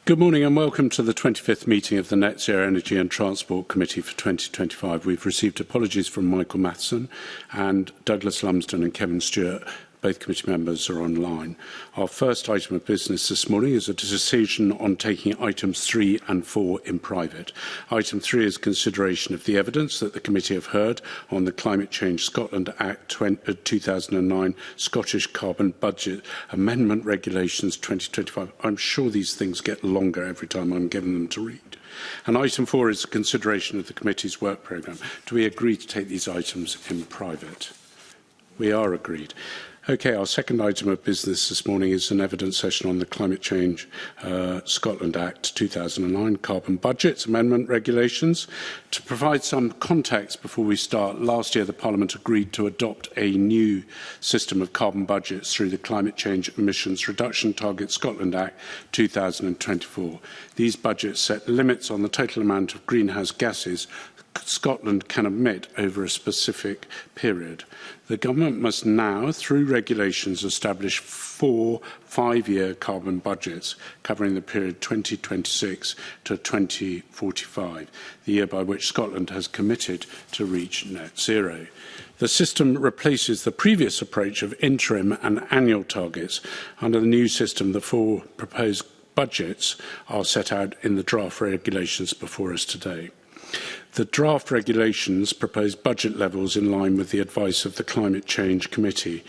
Good morning and welcome to the 25th meeting of the Net Zero Energy and Transport Committee for 2025. We've received apologies from Michael Matheson and Douglas Lumsden and Kevin Stewart. Both committee members are online. Our first item of business this morning is a decision on taking items 3 and 4 in private. Item 3 is consideration of the evidence that the committee have heard on the Climate Change Scotland Act 2009 Scottish Carbon Budget Amendment Regulations 2025. I'm sure these things get longer every time I'm given them to read. And item 4 is a consideration of the committee's work programme. Do we agree to take these items in private? We are agreed. Okay, our second item of business this morning is an evidence session on the Climate Change Scotland Act 2009 Carbon Budgets Amendment Regulations. To provide some context before we start, last year the Parliament agreed to adopt a new system of carbon budgets through the Climate Change Emissions Reduction Target Scotland Act 2024. These budgets set limits on the total amount of greenhouse gases Scotland can emit over a specific period. The government must now, through regulations, establish 4 5-year carbon budgets covering the period 2026 to 2045, the year by which Scotland has committed to reach net zero. The system replaces the previous approach of interim and annual targets. Under the new system, the 4 proposed budgets are set out in the draft regulations before us today. The draft regulations propose budget levels in line with the advice of the Climate Change Committee,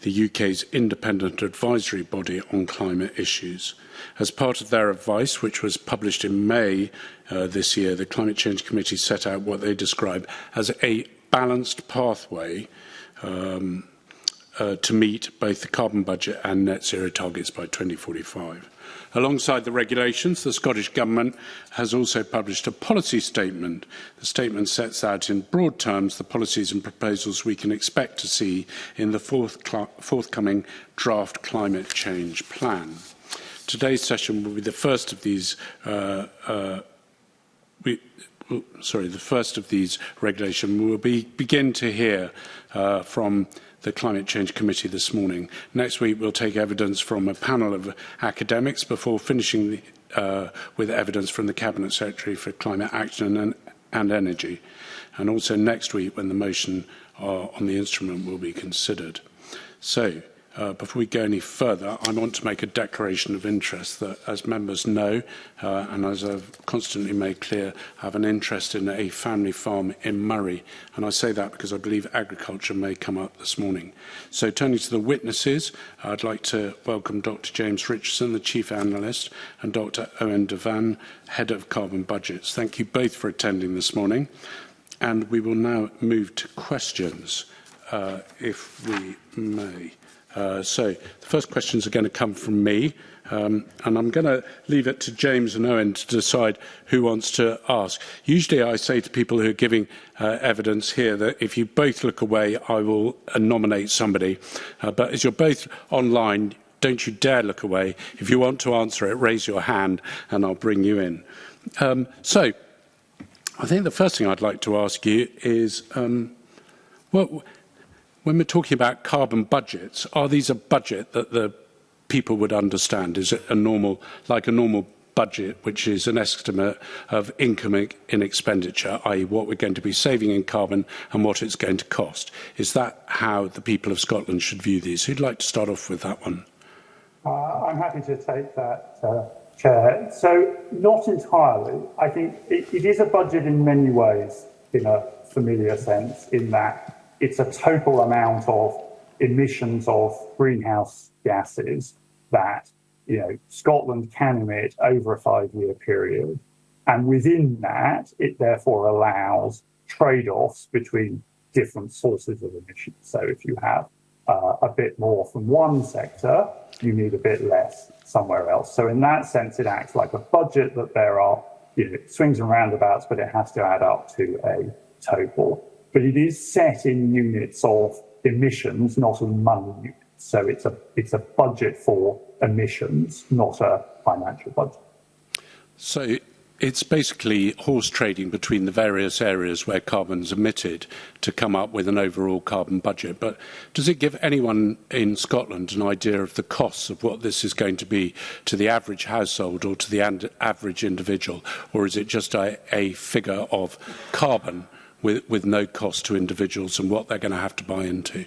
the UK's independent advisory body on climate issues. As part of their advice, which was published in May this year, the Climate Change Committee set out what they describe as a balanced pathway to meet both the carbon budget and net zero targets by 2045. Alongside the regulations, the Scottish Government has also published a policy statement. The statement sets out in broad terms the policies and proposals we can expect to see in the forthcoming draft climate change plan. Today's session will be the first of these the first of these regulations. We will begin to hear from the Climate Change Committee this morning. Next week, we'll take evidence from a panel of academics before finishing with evidence from the Cabinet Secretary for Climate Action and Energy. And also next week, when the motion on the instrument will be considered. So, before we go any further, I want to make a declaration of interest that, as members know, and as I've constantly made clear, I have an interest in a family farm in Murray. And I say that because I believe agriculture may come up this morning. So turning to the witnesses, I'd like to welcome Dr. James Richardson, the Chief Analyst, and Dr. Owen Devan, Head of Carbon Budgets. Thank you both for attending this morning. And we will now move to questions, if we may. So the first questions are going to come from me, and I'm going to leave it to James and Owen to decide who wants to ask. Usually I say to people who are giving evidence here that if you both look away, I will nominate somebody. But as you're both online, don't you dare look away. If you want to answer it, raise your hand and I'll bring you in. So I think the first thing I'd like to ask you is, when we're talking about carbon budgets, are these a budget that the people would understand? Is it like a normal budget, which is an estimate of income in expenditure, i.e. what we're going to be saving in carbon and what it's going to cost? Is that how the people of Scotland should view these? Who'd like to start off with that one? I'm happy to take that, Chair. So, not entirely. I think it is a budget in many ways, in a familiar sense, in that it's a total amount of emissions of greenhouse gases that Scotland can emit over a 5-year period. And within that, it therefore allows trade-offs between different sources of emissions. So if you have a bit more from one sector, you need a bit less somewhere else. So in that sense, it acts like a budget that there are swings and roundabouts, but it has to add up to a total. But it is set in units of emissions, not in money units. So it's a budget for emissions, not a financial budget. So it's basically horse trading between the various areas where carbon's emitted to come up with an overall carbon budget. But does it give anyone in Scotland an idea of the costs of what this is going to be to the average household or to the average individual? Or is it just a figure of carbon with no cost to individuals and what they're going to have to buy into?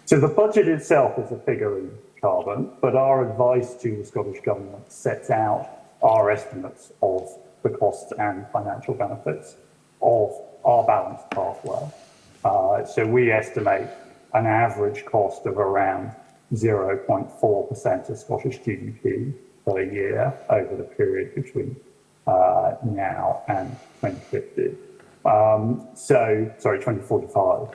So the budget itself is a figure in carbon, but our advice to the Scottish Government sets out our estimates of the costs and financial benefits of our balanced pathway. So we estimate an average cost of around 0.4% of Scottish GDP per year over the period between now and 2050. 2045.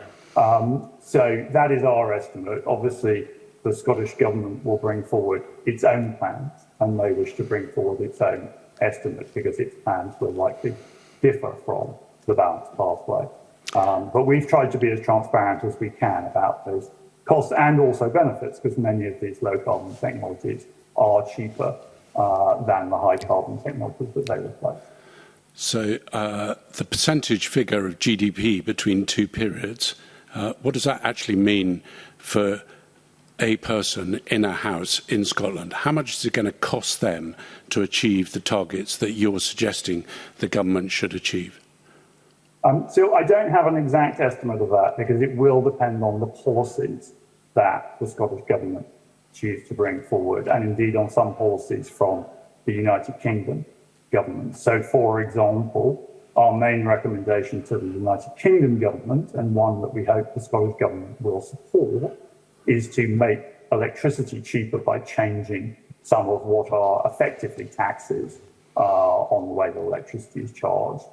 So that is our estimate. Obviously, the Scottish Government will bring forward its own plans and may wish to bring forward its own estimates because its plans will likely differ from the balanced pathway. But we've tried to be as transparent as we can about those costs and also benefits, because many of these low carbon technologies are cheaper than the high carbon technologies that they replace. So the percentage figure of GDP between two periods, what does that actually mean for a person in a house in Scotland? How much is it going to cost them to achieve the targets that you're suggesting the government should achieve? So I don't have an exact estimate of that because it will depend on the policies that the Scottish Government choose to bring forward, and indeed on some policies from the United Kingdom Government. So, for example, our main recommendation to the United Kingdom Government, and one that we hope the Scottish Government will support, is to make electricity cheaper by changing some of what are effectively taxes on the way that electricity is charged.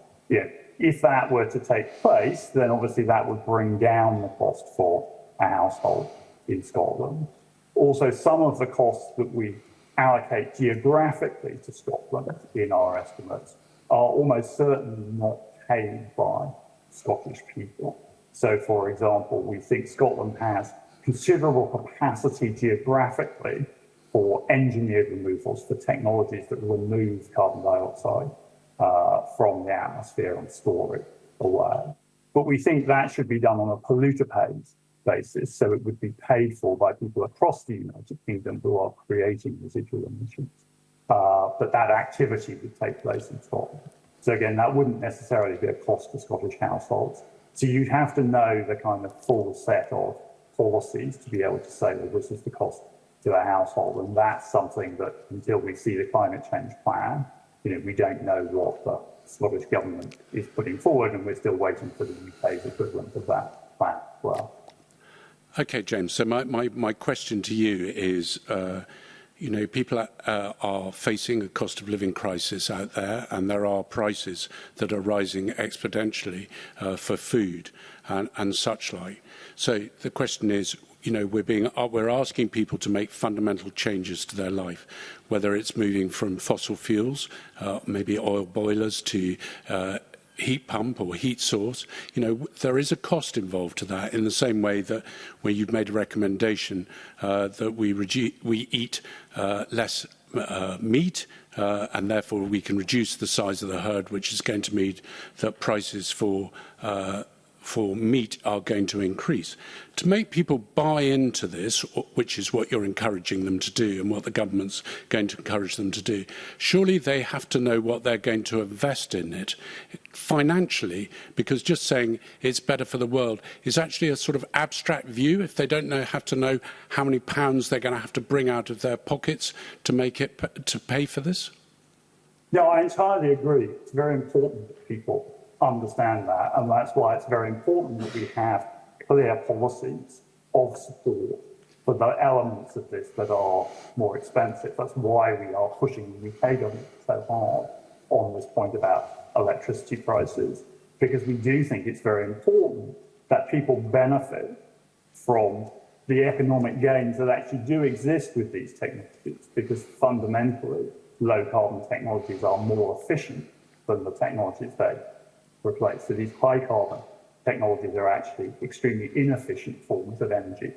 If that were to take place, then obviously that would bring down the cost for a household in Scotland. Also, some of the costs that we allocate geographically to Scotland in our estimates are almost certainly not paid by Scottish people. So, for example, we think Scotland has considerable capacity geographically for engineered removals, for technologies that remove carbon dioxide from the atmosphere and store it away. But we think that should be done on a polluter pays basis, so it would be paid for by people across the United Kingdom who are creating residual emissions. But that activity would take place in Scotland. So again, that wouldn't necessarily be a cost to Scottish households. So you'd have to know the kind of full set of policies to be able to say, well, this is the cost to a household. And that's something that until we see the climate change plan, we don't know what the Scottish Government is putting forward, and we're still waiting for the UK's equivalent of that plan as well. Okay, James. So my question to you is, people are facing a cost of living crisis out there, and there are prices that are rising exponentially for food and such like. So the question is, we're asking people to make fundamental changes to their life, whether it's moving from fossil fuels, maybe oil boilers, to heat pump or heat source. There is a cost involved to that, in the same way that where you've made a recommendation that we eat less meat, and therefore we can reduce the size of the herd, which is going to mean that prices for meat are going to increase. To make people buy into this, which is what you're encouraging them to do and what the government's going to encourage them to do, surely they have to know what they're going to invest in it financially, because just saying it's better for the world is actually a sort of abstract view if they don't have to know how many pounds they're going to have to bring out of their pockets to pay for this. No, I entirely agree. It's very important that people understand that, and that's why it's very important that we have clear policies of support for the elements of this that are more expensive. That's why we are pushing the UK government so hard on this point about electricity prices, because we do think it's very important that people benefit from the economic gains that actually do exist with these technologies, because fundamentally low carbon technologies are more efficient than the technologies they replace. So these high carbon technologies are actually extremely inefficient forms of energy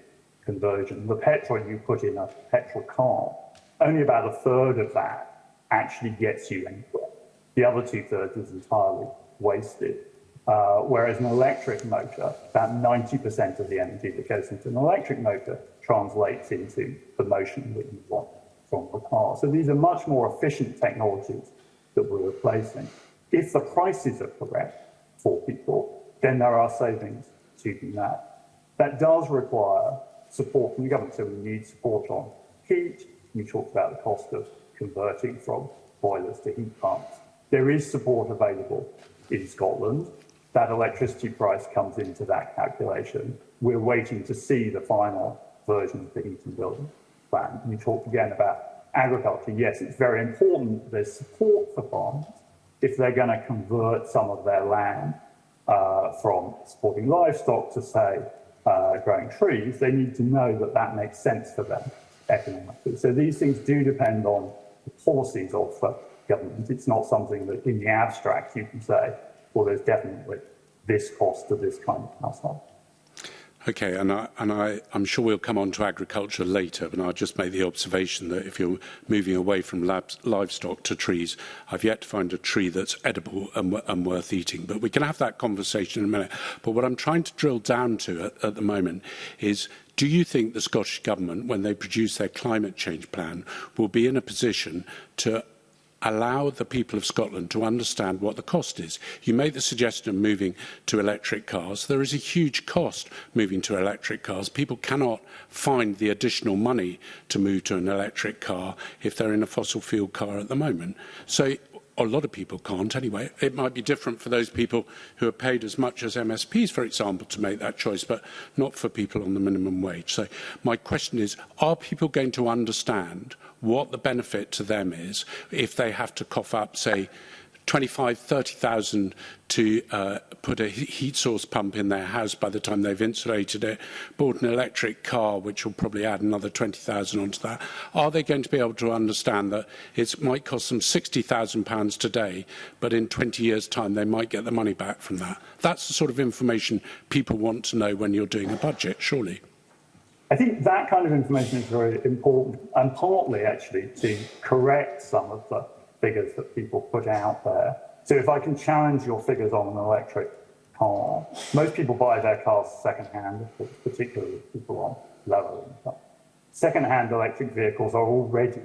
conversion. The petrol you put in a petrol car, only about a third of that actually gets you anywhere. The other 2/3 is entirely wasted. Whereas an electric motor, about 90% of the energy that goes into an electric motor translates into the motion that you want from the car. So these are much more efficient technologies that we're replacing. If the prices are correct for people, then there are savings to be made. That does require support from the government. So we need support on heat. You talked about the cost of converting from boilers to heat pumps. There is support available in Scotland. That electricity price comes into that calculation. We're waiting to see the final version of the heat and building plan. You talked again about agriculture. Yes, it's very important there's support for farmers if they're going to convert some of their land from supporting livestock to, say, growing trees. They need to know that that makes sense for them economically. So these things do depend on the policies of government. It's not something that in the abstract you can say, well, there's definitely this cost to this kind of household. Okay, and I'm sure we'll come on to agriculture later, but I'll just make the observation that if you're moving away from livestock to trees, I've yet to find a tree that's edible and worth eating. But we can have that conversation in a minute. But what I'm trying to drill down to at the moment is, do you think the Scottish Government, when they produce their climate change plan, will be in a position to allow the people of Scotland to understand what the cost is? You made the suggestion of moving to electric cars. There is a huge cost moving to electric cars. People cannot find the additional money to move to an electric car if they're in a fossil fuel car at the moment. So a lot of people can't anyway. It might be different for those people who are paid as much as MSPs, for example, to make that choice, but not for people on the minimum wage. So my question is, are people going to understand what the benefit to them is if they have to cough up, say, 25,000, 30,000 to put a heat source pump in their house by the time they've insulated it, bought an electric car, which will probably add another 20,000 onto that? Are they going to be able to understand that it might cost them £60,000 today, but in 20 years' time they might get the money back from that? That's the sort of information people want to know when you're doing a budget, surely. I think that kind of information is very important, and partly actually to correct some of the figures that people put out there. So if I can challenge your figures on an electric car, most people buy their cars second-hand, particularly people on lower income. Second-hand electric vehicles are already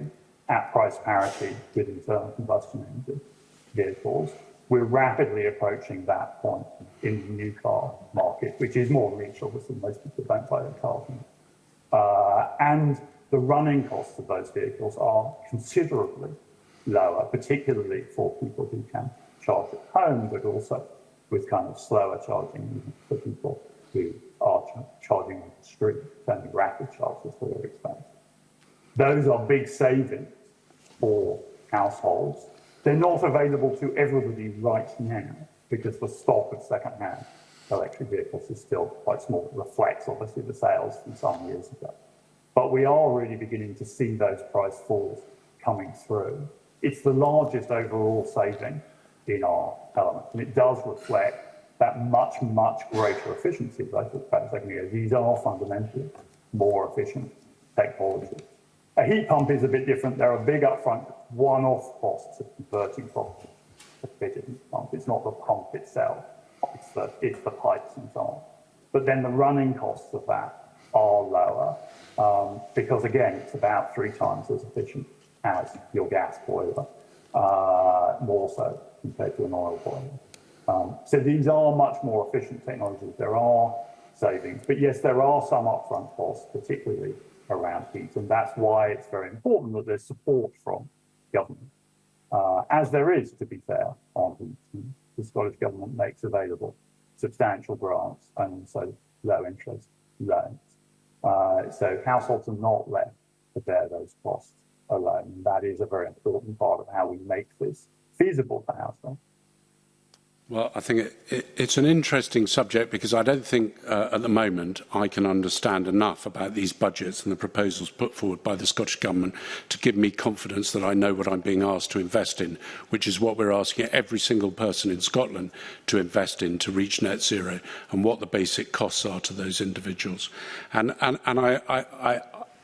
at price parity with internal combustion engine vehicles. We're rapidly approaching that point in the new car market, which is more niche, obviously. Most people don't buy their cars. And the running costs of those vehicles are considerably lower, particularly for people who can charge at home, but also with kind of slower charging for people who are charging on the street. Only rapid chargers that are expensive. Those are big savings for households. They're not available to everybody right now because the stock of second-hand electric vehicles is still quite small. It reflects, obviously, the sales from some years ago. But we are already beginning to see those price falls coming through. It's the largest overall saving in our element, and it does reflect that much, much greater efficiency that I talked about a second ago. These are fundamentally more efficient technologies. A heat pump is a bit different. There are big upfront one-off costs of converting from a fitted heat pump. It's not the pump itself, it's the pipes and so on. But then the running costs of that are lower because, again, it's about 3 times as efficient as your gas boiler, more so compared to an oil boiler. So these are much more efficient technologies. There are savings, but yes, there are some upfront costs, particularly around heat, and that's why it's very important that there's support from government, as there is, to be fair, on heat. The Scottish Government makes available substantial grants and also low interest loans. So households are not left to bear those costs alone. That is a very important part of how we make this feasible for households. Well, I think it's an interesting subject because I don't think at the moment I can understand enough about these budgets and the proposals put forward by the Scottish Government to give me confidence that I know what I'm being asked to invest in, which is what we're asking every single person in Scotland to invest in to reach net zero, and what the basic costs are to those individuals. And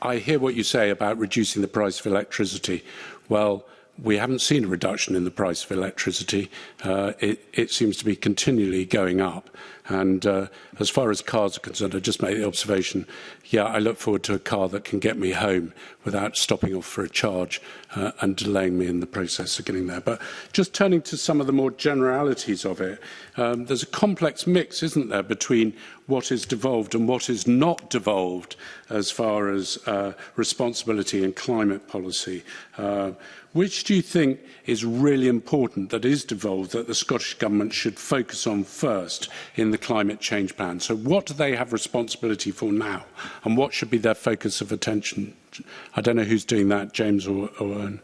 I hear what you say about reducing the price of electricity. Well, we haven't seen a reduction in the price of electricity. It seems to be continually going up. And as far as cars are concerned, I just made the observation, yeah, I look forward to a car that can get me home without stopping off for a charge and delaying me in the process of getting there. But just turning to some of the more generalities of it, there's a complex mix, isn't there, between what is devolved and what is not devolved as far as responsibility and climate policy. Which do you think is really important that is devolved that the Scottish Government should focus on first in the climate change plan? So what do they have responsibility for now and what should be their focus of attention? I don't know who's doing that, James or Owen.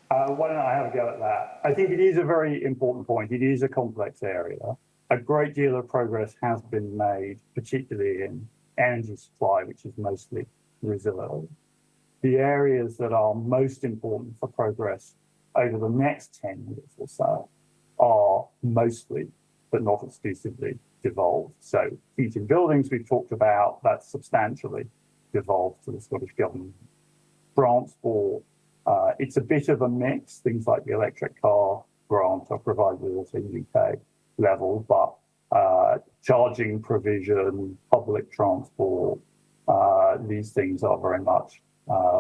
Why don't I have a go at that? I think it is a very important point. It is a complex area. A great deal of progress has been made, particularly in energy supply, which is mostly reserve. The areas that are most important for progress over the next 10 years or so are mostly, but not exclusively, devolved. So heating buildings we've talked about, that's substantially devolved to the Scottish Government. Transport, it's a bit of a mix. Things like the electric car grant are provided at a UK level, but charging provision, public transport, these things are very much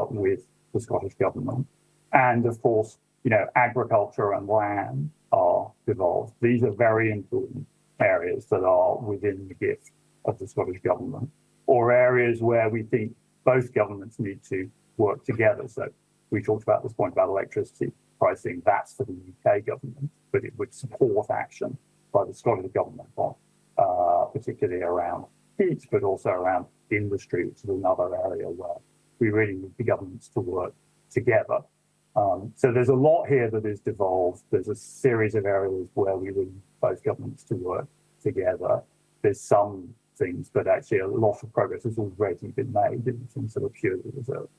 with the Scottish Government. And of course, you know, agriculture and land are devolved. These are very important areas that are within the gift of the Scottish Government, or areas where we think both governments need to work together. So we talked about this point about electricity pricing, that's for the UK government, but it would support action by the Scottish Government on particularly around heat, but also around industry, which is another area where we really need the governments to work together. So there's a lot here that is devolved. There's a series of areas where we need both governments to work together. There's some things, but actually a lot of progress has already been made in things that are purely reserved.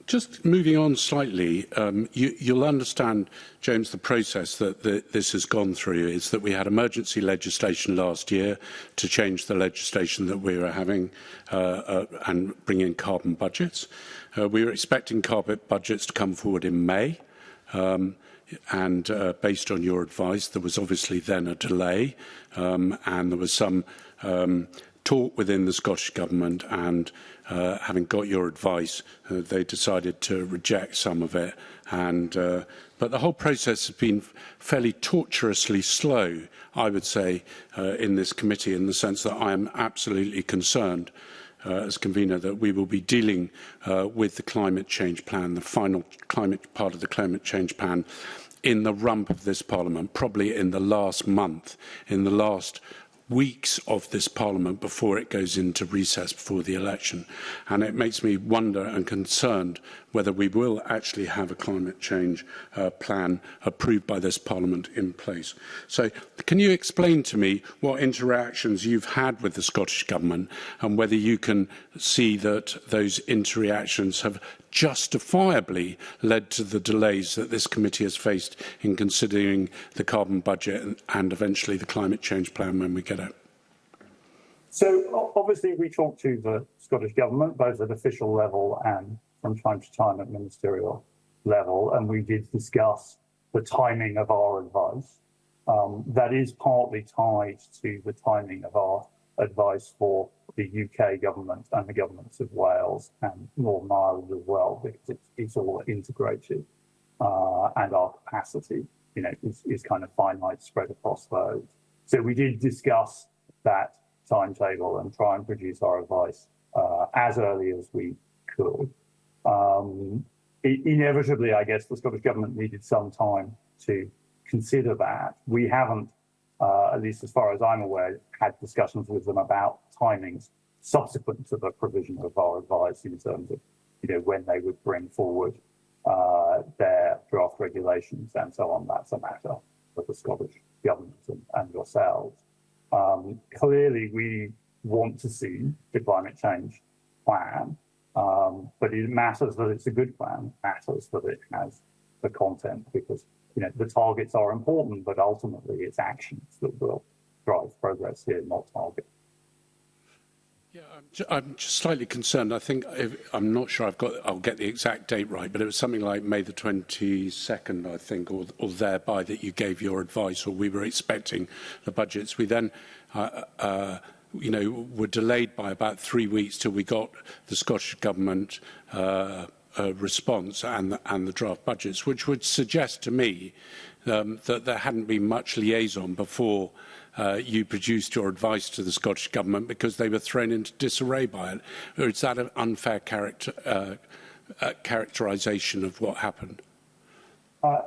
Just moving on slightly, you'll understand, James, the process that this has gone through is that we had emergency legislation last year to change the legislation that we were having and bring in carbon budgets. We were expecting carbon budgets to come forward in May. And based on your advice, there was obviously then a delay and there was some talk within the Scottish Government and having got your advice, they decided to reject some of it. And but the whole process has been fairly tortuously slow, I would say, in this committee, in the sense that I am absolutely concerned as convener that we will be dealing with the climate change plan, the final climate part of the climate change plan, in the rump of this Parliament, probably in the last month, in the last weeks of this Parliament before it goes into recess before the election. And it makes me wonder and concerned whether we will actually have a climate change plan approved by this Parliament in place. So can you explain to me what interactions you've had with the Scottish Government and whether you can see that those interactions have justifiably led to the delays that this committee has faced in considering the carbon budget and eventually the climate change plan when we get it? So obviously we talk to the Scottish Government, both at official level and from time to time at ministerial level, and we did discuss the timing of our advice. That is partly tied to the timing of our advice for the UK government and the governments of Wales and Northern Ireland as well, because it's all integrated and our capacity, you know, is kind of finite spread across those. So we did discuss that timetable and try and produce our advice as early as we could. Inevitably, I guess the Scottish Government needed some time to consider that. We haven't, at least as far as I'm aware, had discussions with them about timings subsequent to the provision of our advice in terms of, you know, when they would bring forward their draft regulations and so on. That's a matter for the Scottish Government and yourselves. Clearly, we want to see the climate change plan, but it matters that it's a good plan. It matters that it has the content, because, you know, the targets are important, but ultimately it's actions that will drive progress here, not targets. Yeah, I'm just slightly concerned. I think I'm not sure I'll get the exact date right, but it was something like May the 22nd, I think, or thereby that you gave your advice, or we were expecting the budgets. We then, were delayed by about 3 weeks till we got the Scottish Government response and the draft budgets, which would suggest to me that there hadn't been much liaison before you produced your advice to the Scottish Government because they were thrown into disarray by it? Or is that an unfair characterisation of what happened?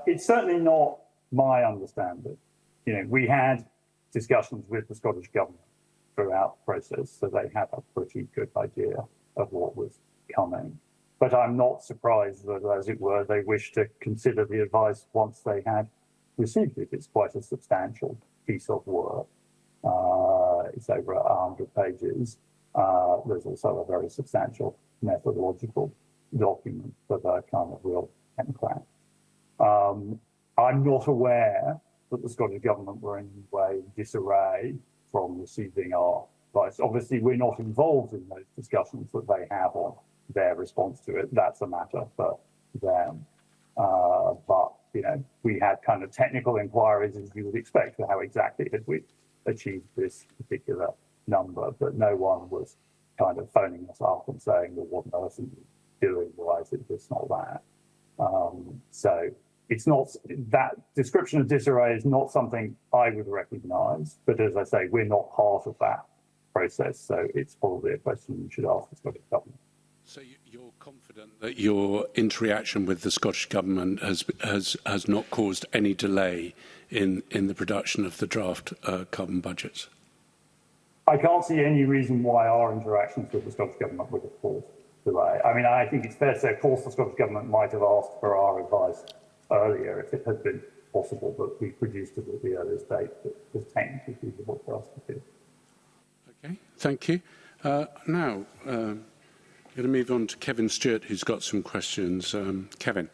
It's certainly not my understanding. We had discussions with the Scottish Government throughout the process, so they had a pretty good idea of what was coming. But I'm not surprised that, as it were, they wished to consider the advice once they had received it. It's quite a substantial piece of work. It's over 100 pages. There's also a very substantial methodological document for the kind of real technocrat. I'm not aware that the Scottish Government were in any way disarray from receiving our advice. Obviously, we're not involved in those discussions that they have on their response to it. That's a matter for them. But we had kind of technical inquiries, as you would expect, for how exactly had we achieved this particular number. But no one was kind of phoning us up and saying, well, what on earth are you doing? Why is it this, not that? So it's not, that description of disarray is not something I would recognise. But as I say, we're not part of that process. So it's probably a question you should ask the Scottish Government. So you're confident that your interaction with the Scottish Government has not caused any delay in the production of the draft carbon budgets? I can't see any reason why our interactions with the Scottish Government would have caused delay. I mean, I think it's fair to say, of course, the Scottish Government might have asked for our advice earlier if it had been possible, but we produced it at the earliest date that was technically feasible for us to do. Okay, thank you. Now, I'm going to move on to Kevin Stewart, who's got some questions. Kevin.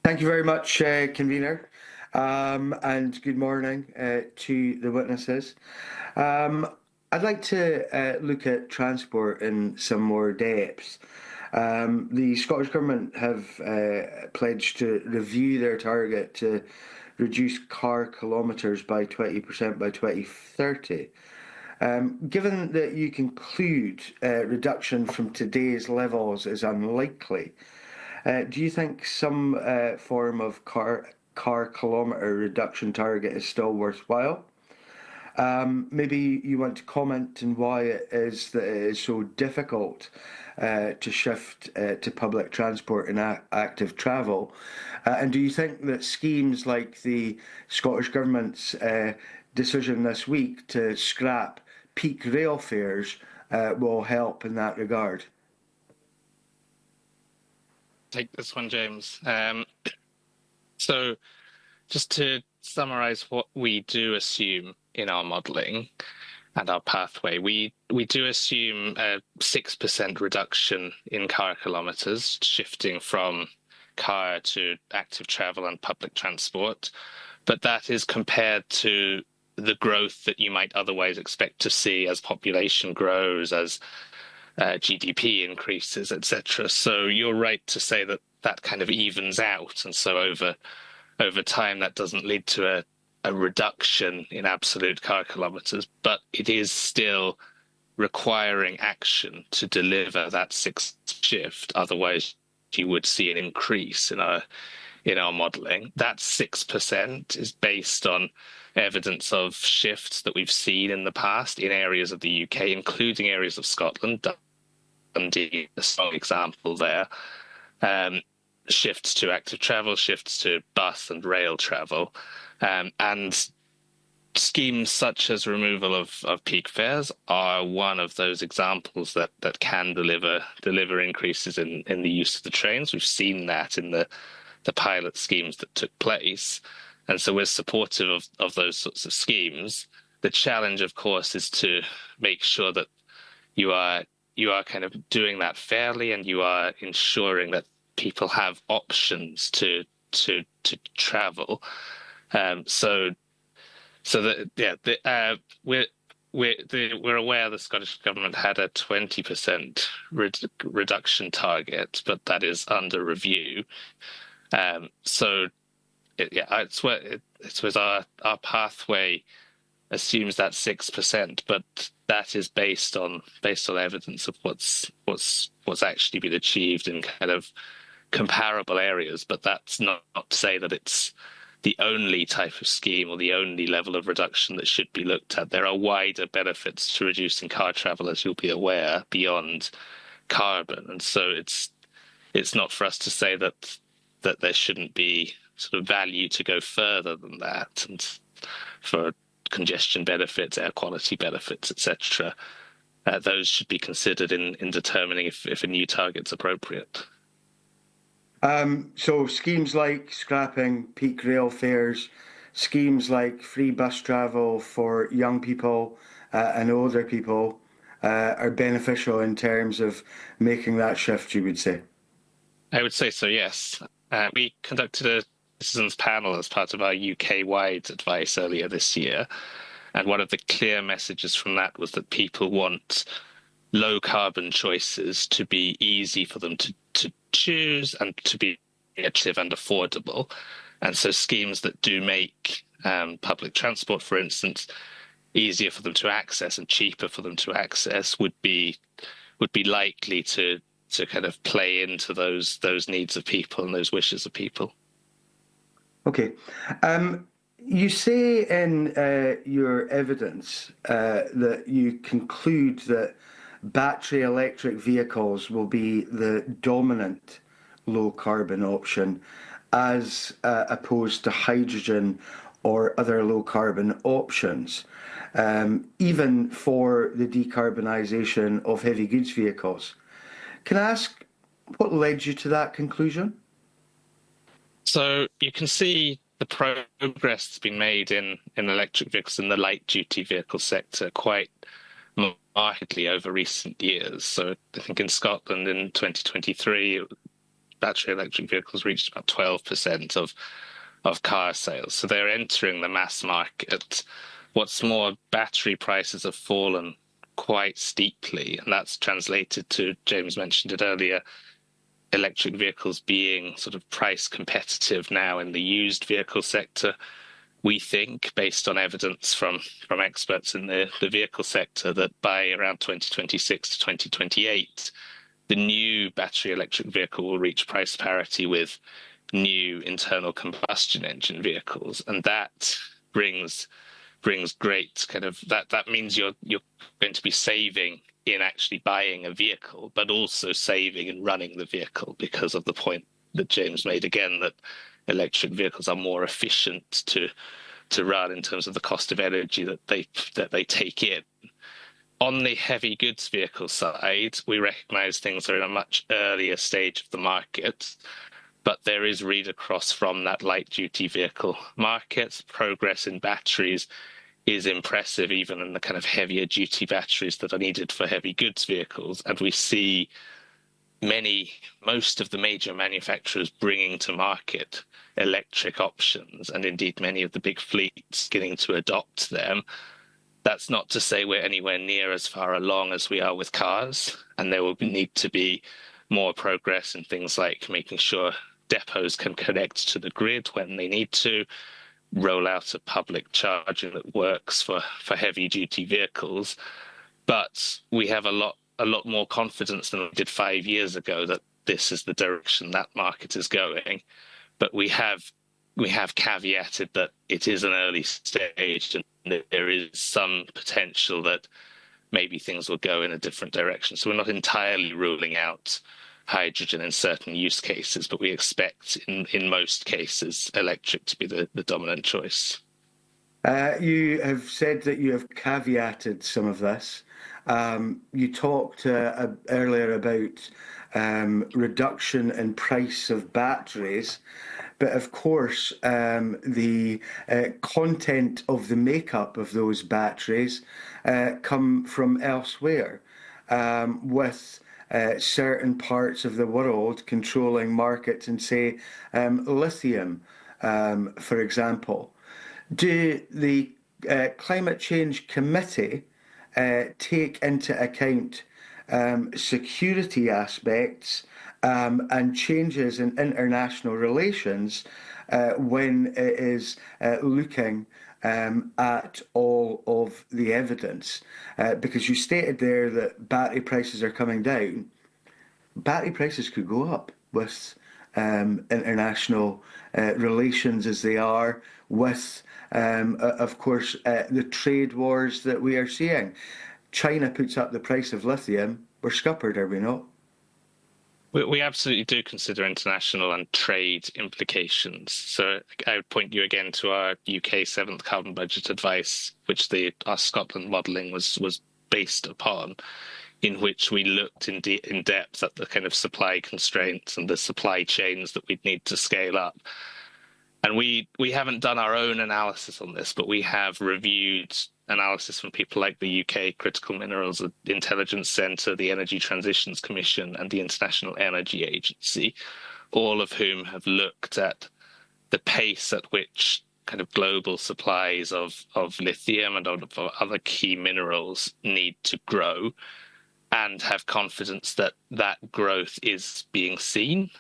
Thank you very much, Convener, and good morning to the witnesses. I'd like to look at transport in some more depth. The Scottish Government have pledged to review their target to reduce car kilometres by 20% by 2030. Given that you conclude reduction from today's levels is unlikely, do you think some form of car kilometre reduction target is still worthwhile? Maybe you want to comment on why it is that it is so difficult to shift to public transport and active travel. And do you think that schemes like the Scottish Government's decision this week to scrap peak rail fares will help in that regard? Take this one, James. So just to summarise what we do assume in our modelling and our pathway, we do assume a 6% reduction in car kilometres, shifting from car to active travel and public transport. But that is compared to the growth that you might otherwise expect to see as population grows, as GDP increases, etc. So you're right to say that that kind of evens out, and so over time that doesn't lead to a reduction in absolute car kilometres, but it is still requiring action to deliver that 6th shift. Otherwise, you would see an increase in our modelling. That 6% is based on evidence of shifts that we've seen in the past in areas of the UK, including areas of Scotland. Dundee, a strong example there. Shifts to active travel, shifts to bus and rail travel, and schemes such as removal of peak fares are one of those examples that can deliver increases in the use of the trains. We've seen that in the pilot schemes that took place. And so we're supportive of those sorts of schemes. The challenge, of course, is to make sure that you are kind of doing that fairly, and you are ensuring that people have options to travel. So So that yeah, we're aware the Scottish Government had a 20% reduction target, but that is under review. So yeah, it's with our pathway assumes that 6%, but that is based on evidence of what's actually been achieved in kind of comparable areas. But that's not to say that it's the only type of scheme or the only level of reduction that should be looked at. There are wider benefits to reducing car travel, as you'll be aware, beyond carbon, and so it's not for us to say that there shouldn't be sort of value to go further than that, and for congestion benefits, air quality benefits, etc. Those should be considered in determining if a new target's appropriate. So schemes like scrapping peak rail fares, schemes like free bus travel for young people and older people are beneficial in terms of making that shift, you would say? I would say so, yes. We conducted a citizens panel as part of our UK-wide advice earlier this year. And one of the clear messages from that was that people want low carbon choices to be easy for them to choose and to be effective and affordable. And so schemes that do make public transport, for instance, easier for them to access and cheaper for them to access would be likely to kind of play into those needs of people and those wishes of people. Okay. You say in your evidence that you conclude that battery electric vehicles will be the dominant low carbon option as opposed to hydrogen or other low carbon options, even for the decarbonisation of heavy goods vehicles. Can I ask what led you to that conclusion? So you can see the progress that's been made in electric vehicles in the light duty vehicle sector quite markedly over recent years. So I think in Scotland in 2023, battery electric vehicles reached about 12% of car sales. So they're entering the mass market. What's more, battery prices have fallen quite steeply, and that's translated to, James mentioned it earlier, electric vehicles being sort of price competitive now in the used vehicle sector. We think, based on evidence from experts in the vehicle sector, that by around 2026 to 2028, the new battery electric vehicle will reach price parity with new internal combustion engine vehicles, and that brings great kind of that means you're going to be saving in actually buying a vehicle, but also saving in running the vehicle, because of the point that James made again, that electric vehicles are more efficient to run in terms of the cost of energy that they take in. On the heavy goods vehicle side, we recognise things are in a much earlier stage of the market, but there is read across from that light duty vehicle market. Progress in batteries is impressive, even in the kind of heavier duty batteries that are needed for heavy goods vehicles. And we see most of the major manufacturers bringing to market electric options, and indeed many of the big fleets getting to adopt them. That's not to say we're anywhere near as far along as we are with cars, and there will need to be more progress in things like making sure depots can connect to the grid when they need to, roll out of public charging that works for heavy duty vehicles. But we have a lot more confidence than we did 5 years ago that this is the direction that market is going. But we have caveated that it is an early stage, and there is some potential that maybe things will go in a different direction. So we're not entirely ruling out hydrogen in certain use cases, but we expect in most cases electric to be the dominant choice. You have said that you have caveated some of this. You talked earlier about reduction in price of batteries, but of course the content of the makeup of those batteries come from elsewhere, with certain parts of the world controlling markets and, say, lithium, for example. Do the Climate Change Committee take into account security aspects and changes in international relations when it is looking at all of the evidence? Because you stated there that battery prices are coming down. Battery prices could go up with international relations as they are, with, of course, the trade wars that we are seeing. China puts up the price of lithium. We're scuppered, are we not? We absolutely do consider international and trade implications. So I would point you again to our UK seventh carbon budget advice, which our Scotland modelling was based upon, in which we looked in depth at the kind of supply constraints and the supply chains that we'd need to scale up. And we haven't done our own analysis on this, but we have reviewed analysis from people like the UK Critical Minerals Intelligence Centre, the Energy Transitions Commission, and the International Energy Agency, all of whom have looked at the pace at which kind of global supplies of lithium and of other key minerals need to grow, and have confidence that that growth is being seen.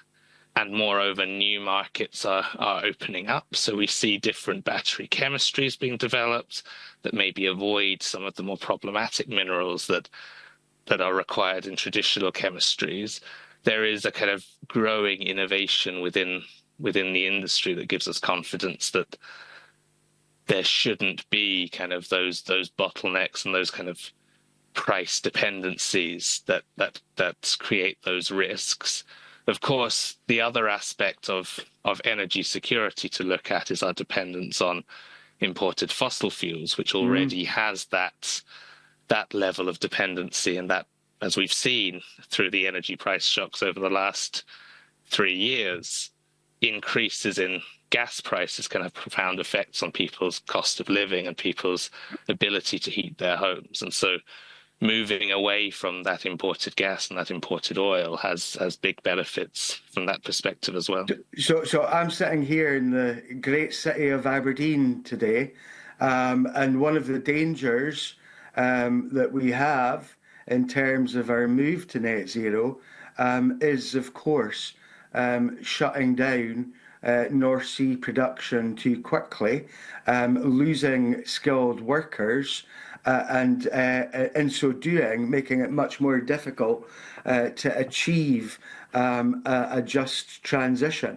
And moreover, new markets are opening up. So we see different battery chemistries being developed that maybe avoid some of the more problematic minerals that are required in traditional chemistries. There is a kind of growing innovation within the industry that gives us confidence that there shouldn't be kind of those bottlenecks and those kind of price dependencies that create those risks. Of course, the other aspect of energy security to look at is our dependence on imported fossil fuels, which already has that level of dependency, and that, as we've seen through the energy price shocks over the last 3 years, increases in gas prices can have profound effects on people's cost of living and people's ability to heat their homes. And so moving away from that imported gas and that imported oil has big benefits from that perspective as well. So I'm sitting here in the great city of Aberdeen today, and one of the dangers that we have in terms of our move to net zero is, of course, shutting down North Sea production too quickly, losing skilled workers, and in so doing, making it much more difficult to achieve a just transition.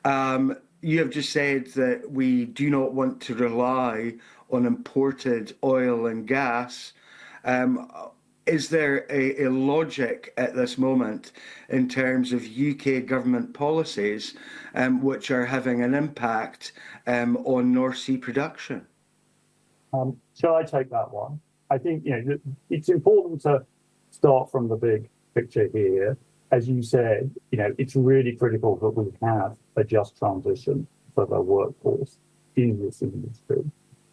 You have just said that we do not want to rely on imported oil and gas. Is there a logic at this moment in terms of UK government policies which are having an impact on North Sea production? Shall I take that one? I think it's important to start from the big picture here. As you said, it's really critical that we have a just transition for the workforce in this industry.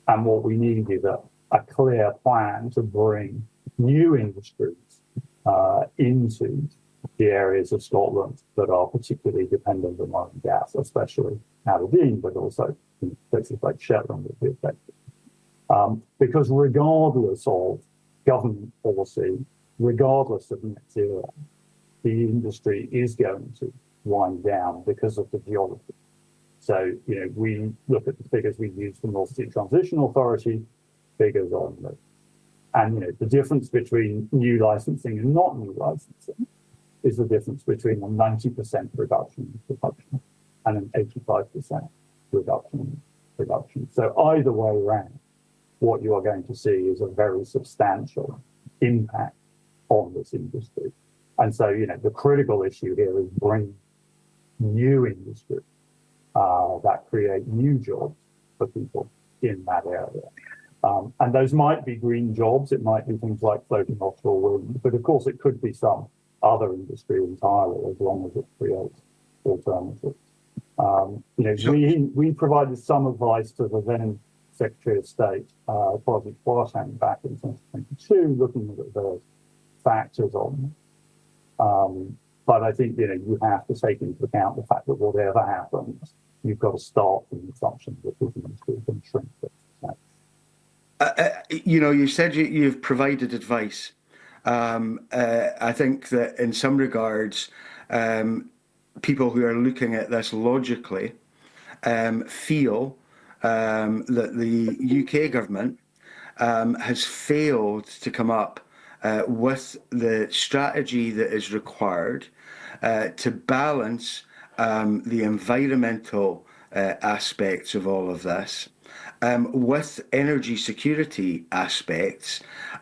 And what we need is a clear plan to bring new industries into the areas of Scotland that are particularly dependent on oil and gas, especially Aberdeen, but also in places like Shetland would be affected. Because regardless of government policy, regardless of net zero, the industry is going to wind down because of the geography. So, we look at the figures we use from North Sea Transition Authority, figures on this. And, the difference between new licensing and not new licensing is the difference between a 90% reduction in production and an 85% reduction in production. So either way around, what you are going to see is a very substantial impact on this industry. And so, the critical issue here is bringing new industry that create new jobs for people in that area. And those might be green jobs, it might be things like floating offshore wind, but of course it could be some other industry entirely, as long as it creates alternatives. We provided some advice to the then Secretary of State, Kwasi Kwarteng, back in 2022, looking at those factors on. But I think you have to take into account the fact that whatever happens, you've got to start from the assumption that this industry can shrink. You said you've provided advice. I think that in some regards, people who are looking at this logically feel that the UK government has failed to come up with the strategy that is required to balance the environmental aspects of all of this with energy security aspects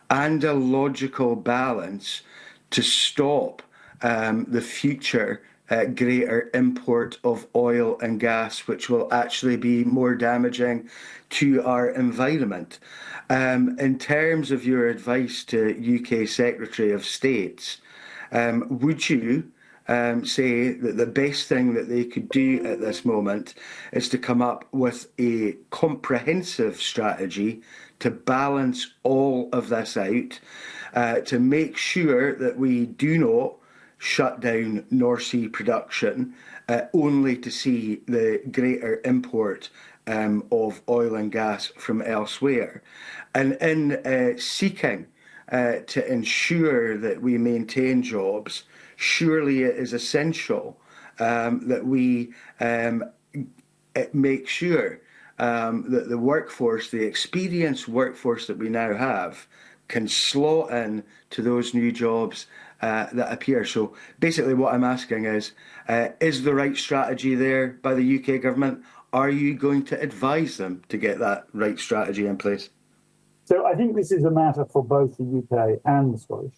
and a logical balance to stop the future greater import of oil and gas, which will actually be more damaging to our environment. In terms of your advice to UK Secretary of States, would you say that the best thing that they could do at this moment is to come up with a comprehensive strategy to balance all of this out, to make sure that we do not shut down North Sea production only to see the greater import of oil and gas from elsewhere. And in seeking to ensure that we maintain jobs, surely it is essential that we make sure that the workforce, the experienced workforce that we now have, can slot in to those new jobs that appear. So basically what I'm asking is the right strategy there by the UK government? Are you going to advise them to get that right strategy in place? So I think this is a matter for both the UK and the Scottish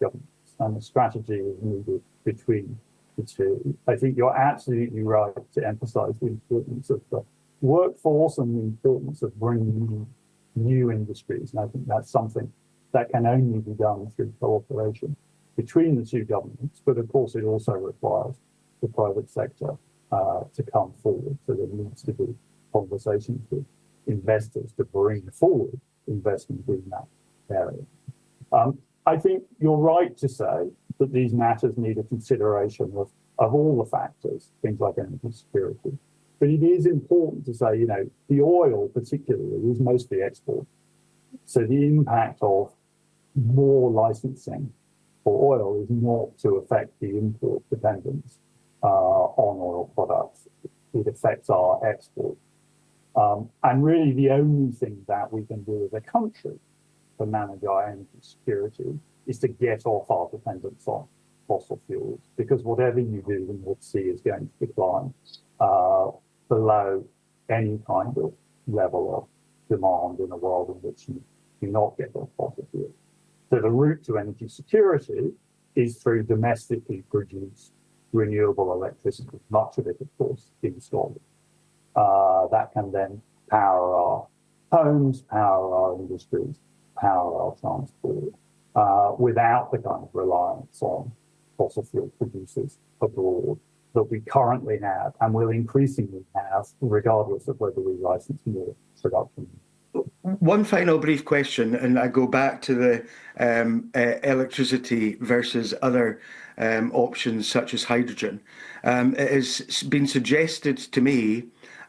governments, and the strategy is needed between the two. I think you're absolutely right to emphasise the importance of the workforce and the importance of bringing new industries. And I think that's something that can only be done through cooperation between the two governments. But of course, it also requires the private sector to come forward. So there needs to be conversations with investors to bring forward investment in that area. I think you're right to say that these matters need a consideration of all the factors, things like energy security. But it is important to say, the oil particularly is mostly export. So the impact of more licensing for oil is not to affect the import dependence on oil products. It affects our export. And really the only thing that we can do as a country to manage our energy security is to get off our dependence on fossil fuels, because whatever you do, the North Sea is going to decline below any kind of level of demand in a world in which you do not get off fossil fuels. So the route to energy security is through domestically produced renewable electricity, much of it, of course, in Scotland. That can then power our homes, power our industries, power our transport, without the kind of reliance on fossil fuel producers abroad that we currently have and will increasingly have, regardless of whether we license more production. One final brief question, and I go back to the electricity versus other options such as hydrogen. It has been suggested to me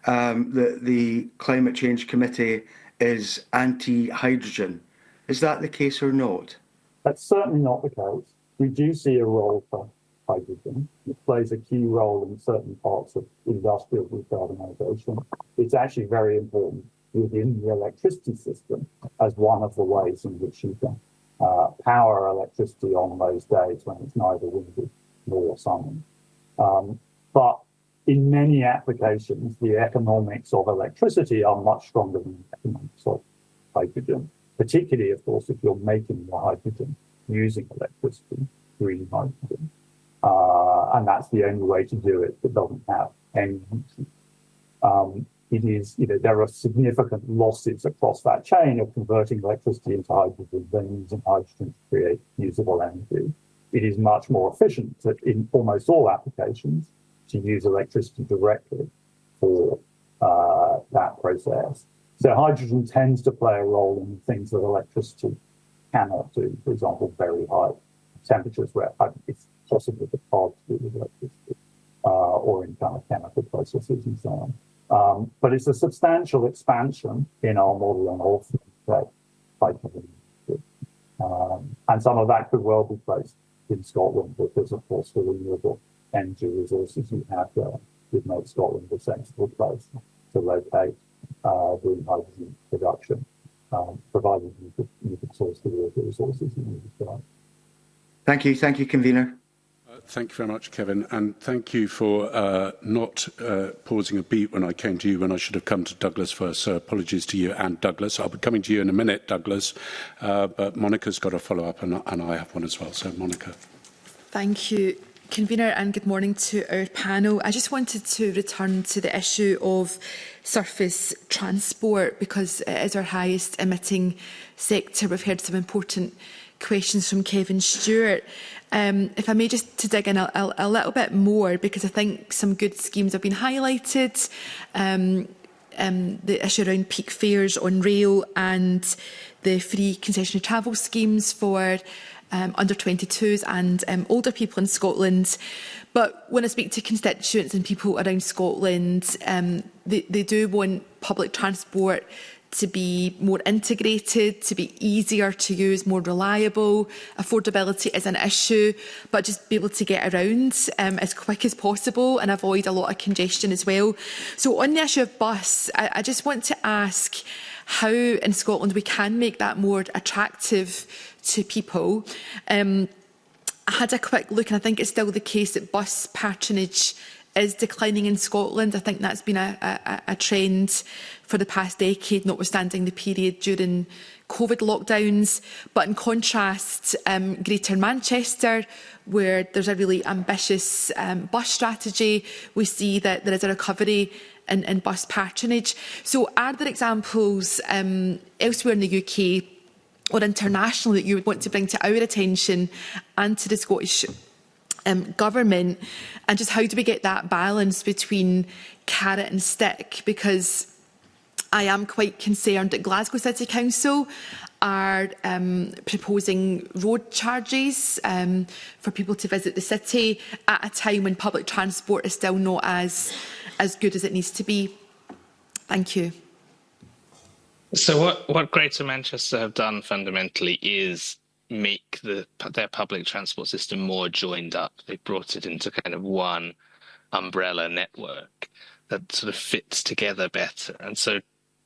that the Climate Change Committee is anti-hydrogen. Is that the case or not? That's certainly not the case. We do see a role for hydrogen. It plays a key role in certain parts of industrial decarbonisation. It's actually very important within the electricity system as one of the ways in which you can power electricity on those days when it's neither windy nor sunny. But in many applications, the economics of electricity are much stronger than the economics of hydrogen, particularly, of course, if you're making the hydrogen using electricity, green hydrogen. And that's the only way to do it that doesn't have any emissions. It is, there are significant losses across that chain of converting electricity into hydrogen, then using hydrogen to create usable energy. It is much more efficient in almost all applications to use electricity directly for that process. So hydrogen tends to play a role in things that electricity cannot do. For example, very high temperatures where it's possible to hard to do with electricity, or in kind of chemical processes and so on. But it's a substantial expansion in our modelling of that type of initiative. And some of that could well be placed in Scotland because, of course, the renewable energy resources you have there would make Scotland a sensible place to locate green hydrogen production, provided you could source the water resources you need for that. Thank you, convener. Thank you very much, Kevin, and thank you for not pausing a beat when I came to you when I should have come to Douglas first. So apologies to you and Douglas. I'll be coming to you in a minute, Douglas, but Monica's got a follow-up and I have one as well. So, Monica. Thank you, convener, and good morning to our panel. I just wanted to return to the issue of surface transport because it is our highest emitting sector. We've heard some important questions from Kevin Stewart. If I may just to dig in a little bit more, because I think some good schemes have been highlighted. The issue around peak fares on rail and the free concessionary travel schemes for under 22s and older people in Scotland. But when I speak to constituents and people around Scotland, they do want public transport to be more integrated, to be easier to use, more reliable. Affordability is an issue, but just be able to get around as quick as possible and avoid a lot of congestion as well. So on the issue of bus, I just want to ask how in Scotland we can make that more attractive to people. I had a quick look and I think it's still the case that bus patronage is declining in Scotland. I think that's been a trend for the past decade, notwithstanding the period during COVID lockdowns. But in contrast, Greater Manchester, where there's a really ambitious bus strategy, we see that there is a recovery in bus patronage. So are there examples elsewhere in the UK or internationally that you would want to bring to our attention and to the Scottish government, and just how do we get that balance between carrot and stick? Because I am quite concerned that Glasgow City Council are proposing road charges for people to visit the city at a time when public transport is still not as good as it needs to be. Thank you. So what Greater Manchester have done fundamentally is make their public transport system more joined up. They brought it into kind of one umbrella network that sort of fits together better. And so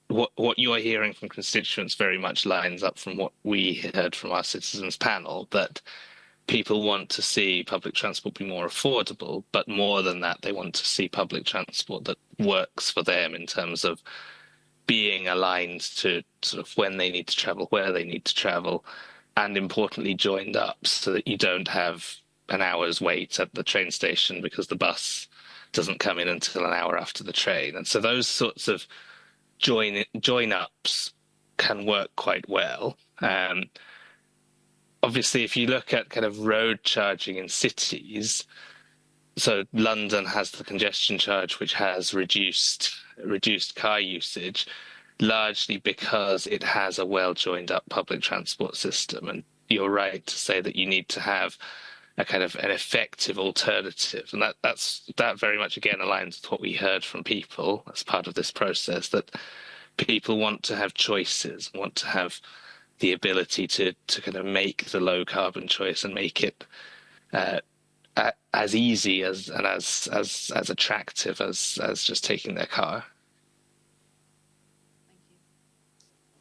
what you're hearing from constituents very much lines up from what we heard from our citizens panel, that people want to see public transport be more affordable, but more than that, they want to see public transport that works for them in terms of being aligned to sort of when they need to travel, where they need to travel, and importantly joined up so that you don't have an hour's wait at the train station because the bus doesn't come in until an hour after the train. And so those sorts of join-ups can work quite well. Obviously, if you look at kind of road charging in cities, so London has the congestion charge, which has reduced car usage, largely because it has a well-joined up public transport system. And you're right to say that you need to have a kind of an effective alternative. And that very much, again, aligns with what we heard from people as part of this process, that people want to have choices, want to have the ability to kind of make the low carbon choice and make it as easy and as attractive as just taking their car.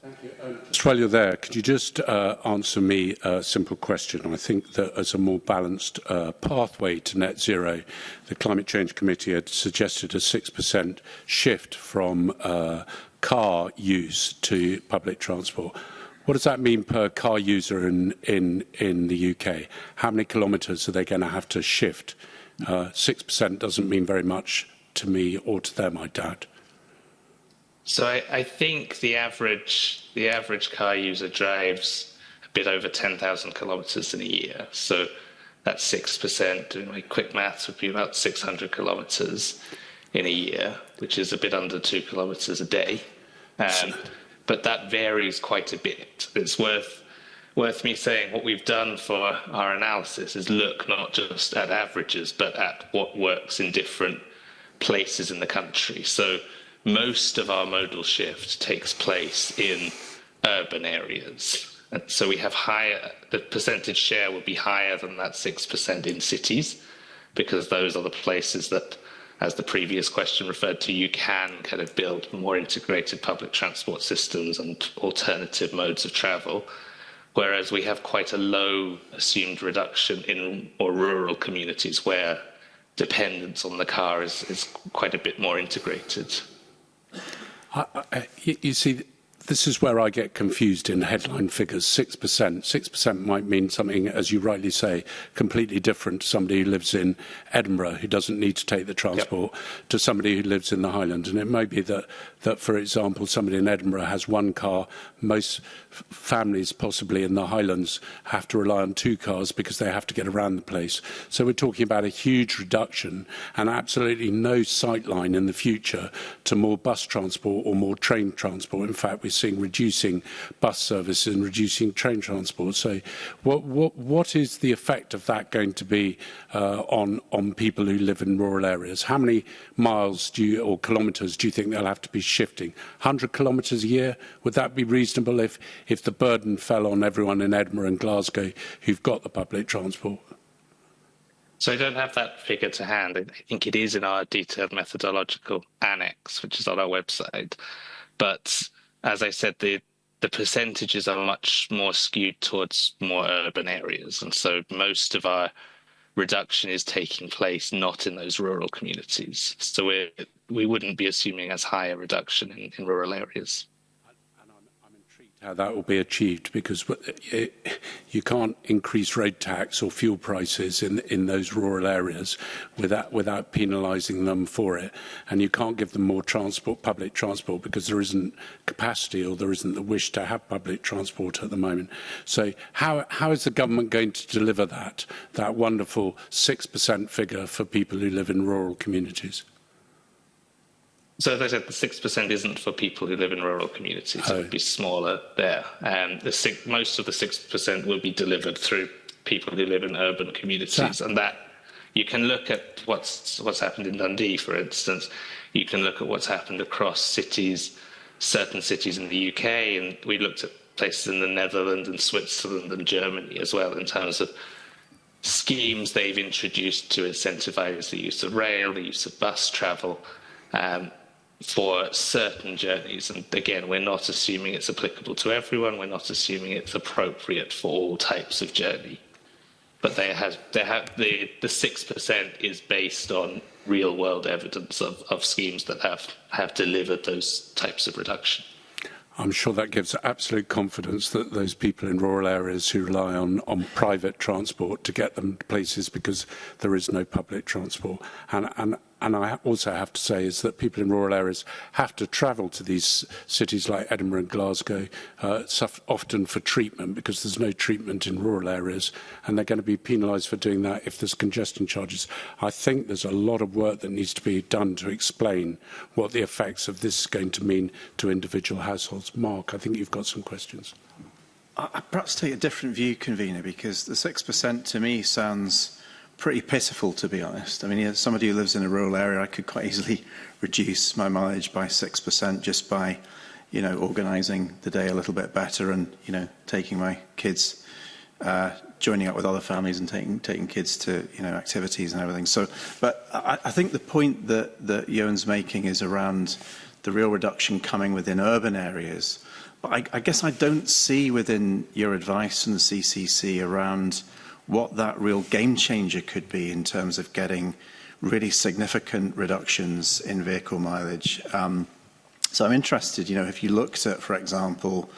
Thank you. Just while you're there, could you just answer me a simple question? I think that as a more balanced pathway to net zero, the Climate Change Committee had suggested a 6% shift from car use to public transport. What does that mean per car user in the UK? How many kilometres are they going to have to shift? 6% doesn't mean very much to me or to them, I doubt. So I think the average car user drives a bit over 10,000 kilometres in a year. So that's 6%. Doing my quick maths would be about 600 kilometres in a year, which is a bit under 2 kilometres a day. But that varies quite a bit. It's worth me saying what we've done for our analysis is look not just at averages, but at what works in different places in the country. So most of our modal shift takes place in urban areas. And so we have the percentage share would be higher than that 6% in cities, because those are the places that, as the previous question referred to, you can kind of build more integrated public transport systems and alternative modes of travel. Whereas we have quite a low assumed reduction in more rural communities where dependence on the car is quite a bit more integrated. You see, this is where I get confused in headline figures. 6%. 6% might mean something, as you rightly say, completely different to somebody who lives in Edinburgh, who doesn't need to take the transport, to somebody who lives in the Highlands. And it may be that, for example, somebody in Edinburgh has one car. Most families, possibly in the Highlands, have to rely on two cars because they have to get around the place. So we're talking about a huge reduction and absolutely no sightline in the future to more bus transport or more train transport. In fact, we're seeing reducing bus services and reducing train transport. So what is the effect of that going to be on people who live in rural areas? How many miles or kilometres do you think they'll have to be shifting? 100 kilometres a year? Would that be reasonable if the burden fell on everyone in Edinburgh and Glasgow who've got the public transport? So I don't have that figure to hand. I think it is in our detailed methodological annex, which is on our website. But as I said, the percentages are much more skewed towards more urban areas. And so most of our reduction is taking place not in those rural communities. So we wouldn't be assuming as high a reduction in rural areas. I'm intrigued how that will be achieved, because you can't increase road tax or fuel prices in those rural areas without penalising them for it, and you can't give them more public transport, because there isn't capacity or there isn't the wish to have public transport at the moment. So how is the government going to deliver that wonderful 6% figure for people who live in rural communities? So as I said, the 6% isn't for people who live in rural communities. It would be smaller there. Most of the 6% will be delivered through people who live in urban communities. And that you can look at what's happened in Dundee, for instance. You can look at what's happened across cities, certain cities in the UK, and we looked at places in the Netherlands and Switzerland and Germany as well, in terms of schemes they've introduced to incentivise the use of rail, the use of bus travel, for certain journeys. And again, we're not assuming it's applicable to everyone. We're not assuming it's appropriate for all types of journey. But the 6% is based on real world evidence of schemes that have delivered those types of reduction. I'm sure that gives absolute confidence that those people in rural areas who rely on private transport to get them to places because there is no public transport. And I also have to say is that people in rural areas have to travel to these cities like Edinburgh and Glasgow, often for treatment, because there's no treatment in rural areas, and they're going to be penalised for doing that if there's congestion charges. I think there's a lot of work that needs to be done to explain what the effects of this is going to mean to individual households. Mark, I think you've got some questions. I perhaps take a different view, convener, because the 6% to me sounds pretty pitiful, to be honest. I mean, as somebody who lives in a rural area, I could quite easily reduce my mileage by 6% just by, organising the day a little bit better and, taking my kids, joining up with other families and taking kids to, activities and everything. So, but I think the point that Ewan's making is around the real reduction coming within urban areas. But I guess I don't see within your advice from the CCC around what that real game changer could be in terms of getting really significant reductions in vehicle mileage. So I'm interested, if you looked at, for example,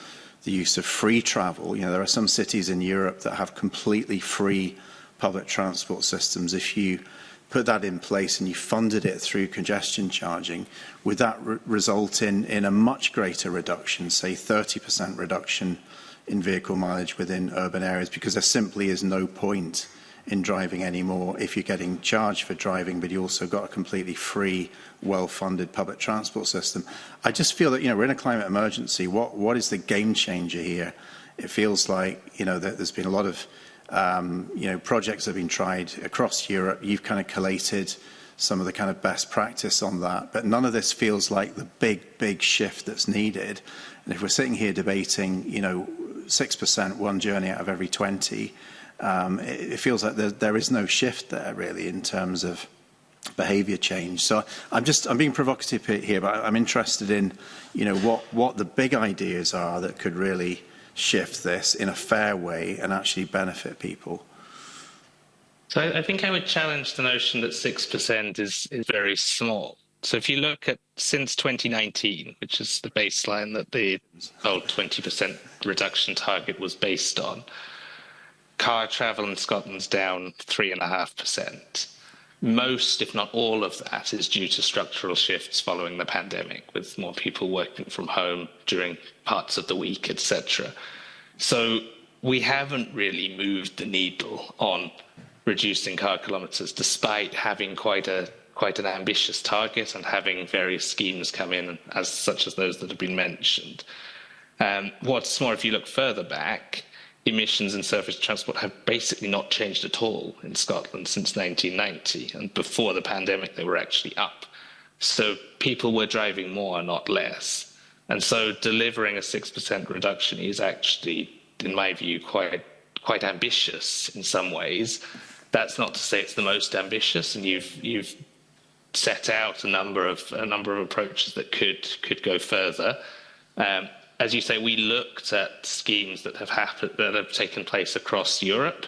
the use of free travel, there are some cities in Europe that have completely free public transport systems. If you put that in place and you funded it through congestion charging, would that result in a much greater reduction, say 30% reduction in vehicle mileage within urban areas? Because there simply is no point in driving anymore if you're getting charged for driving, but you also got a completely free, well-funded public transport system. I just feel that, we're in a climate emergency. What is the game changer here? It feels like, that there's been a lot of, projects that have been tried across Europe. You've kind of collated some of the kind of best practice on that. But none of this feels like the big shift that's needed. And if we're sitting here debating, 6%, one journey out of every 20, it feels like there is no shift there really in terms of behaviour change. So I'm being provocative here, but I'm interested in, what the big ideas are that could really shift this in a fair way and actually benefit people. So I think I would challenge the notion that 6% is very small. So if you look at since 2019, which is the baseline that the old 20% reduction target was based on, car travel in Scotland's down 3.5%. Most, if not all of that, is due to structural shifts following the pandemic, with more people working from home during parts of the week, etc. So we haven't really moved the needle on reducing car kilometres, despite having quite an ambitious target and having various schemes come in, such as those that have been mentioned. What's more, if you look further back, emissions in surface transport have basically not changed at all in Scotland since 1990, and before the pandemic they were actually up. So people were driving more, not less. And so delivering a 6% reduction is actually, in my view, quite ambitious in some ways. That's not to say it's the most ambitious, and you've set out a number of approaches that could go further. As you say, we looked at schemes that have taken place across Europe.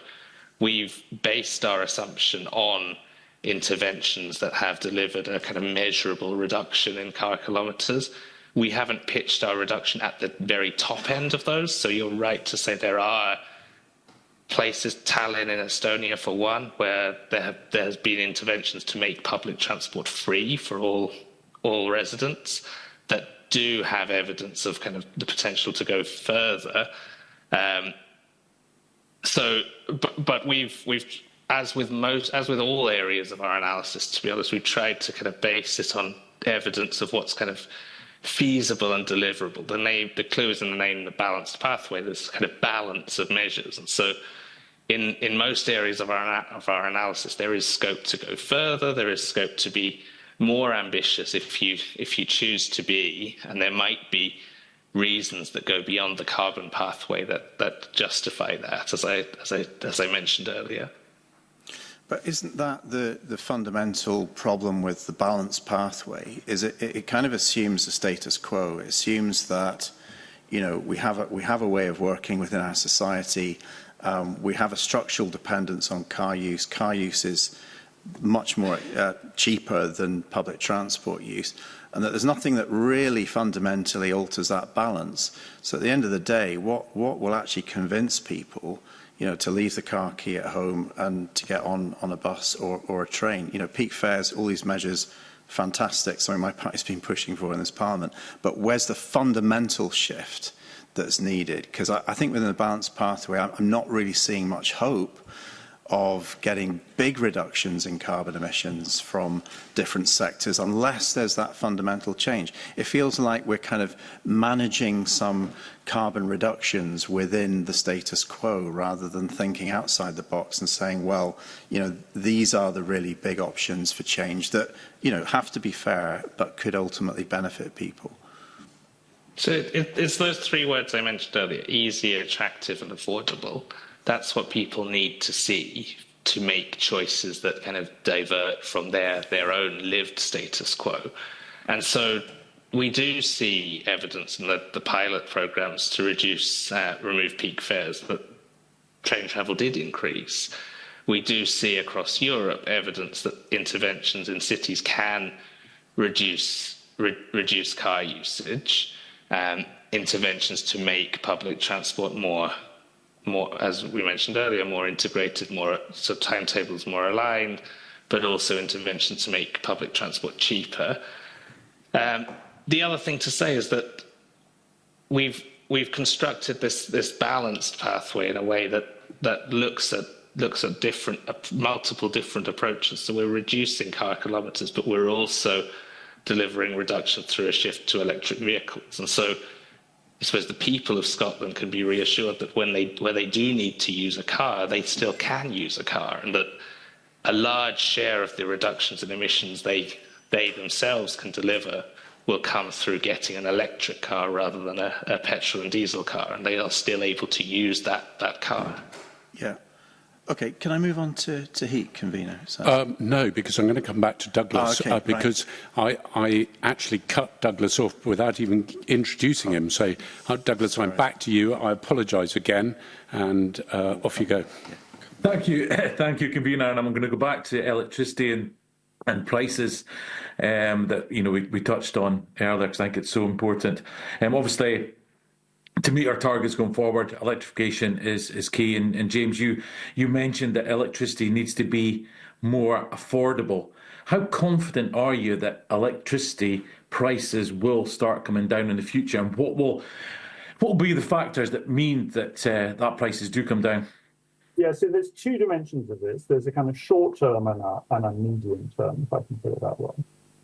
We've based our assumption on interventions that have delivered a kind of measurable reduction in car kilometres. We haven't pitched our reduction at the very top end of those, so you're right to say there are places, Tallinn in Estonia for one, where there has been interventions to make public transport free for all residents that do have evidence of kind of the potential to go further. But we've as with all areas of our analysis, to be honest, we've tried to kind of base it on evidence of what's kind of feasible and deliverable. The clue is in the name, the balanced pathway. There's kind of balance of measures, and so in most areas of our analysis, there is scope to go further. There is scope to be more ambitious if you choose to be, and there might be reasons that go beyond the carbon pathway that justify that, as I mentioned earlier. But isn't that the fundamental problem with the balanced pathway? Is it kind of assumes the status quo. It assumes that we have a way of working within our society. We have a structural dependence on car use. Car use is much more cheaper than public transport use, and that there's nothing that really fundamentally alters that balance. So at the end of the day, what will actually convince people, to leave the car key at home and to get on a bus or a train? Peak fares, all these measures, fantastic. Something my party's been pushing for in this Parliament. But where's the fundamental shift that's needed? Because I think within the balanced pathway, I'm not really seeing much hope of getting big reductions in carbon emissions from different sectors unless there's that fundamental change. It feels like we're kind of managing some carbon reductions within the status quo rather than thinking outside the box and saying, well, these are the really big options for change that, have to be fair but could ultimately benefit people. So it's those three words I mentioned earlier: easy, attractive and affordable. That's what people need to see to make choices that kind of divert from their own lived status quo. And so we do see evidence in the pilot programs to remove peak fares that train travel did increase. We do see across Europe evidence that interventions in cities can reduce car usage, interventions to make public transport more, as we mentioned earlier, more integrated, so timetables more aligned, but also interventions to make public transport cheaper. The other thing to say is that we've constructed this balanced pathway in a way that looks at multiple different approaches. So we're reducing car kilometres, but we're also delivering reduction through a shift to electric vehicles. And so I suppose the people of Scotland can be reassured that where they do need to use a car, they still can use a car, and that a large share of the reductions in emissions they themselves can deliver will come through getting an electric car rather than a petrol and diesel car, and they are still able to use that car. Yeah. Okay, can I move on to heat, convener? No, because I'm going to come back to Douglas, because I actually cut Douglas off without even introducing him. So, Douglas, I'm back to you. I apologise again, and off you go. Thank you, convener. And I'm going to go back to electricity and prices that we touched on earlier, because I think it's so important. Obviously, to meet our targets going forward, electrification is key. And James, you mentioned that electricity needs to be more affordable. How confident are you that electricity prices will start coming down in the future, and what will be the factors that mean that that prices do come down? Yeah, so there's two dimensions of this. There's a kind of short term and a medium term, if I can put it that way.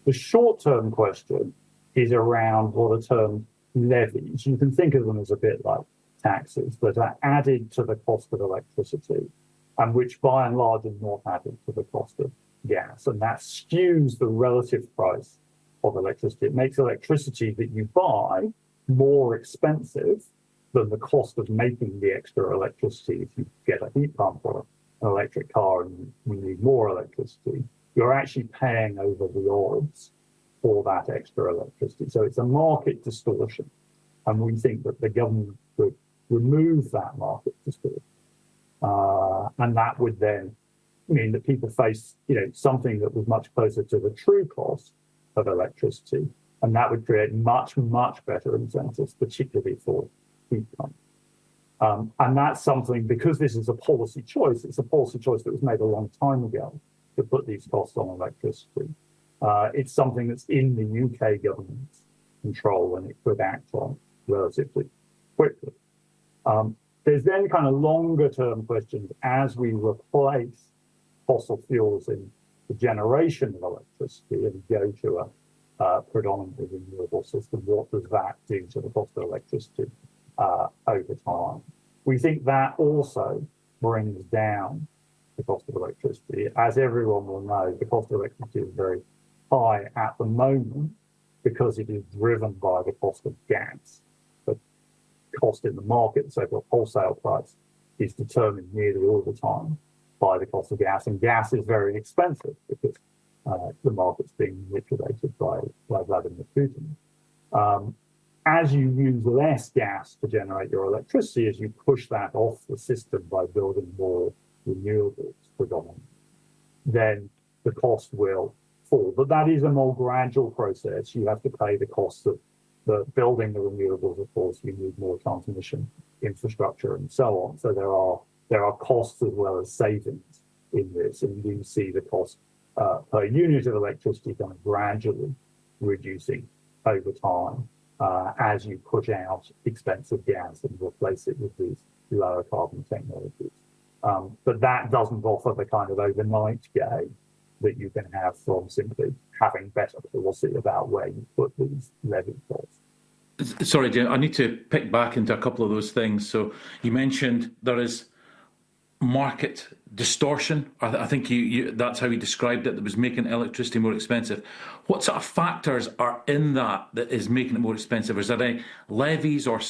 The short term question is around what are termed levies. You can think of them as a bit like taxes that are added to the cost of electricity, and which by and large is not added to the cost of gas. And that skews the relative price of electricity. It makes electricity that you buy more expensive than the cost of making the extra electricity. If you get a heat pump or an electric car and you need more electricity, you're actually paying over the odds for that extra electricity. So it's a market distortion. And we think that the government could remove that market distortion. And that would then mean that people face, something that was much closer to the true cost of electricity. And that would create much, much better incentives, particularly for heat pumps. And that's something, because this is a policy choice, it's a policy choice that was made a long time ago to put these costs on electricity. It's something that's in the UK government's control, and it could act on relatively quickly. There's then kind of longer term questions as we replace fossil fuels in the generation of electricity and go to a predominantly renewable system. What does that do to the cost of electricity over time? We think that also brings down the cost of electricity. As everyone will know, the cost of electricity is very high at the moment because it is driven by the cost of gas. The cost in the market, so the wholesale price, is determined nearly all the time by the cost of gas, and gas is very expensive because the market's being manipulated by Vladimir Putin. As you use less gas to generate your electricity, as you push that off the system by building more renewables predominantly, then the cost will fall. But that is a more gradual process. You have to pay the cost of building the renewables. Of course, you need more transmission infrastructure and so on. So there are costs as well as savings in this, and you see the cost per unit of electricity kind of gradually reducing over time as you push out expensive gas and replace it with these lower carbon technologies. But that doesn't offer the kind of overnight gain that you can have from simply having better policy about where you put these levy costs. Sorry, Jim, I need to pick back into a couple of those things. So you mentioned there is market distortion. I think that's how you described it, that was making electricity more expensive. What sort of factors are in that is making it more expensive? Is there any levies or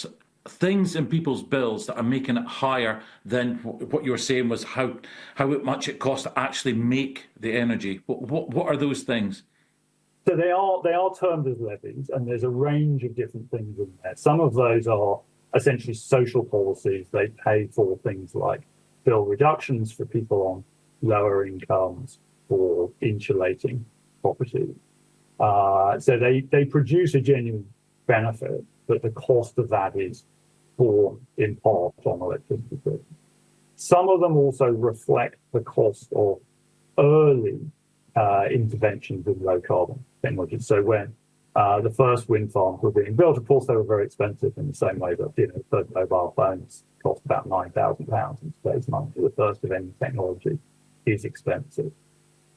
things in people's bills that are making it higher than what you were saying was how much it costs to actually make the energy? What are those things? So they are termed as levies, and there's a range of different things in there. Some of those are essentially social policies. They pay for things like bill reductions for people on lower incomes or insulating property. So they produce a genuine benefit, but the cost of that is borne in part on electricity. Some of them also reflect the cost of early interventions in low carbon technology. So when the first wind farms were being built, of course, they were very expensive in the same way that the first mobile phones cost about £9,000 in today's money. The first of any technology is expensive.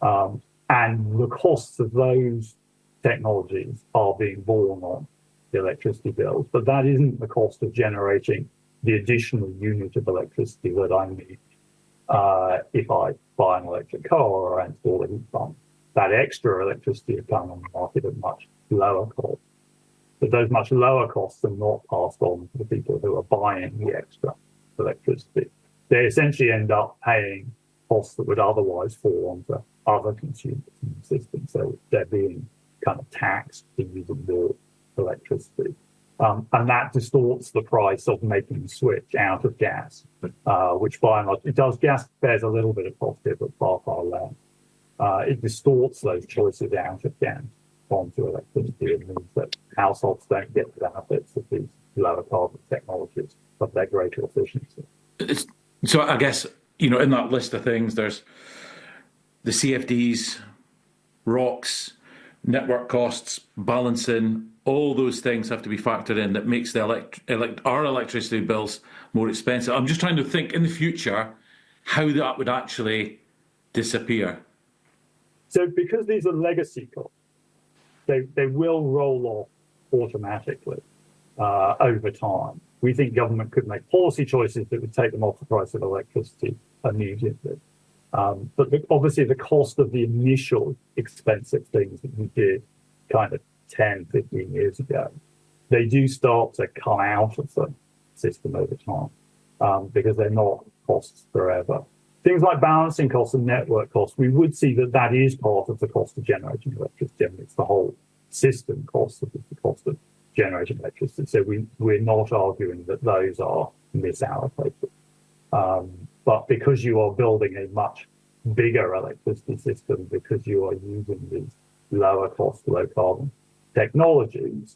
And the costs of those technologies are being borne on the electricity bills, but that isn't the cost of generating the additional unit of electricity that I need if I buy an electric car or I install a heat pump. That extra electricity is coming on the market at much lower cost. But those much lower costs are not passed on to the people who are buying the extra electricity. They essentially end up paying costs that would otherwise fall onto other consumers in the system. So they're being kind of taxed for using more electricity. And that distorts the price of making the switch out of gas, which by and large, it does, gas bears a little bit of profit, but far, far less. It distorts those choices out of gas onto electricity. It means that households don't get the benefits of these lower carbon technologies, but their greater efficiency. So I guess, you know, in that list of things, there's the CFDs, ROCs, network costs, balancing, all those things have to be factored in that makes the our electricity bills more expensive. I'm just trying to think in the future how that would actually disappear. So because these are legacy costs, they will roll off automatically over time. We think government could make policy choices that would take them off the price of electricity immediately. But obviously the cost of the initial expensive things that we did kind of 10, 15 years ago, they do start to come out of the system over time because they're not costs forever. Things like balancing costs and network costs, we would see that that is part of the cost of generating electricity. I mean, it's the whole system cost of the cost of generating electricity. So we're not arguing that those are misallocated. But because you are building a much bigger electricity system, because you are using these lower cost, low carbon technologies,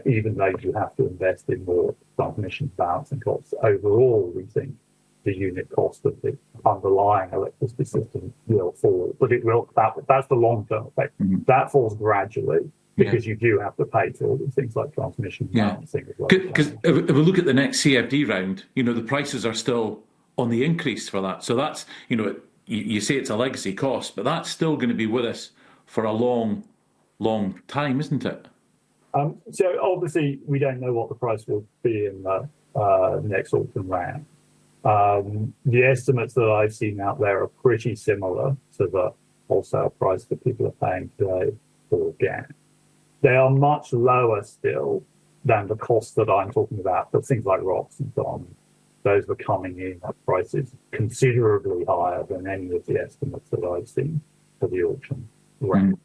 even though you have to invest in more transmission balancing costs, overall, we think the unit cost of the underlying electricity system will fall. But it will, that's the long-term effect. Mm-hmm. That falls gradually because you do have to pay for all these things like transmission balancing as well. Because if we look at the next CFD round, you know, the prices are still on the increase for that. So that's, you know, you say it's a legacy cost, but that's still going to be with us for a long, long time, isn't it? So obviously we don't know what the price will be in the next autumn round. The estimates that I've seen out there are pretty similar to the wholesale price that people are paying today for gas. They are much lower still than the cost that I'm talking about for things like ROCs and so on. Those were coming in at prices considerably higher than any of the estimates that I've seen for the auction round.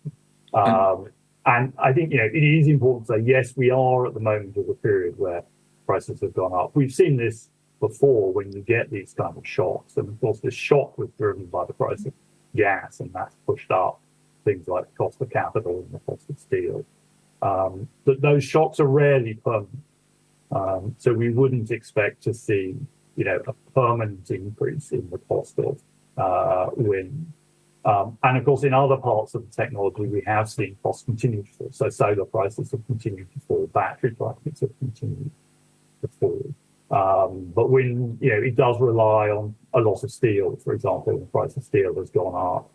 And I think, you know, it is important to say, yes, we are at the moment of a period where prices have gone up. We've seen this before when you get these kind of shocks. And of course, this shock was driven by the price of gas, and that's pushed up things like the cost of capital and the cost of steel. But those shocks are rarely permanent. So we wouldn't expect to see, you know, a permanent increase in the cost of wind. And of course, in other parts of the technology, we have seen costs continue to fall. So solar prices have continued to fall, battery prices have continued to fall. But when, you know, it does rely on a lot of steel, for example, the price of steel has gone up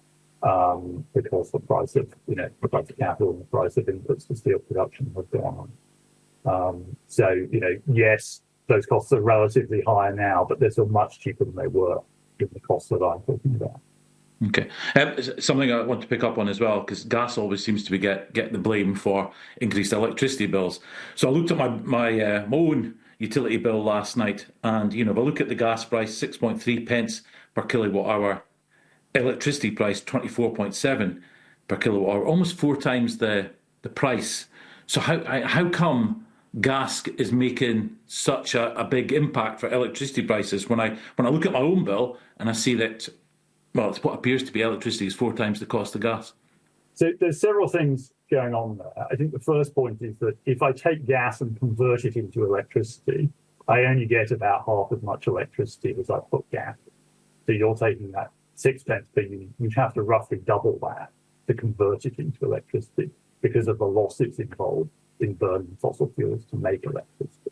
because the price of, you know, the price of capital and the price of inputs to steel production have gone on. So, you know, yes, those costs are relatively higher now, but they're still much cheaper than they were given the costs that I'm talking about. Okay. Something I want to pick up on as well, because gas always seems to be getting the blame for increased electricity bills. So I looked at my own utility bill last night, and, you know, if I look at the gas price, 6.3 pence per kilowatt hour, electricity price 24.7 per kilowatt hour, almost 4 times the price. So how come gas is making such a big impact for electricity prices when I look at my own bill and I see that, well, it's what appears to be electricity is 4 times the cost of gas? So there's several things going on there. I think the first point is that if I take gas and convert it into electricity, I only get about half as much electricity as I put gas. So you're taking that 6 pence per unit. You have to roughly double that to convert it into electricity because of the losses involved in burning fossil fuels to make electricity.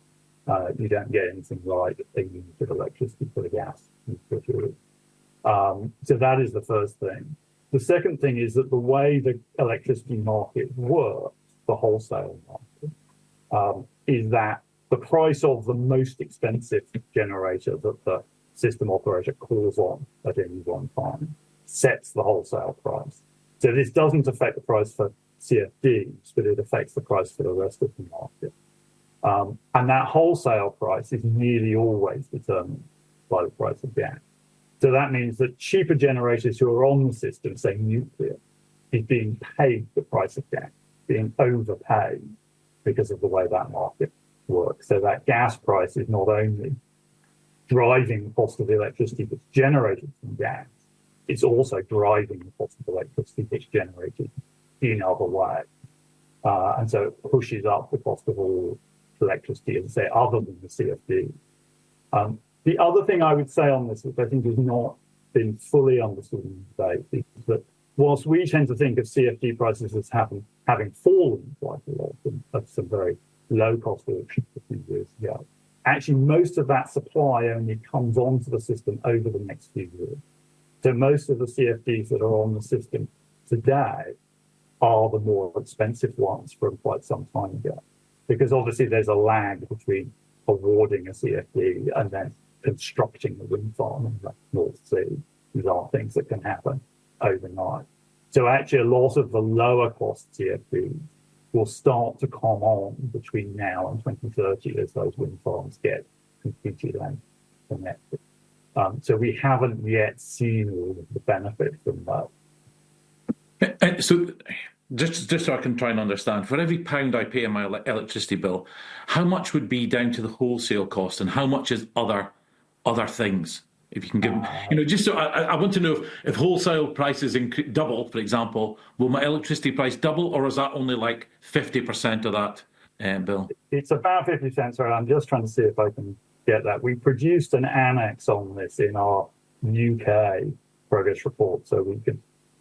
You don't get anything like a unit of electricity for the gas. So that is the first thing. The second thing is that the way the electricity market works, the wholesale market, is that the price of the most expensive generator that the system operator calls on at any one time sets the wholesale price. So this doesn't affect the price for CFDs, but it affects the price for the rest of the market. And that wholesale price is nearly always determined by the price of gas. So that means that cheaper generators who are on the system, say nuclear, is being paid the price of gas, being overpaid because of the way that market works. So that gas price is not only driving the cost of the electricity that's generated from gas, it's also driving the cost of electricity that's generated in other ways. And so it pushes up the cost of all electricity, as I say, other than the CFD. The other thing I would say on this, which I think has not been fully understood in the debate, is that whilst we tend to think of CFD prices as having fallen quite a lot of some very low cost auctions a few years ago, actually most of that supply only comes onto the system over the next few years. So most of the CFDs that are on the system today are the more expensive ones from quite some time ago, because obviously there's a lag between awarding a CFD and then constructing the wind farm in the North Sea. These are things that can happen overnight. So actually a lot of the lower cost CFDs will start to come on between now and 2030 as those wind farms get completed and connected. So we haven't yet seen all of the benefit from that. So just so I can try and understand, for every pound I pay in my electricity bill, how much would be down to the wholesale cost and how much is other things? If you can give, just so I want to know if wholesale prices double, for example, will my electricity price double, or is that only like 50% of that bill? It's about 50 cents, right? I'm just trying to see if I can get that. We produced an annex on this in our UK progress report, so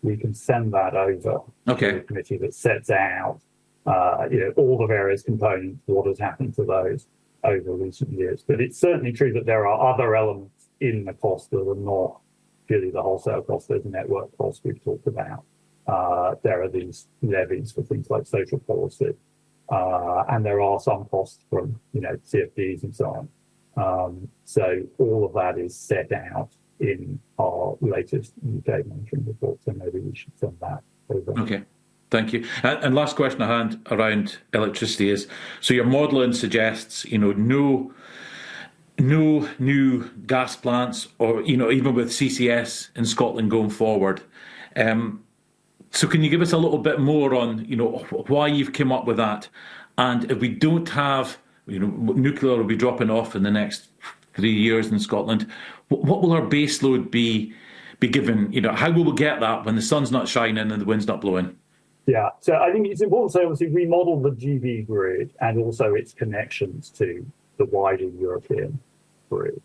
we can send that over to the committee that sets out all the various components, what has happened to those over recent years. But it's certainly true that there are other elements in the cost that are not purely the wholesale cost. There's network costs we've talked about. There are these levies for things like social policy, and there are some costs from CFDs and so on. So all of that is set out in our latest UK monitoring report. So maybe we should send that over. Okay. Thank you. And last question I had around electricity is, so your modelling suggests, no new gas plants, or even with CCS in Scotland going forward. So can you give us a little bit more on why you've come up with that, and if we don't have nuclear will be dropping off in the next 3 years in Scotland, what will our base load be given? How will we get that when the sun's not shining and the wind's not blowing? Yeah, so I think it's important to say, obviously, we model the GB grid and also its connections to the wider European grid.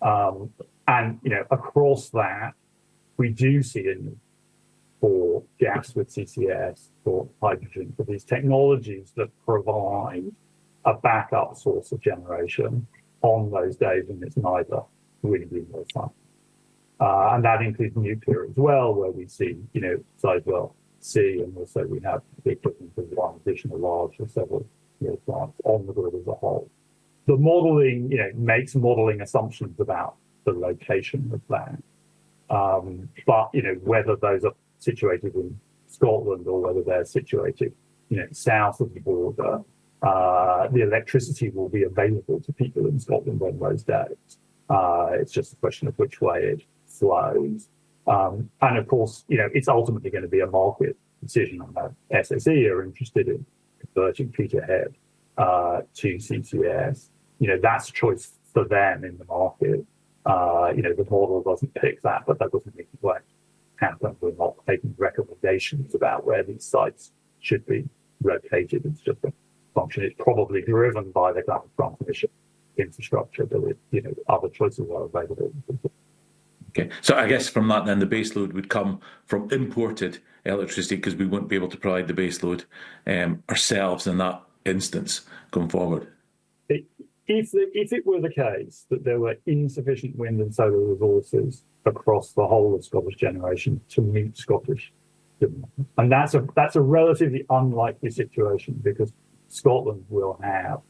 And across that, we do see a need for gas with CCS, for hydrogen, for these technologies that provide a backup source of generation on those days when it's neither windy nor sun. And that includes nuclear as well, where we see, Sizewell C, and also we have the equivalent of one additional large or several plants on the grid as a whole. The modelling, makes modelling assumptions about the location of that. But, whether those are situated in Scotland or whether they're situated, south of the border, the electricity will be available to people in Scotland on those days. It's just a question of which way it flows. And of course, it's ultimately going to be a market decision on that. SSE are interested in converting Peterhead to CCS. That's a choice for them in the market. The model doesn't pick that, but that doesn't mean it won't happen. We're not making recommendations about where these sites should be located. It's just a function. It's probably driven by the kind of transmission infrastructure, but other choices are available. Okay, so I guess from that then the baseload would come from imported electricity, because we won't be able to provide the baseload ourselves in that instance going forward. If it were the case that there were insufficient wind and solar resources across the whole of Scottish generation to meet Scottish demand, and that's a relatively unlikely situation, because Scotland will have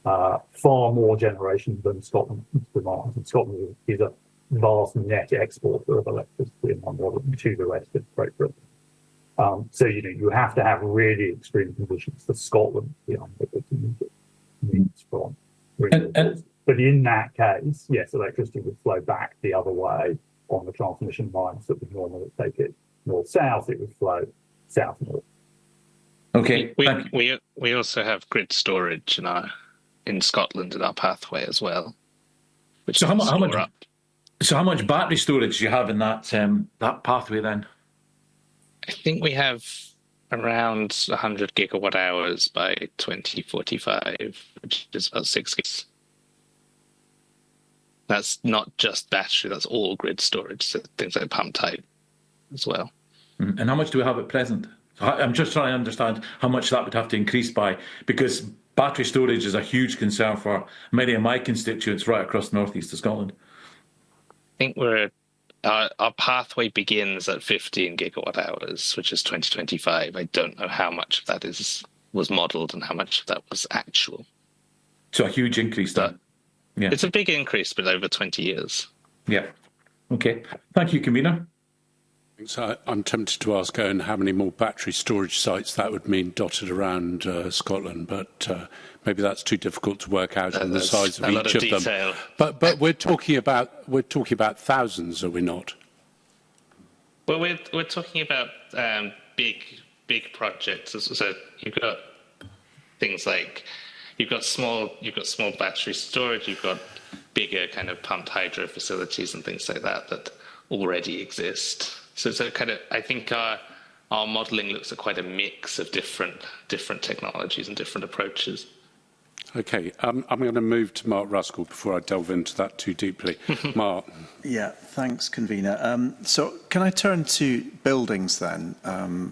far more generation than Scotland demands. And Scotland is a vast net exporter of electricity in one model to the rest of Great Britain. So, you have to have really extreme conditions for Scotland to be unable to meet its needs from renewables. But in that case, yes, electricity would flow back the other way on the transmission lines that would normally take it north-south. It would flow south-north. Okay. We also have grid storage in Scotland in our pathway as well. So how much battery storage do you have in that pathway then? I think we have around 100 gigawatt hours by 2045, which is about 6 gigs. That's not just battery, that's all grid storage, so things like pump type as well. And how much do we have at present? I'm just trying to understand how much that would have to increase by, because battery storage is a huge concern for many of my constituents right across the northeast of Scotland. I think our pathway begins at 15 gigawatt hours, which is 2025. I don't know how much of that was modelled and how much of that was actual. So a huge increase then. Yeah. It's a big increase, but over 20 years. Yeah. Okay. Thank you, Convener. So I'm tempted to ask Owen how many more battery storage sites that would mean dotted around Scotland, but maybe that's too difficult to work out in the size of each of them. But we're talking about thousands, are we not? Well, we're talking about big projects. So you've got things like you've got small battery storage, you've got bigger kind of pumped hydro facilities and things like that already exist. So kind of, I think our modelling looks at quite a mix of different technologies and different approaches. Okay, I'm going to move to Mark Ruskell before I delve into that too deeply. Mark. Yeah, thanks, Convener. So can I turn to buildings then?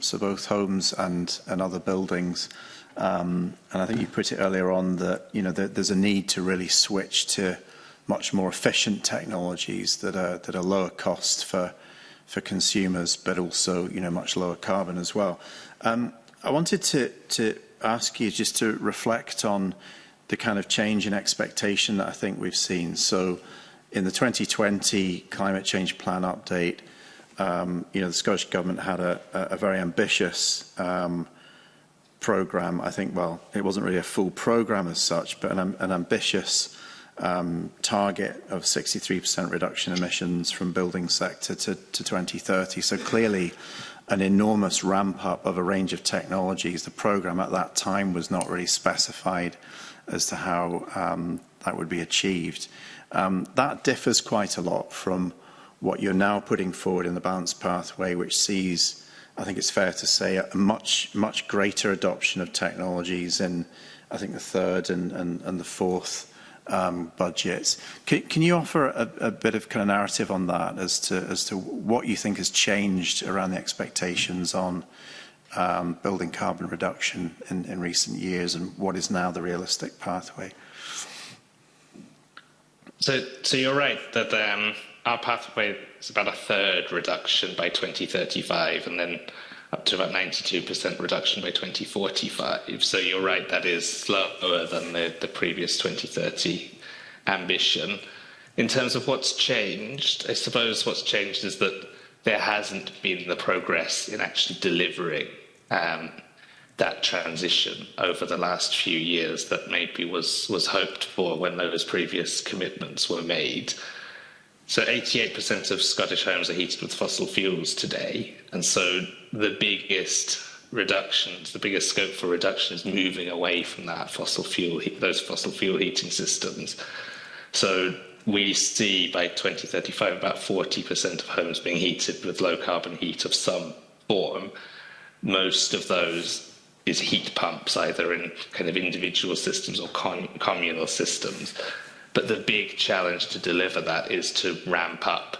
So both homes and other buildings. And I think you put it earlier on that, there's a need to really switch to much more efficient technologies that are lower cost for consumers, but also, much lower carbon as well. I wanted to ask you just to reflect on the kind of change in expectation that I think we've seen. So in the 2020 climate change plan update, the Scottish Government had a very ambitious programme. I think, well, it wasn't really a full programme as such, but an ambitious target of 63% reduction in emissions from building sector to 2030. So clearly an enormous ramp up of a range of technologies. The programme at that time was not really specified as to how that would be achieved. That differs quite a lot from what you're now putting forward in the balanced pathway, which sees, I think it's fair to say, a much greater adoption of technologies in, I think, the third and the fourth budgets. Can you offer a bit of kind of narrative on that as to what you think has changed around the expectations on building carbon reduction in recent years and what is now the realistic pathway? So you're right that our pathway is about a third reduction by 2035 and then up to about 92% reduction by 2045. So you're right, that is slower than the previous 2030 ambition. In terms of what's changed, I suppose what's changed is that there hasn't been the progress in actually delivering that transition over the last few years that maybe was hoped for when those previous commitments were made. So 88% of Scottish homes are heated with fossil fuels today, and so the biggest reductions, the biggest scope for reduction is moving away from those fossil fuel heating systems. So we see by 2035 about 40% of homes being heated with low carbon heat of some form. Most of those is heat pumps, either in kind of individual systems or communal systems. But the big challenge to deliver that is to ramp up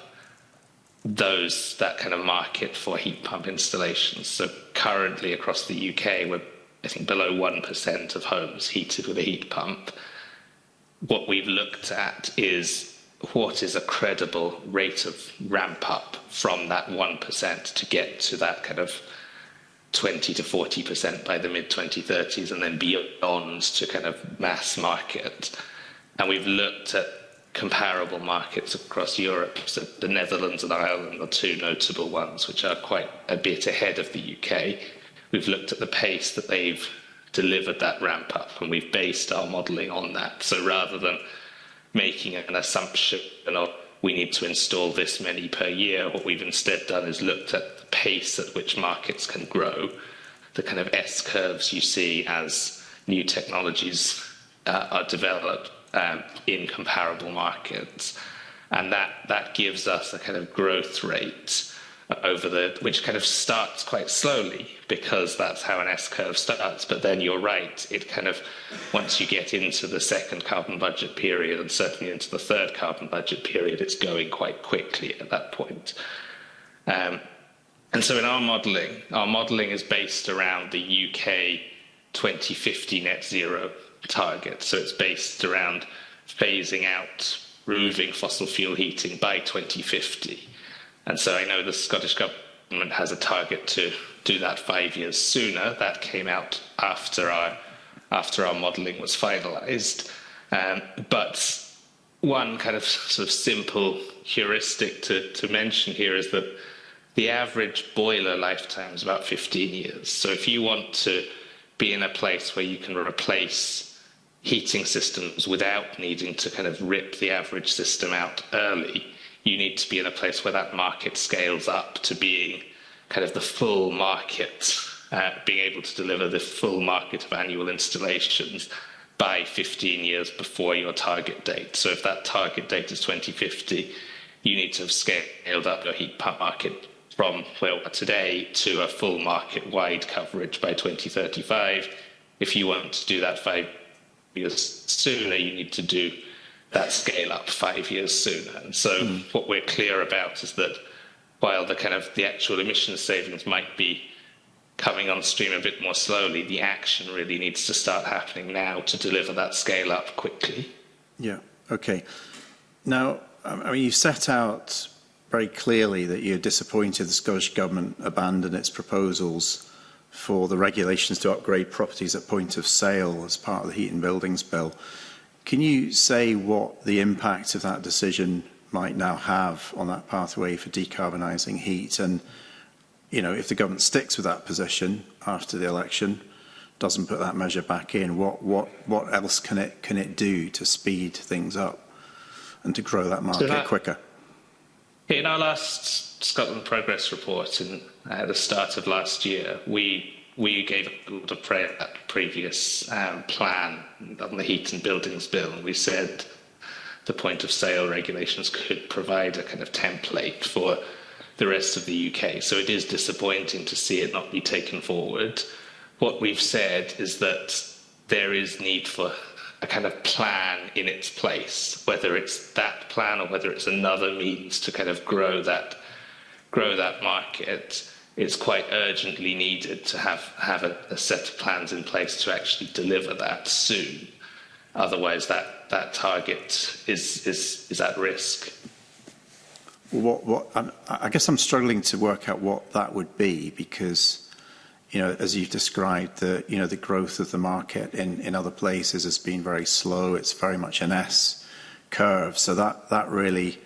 that kind of market for heat pump installations. So currently across the UK, we're, I think, below 1% of homes heated with a heat pump. What we've looked at is what is a credible rate of ramp up from that 1% to get to that kind of 20 to 40% by the mid-2030s, and then beyond to kind of mass market. And we've looked at comparable markets across Europe. So the Netherlands and Ireland are two notable ones, which are quite a bit ahead of the UK. We've looked at the pace that they've delivered that ramp up, and we've based our modelling on that. So rather than making an assumption of we need to install this many per year, what we've instead done is looked at the pace at which markets can grow, the kind of S-curves you see as new technologies are developed in comparable markets. And that gives us a kind of growth rate which kind of starts quite slowly, because that's how an S-curve starts. But then you're right, it kind of, once you get into the second carbon budget period, and certainly into the third carbon budget period, it's going quite quickly at that point. And so in our modelling is based around the UK 2050 net zero target. So it's based around phasing out, removing fossil fuel heating by 2050. And so I know the Scottish Government has a target to do that 5 years sooner. That came out after our modelling was finalised. But one kind of sort of simple heuristic to mention here is that the average boiler lifetime is about 15 years. So if you want to be in a place where you can replace heating systems without needing to kind of rip the average system out early, you need to be in a place where that market scales up to being kind of the full market, being able to deliver the full market of annual installations by 15 years before your target date. So if that target date is 2050, you need to have scaled up your heat pump market from where we are today to a full market-wide coverage by 2035. If you want to do that 5 years sooner, you need to do that scale up 5 years sooner. And so what we're clear about is that while the actual emissions savings might be coming on stream a bit more slowly, the action really needs to start happening now to deliver that scale up quickly. Yeah, okay. Now, I mean, you set out very clearly that you're disappointed the Scottish Government abandoned its proposals for the regulations to upgrade properties at point of sale as part of the Heat and Buildings Bill. Can you say what the impact of that decision might now have on that pathway for decarbonising heat? And, you know, if the government sticks with that position after the election, doesn't put that measure back in, what else can it do to speed things up and to grow that market quicker? In our last Scotland Progress report at the start of last year, we gave a lot of praise at that previous plan on the Heat and Buildings Bill, and we said the point of sale regulations could provide a kind of template for the rest of the UK. So it is disappointing to see it not be taken forward. What we've said is that there is need for a kind of plan in its place, whether it's that plan or whether it's another means to kind of grow that market. It's quite urgently needed to have a set of plans in place to actually deliver that soon. Otherwise, that target is at risk. I guess I'm struggling to work out what that would be, because, you know, as you've described, the growth of the market in other places has been very slow. It's very much an S curve. So that really,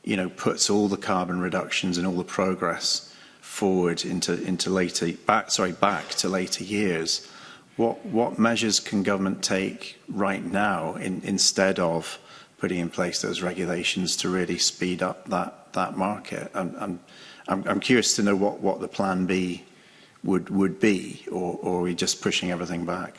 you know, puts all the carbon reductions and all the progress forward back to later years. What measures can government take right now instead of putting in place those regulations to really speed up that market? I'm curious to know what the plan B would be, or are we just pushing everything back?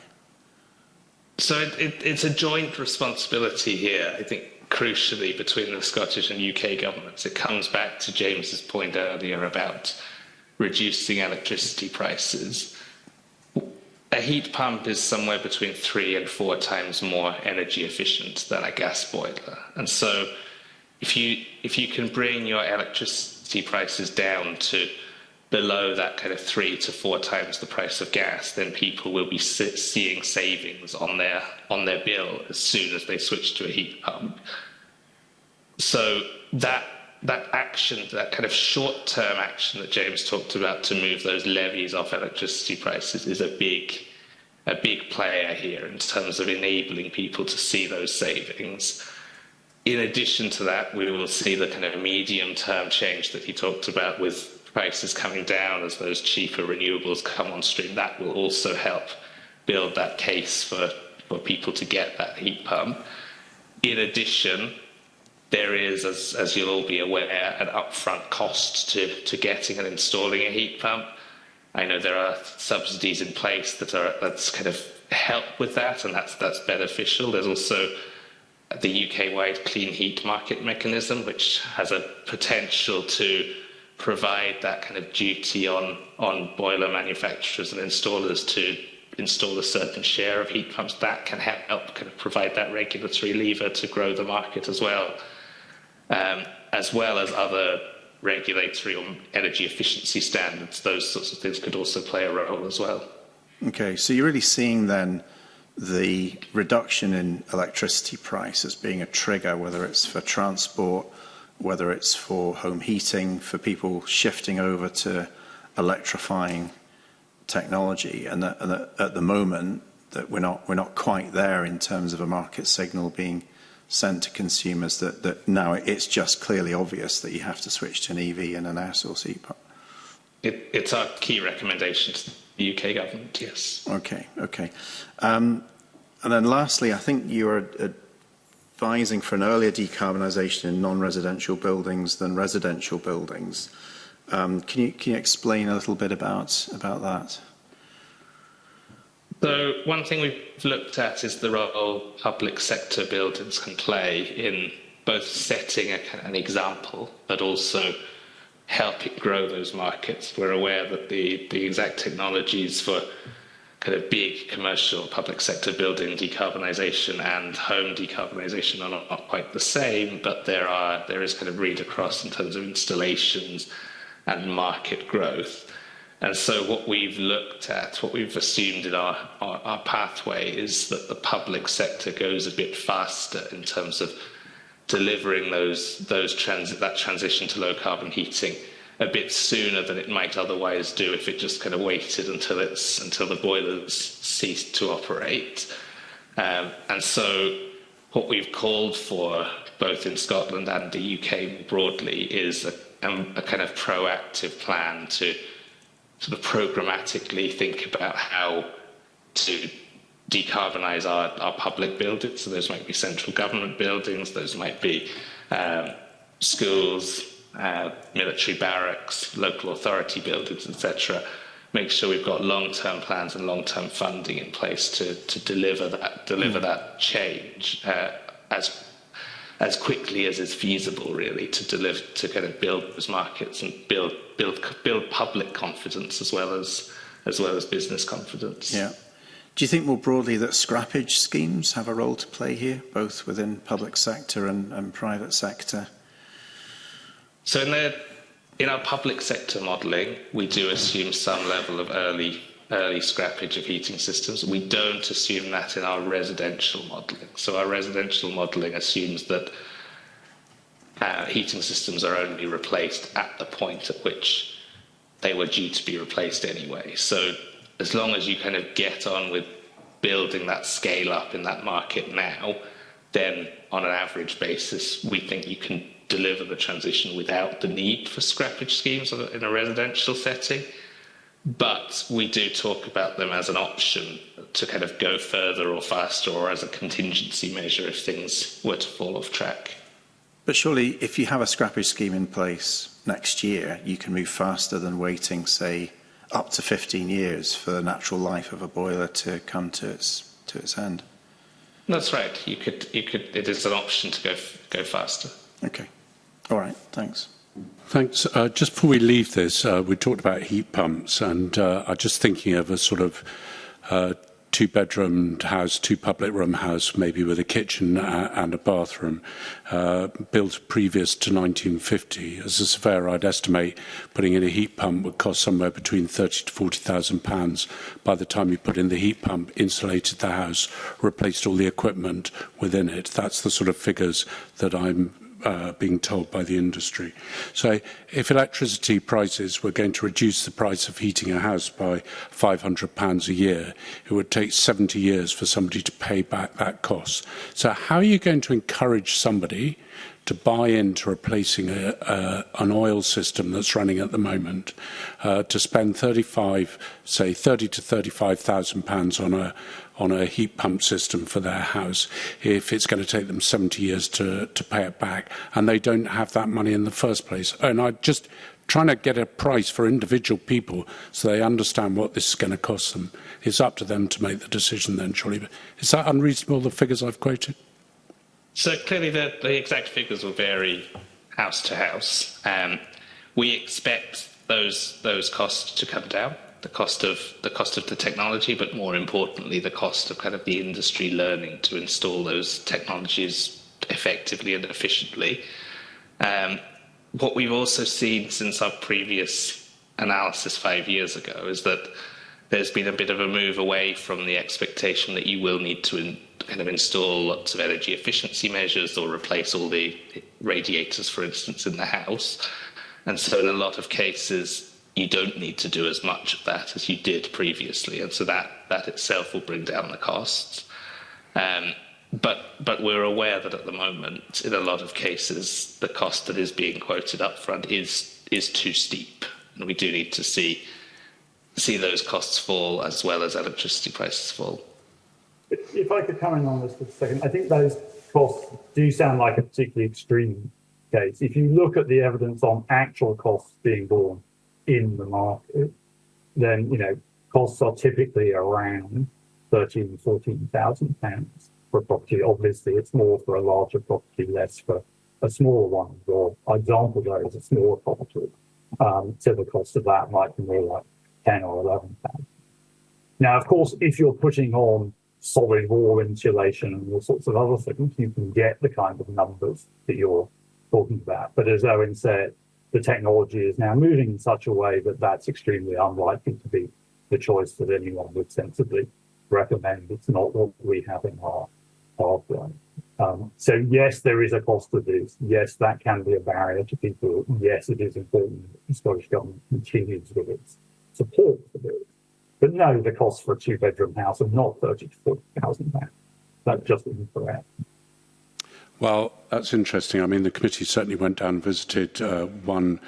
So it's a joint responsibility here, I think, crucially, between the Scottish and UK governments. It comes back to James's point earlier about reducing electricity prices. A heat pump is somewhere between 3 and 4 times more energy efficient than a gas boiler. And so if you can bring your electricity prices down to below that kind of 3 to 4 times the price of gas, then people will be seeing savings on their bill as soon as they switch to a heat pump. So that that action, that kind of short-term action that James talked about to move those levies off electricity prices is a big player here in terms of enabling people to see those savings. In addition to that, we will see the kind of medium-term change that he talked about with prices coming down as those cheaper renewables come on stream. That will also help build that case for people to get that heat pump. In addition, there is, as you'll all be aware, an upfront cost to getting and installing a heat pump. I know there are subsidies in place that's kind of help with that, and that's beneficial. There's also the UK-wide clean heat market mechanism, which has a potential to provide that kind of duty on boiler manufacturers and installers to install a certain share of heat pumps. That can help kind of provide that regulatory lever to grow the market as well as other regulatory or energy efficiency standards. Those sorts of things could also play a role as well. Okay, so you're really seeing then the reduction in electricity price as being a trigger, whether it's for transport, whether it's for home heating, for people shifting over to electrifying technology, and that at the moment that we're not quite there in terms of a market signal being sent to consumers that now it's just clearly obvious that you have to switch to an EV and an air source heat pump. It's our key recommendation to the UK government, yes. Okay. And then lastly, I think you're advising for an earlier decarbonisation in non-residential buildings than residential buildings. Can you explain a little bit about that? So one thing we've looked at is the role public sector buildings can play in both setting an example, but also helping grow those markets. We're aware that the exact technologies for kind of big commercial public sector building decarbonisation and home decarbonisation are not quite the same, but there is kind of read across in terms of installations and market growth. And so what we've looked at, what we've assumed in our pathway is that the public sector goes a bit faster in terms of delivering that transition to low carbon heating a bit sooner than it might otherwise do if it just kind of waited until the boilers ceased to operate. And so what we've called for, both in Scotland and the UK more broadly, is a kind of proactive plan to sort of programmatically think about how to decarbonise our public buildings. So those might be central government buildings, those might be schools, military barracks, local authority buildings, etc. Make sure we've got long-term plans and long-term funding in place to deliver that change as quickly as is feasible, really, to kind of build those markets and build public confidence as well as business confidence. Yeah. Do you think more broadly that scrappage schemes have a role to play here, both within public sector and private sector? So in our public sector modelling, we do assume some level of early scrappage of heating systems. We don't assume that in our residential modelling. So our residential modelling assumes that heating systems are only replaced at the point at which they were due to be replaced anyway. So as long as you kind of get on with building that scale up in that market now, then on an average basis, we think you can deliver the transition without the need for scrappage schemes in a residential setting. But we do talk about them as an option to kind of go further or faster, or as a contingency measure if things were to fall off track. But surely if you have a scrappage scheme in place next year, you can move faster than waiting, say, up to 15 years for the natural life of a boiler to come to its end. That's right. You could. It is an option to go faster. Okay. All right. Thanks. Thanks. Just before we leave this, we talked about heat pumps, and I'm just thinking of a sort of two-bedroom house, two public room house, maybe with a kitchen and a bathroom, built previous to 1950. As a surveyor, I'd estimate putting in a heat pump would cost somewhere between £30,000 to £40,000 by the time you put in the heat pump, insulated the house, replaced all the equipment within it. That's the sort of figures that I'm being told by the industry. So if electricity prices were going to reduce the price of heating a house by £500 a year, it would take 70 years for somebody to pay back that cost. So how are you going to encourage somebody to buy into replacing an oil system that's running at the moment, to spend £30 to £35,000 on a heat pump system for their house, if it's going to take them 70 years to pay it back, and they don't have that money in the first place? And I'm just trying to get a price for individual people so they understand what this is going to cost them. It's up to them to make the decision then, surely. But is that unreasonable, the figures I've quoted? So clearly the exact figures will vary house to house. We expect those costs to come down, the cost of the technology, but more importantly, the cost of kind of the industry learning to install those technologies effectively and efficiently. What we've also seen since our previous analysis 5 years ago is that there's been a bit of a move away from the expectation that you will need to kind of install lots of energy efficiency measures or replace all the radiators, for instance, in the house. And so in a lot of cases, you don't need to do as much of that as you did previously. And so that itself will bring down the costs. But we're aware that at the moment, in a lot of cases, the cost that is being quoted up front is too steep. And we do need to see those costs fall as well as electricity prices fall. If I could come in on this for a second, I think those costs do sound like a particularly extreme case. If you look at the evidence on actual costs being borne in the market, then, you know, costs are typically around £13,000 to £14,000 for a property. Obviously, it's more for a larger property, less for a smaller one. Or example, there is a smaller property. So the cost of that might be more like 10 or 11,000. Now, of course, if you're putting on solid wall insulation and all sorts of other things, you can get the kind of numbers that you're talking about. But as Owen said, the technology is now moving in such a way that that's extremely unlikely to be the choice that anyone would sensibly recommend. It's not what we have in our pathway. So yes, there is a cost to this. Yes, that can be a barrier to people. Yes, it is important that the Scottish Government continues with its support for this. But no, the costs for a two-bedroom house are not £30,000 to £40,000. That's just incorrect. Well, that's interesting. I mean, the committee certainly went down and visited one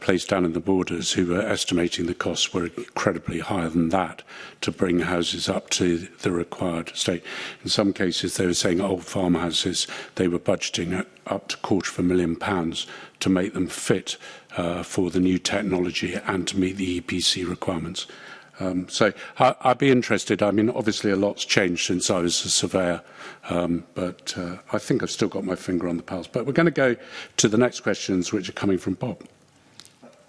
place down in the Borders who were estimating the costs were incredibly higher than that to bring houses up to the required state. In some cases, they were saying old farmhouses, they were budgeting up to £250,000 to make them fit for the new technology and to meet the EPC requirements. So I'd be interested. I mean, obviously a lot's changed since I was a surveyor, but I think I've still got my finger on the pulse. But we're going to go to the next questions, which are coming from Bob.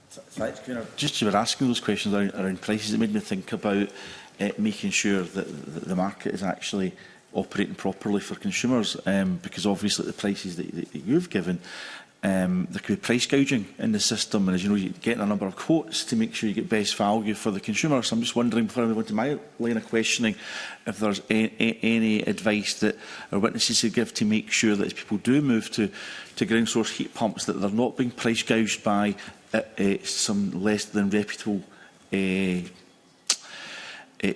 Thanks, just you were asking those questions around prices, it made me think about making sure that the market is actually operating properly for consumers, because obviously the prices that you've given, there could be price gouging in the system, and as you know, you're getting a number of quotes to make sure you get best value for the consumer. So I'm just wondering, before I move on to my line of questioning, if there's any advice that our witnesses could give to make sure that as people do move to ground source heat pumps, that they're not being price gouged by some less than reputable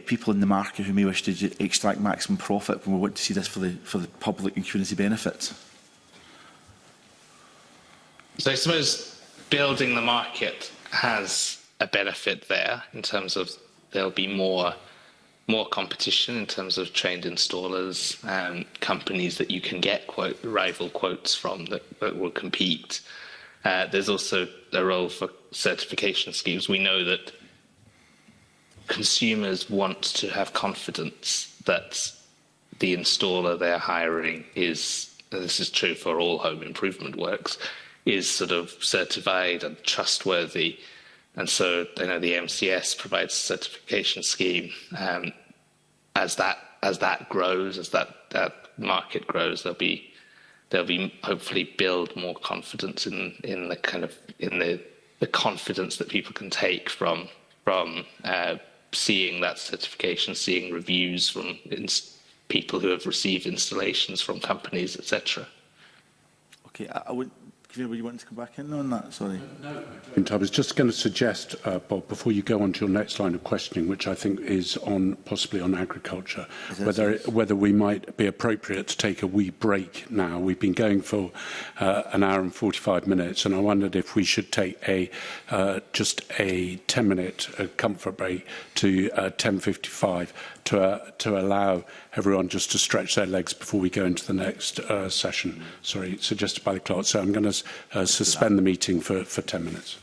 people in the market who may wish to extract maximum profit when we want to see this for the public and community benefit. So I suppose building the market has a benefit there in terms of there'll be more competition in terms of trained installers, companies that you can get rival quotes from that will compete. There's also a role for certification schemes. We know that consumers want to have confidence that the installer they're hiring is, and this is true for all home improvement works, is sort of certified and trustworthy. And so, you know, the MCS provides a certification scheme. As that grows, as that market grows, there'll be hopefully build more confidence in the confidence that people can take from seeing that certification, seeing reviews from people who have received installations from companies, etc. Okay, I would. Kevin, were you wanting to come back in on that? Sorry. And I was just going to suggest, Bob, before you go on to your next line of questioning, which I think is on possibly on agriculture, whether we might be appropriate to take a wee break now. We've been going for an hour and 45 minutes, and I wondered if we should take just a 10-minute comfort break to 10:55 to allow everyone just to stretch their legs before we go into the next session. Sorry, suggested by the clerk. So I'm going to suspend the meeting for 10 minutes.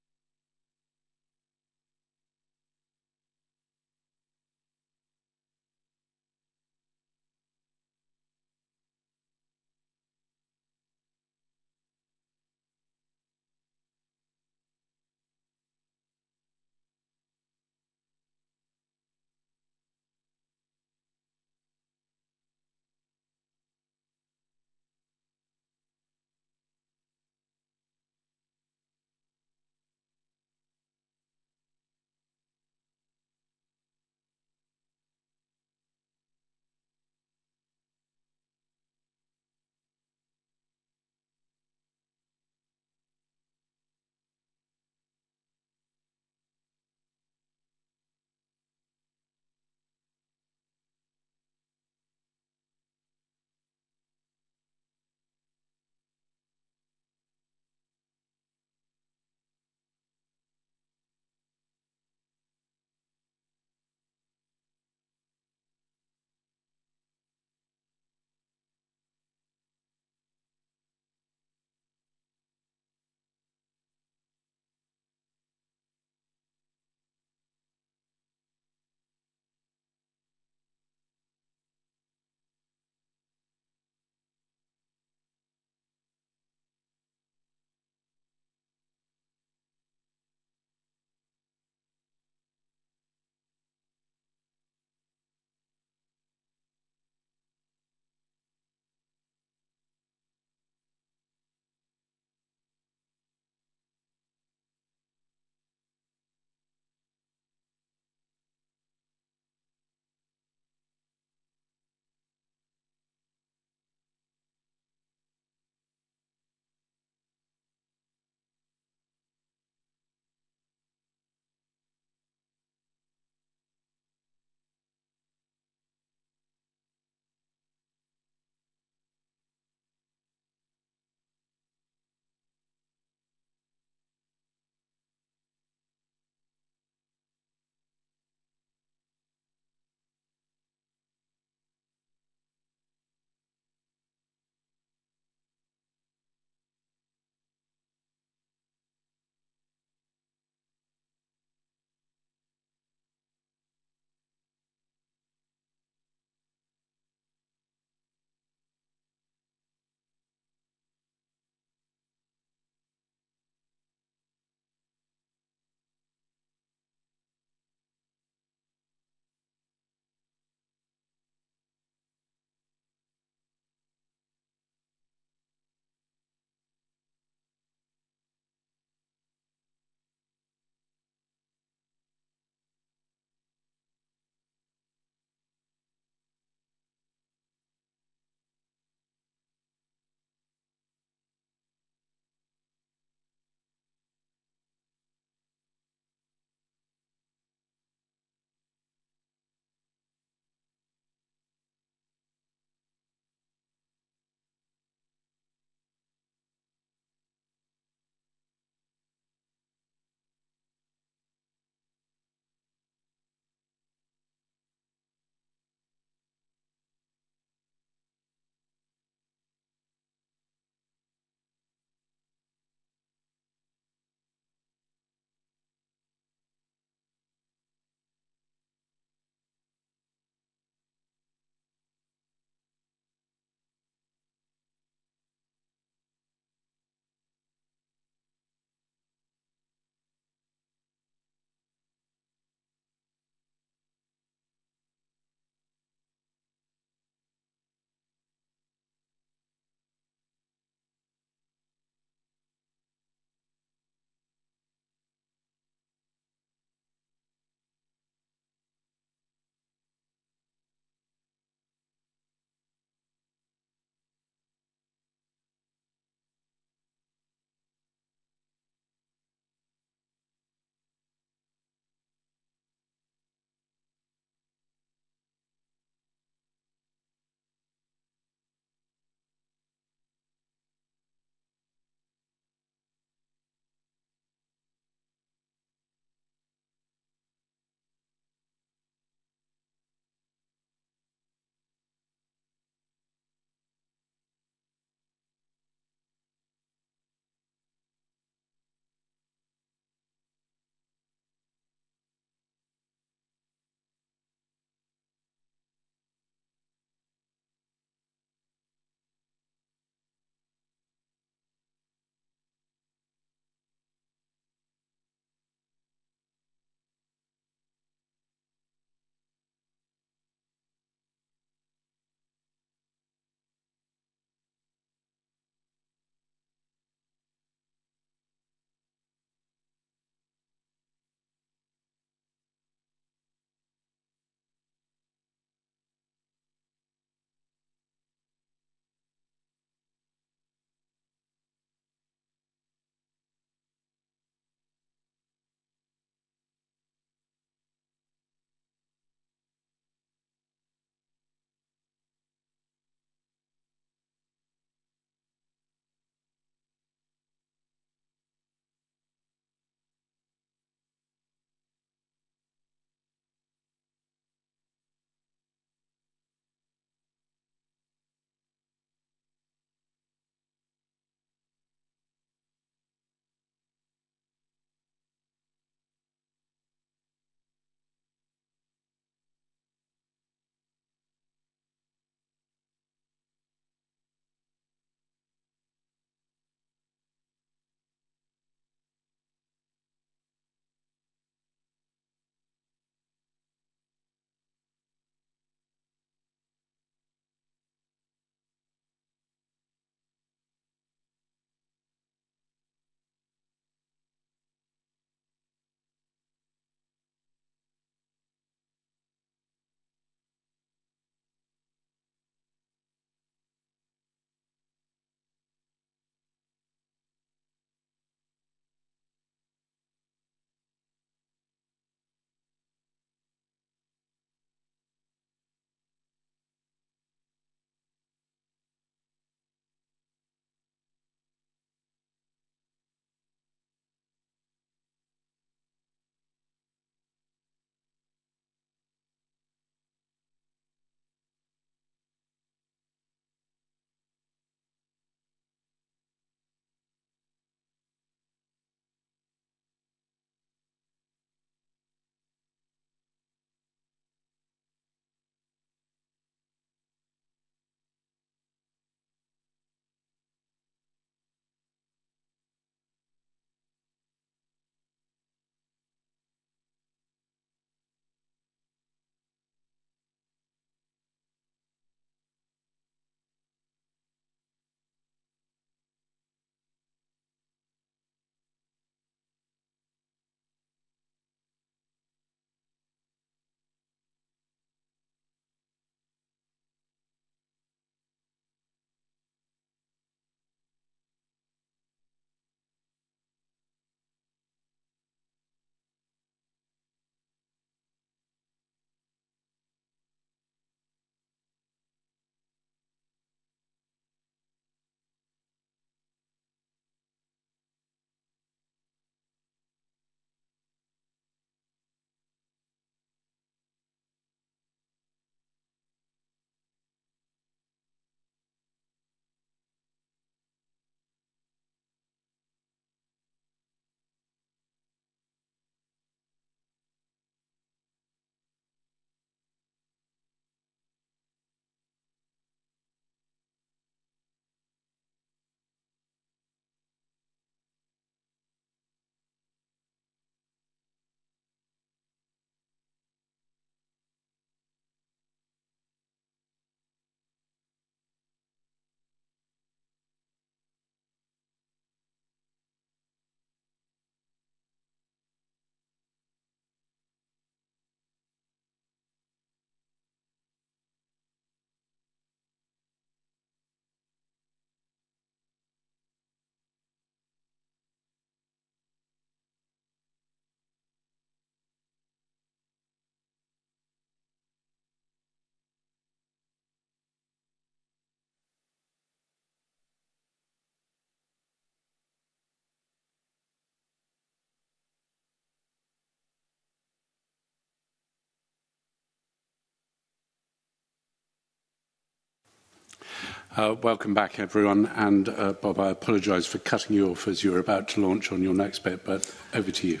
Welcome back, everyone. And Bob, I apologise for cutting you off as you were about to launch on your next bit, but over to you.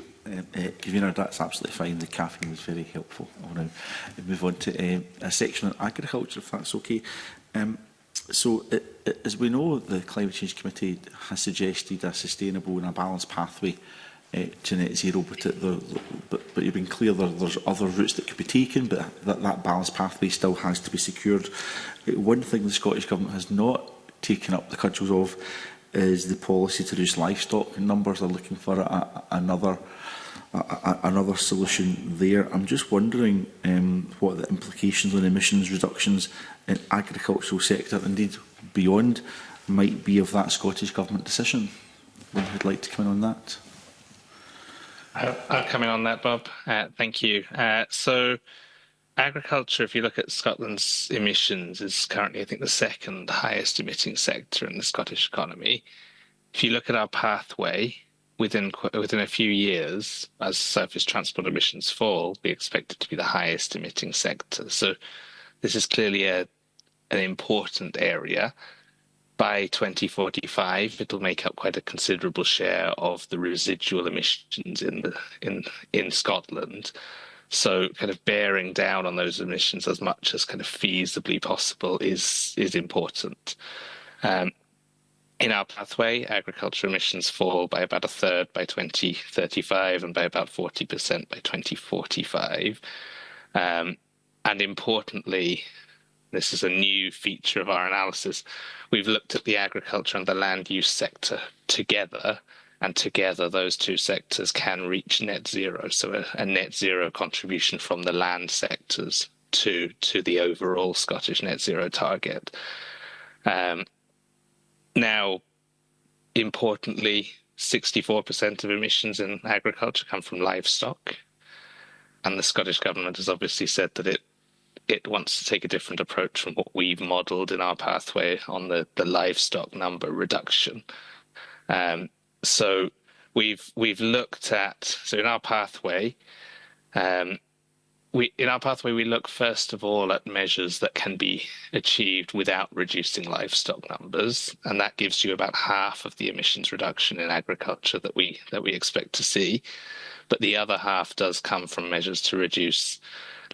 Convener, that's absolutely fine. The caffeine was very helpful. I'll now move on to a section on agriculture, if that's okay. As we know, the Climate Change Committee has suggested a sustainable and a balanced pathway to net zero, but you've been clear there's other routes that could be taken, but that balanced pathway still has to be secured. One thing the Scottish Government has not taken up the cudgels of is the policy to reduce livestock numbers. They're looking for another solution there. I'm just wondering what the implications on emissions reductions in agricultural sector, indeed beyond, might be of that Scottish Government decision. One who'd like to come in on that? I'll come in on that, Bob. Thank you. So agriculture, if you look at Scotland's emissions, is currently, I think, the second highest emitting sector in the Scottish economy. If you look at our pathway, within a few years, as surface transport emissions fall, we expect it to be the highest emitting sector. So this is clearly an important area. By 2045, it'll make up quite a considerable share of the residual emissions in Scotland. So kind of bearing down on those emissions as much as kind of feasibly possible is important. In our pathway, agriculture emissions fall by about a third by 2035 and by about 40% by 2045. And importantly, this is a new feature of our analysis. We've looked at the agriculture and the land use sector together, and together those two sectors can reach net zero. So a net zero contribution from the land sectors to the overall Scottish net zero target. Now, importantly, 64% of emissions in agriculture come from livestock. And the Scottish Government has obviously said that it wants to take a different approach from what we've modelled in our pathway on the livestock number reduction. So we've looked at, so in our pathway, we look first of all at measures that can be achieved without reducing livestock numbers, and that gives you about half of the emissions reduction in agriculture that we expect to see. But the other half does come from measures to reduce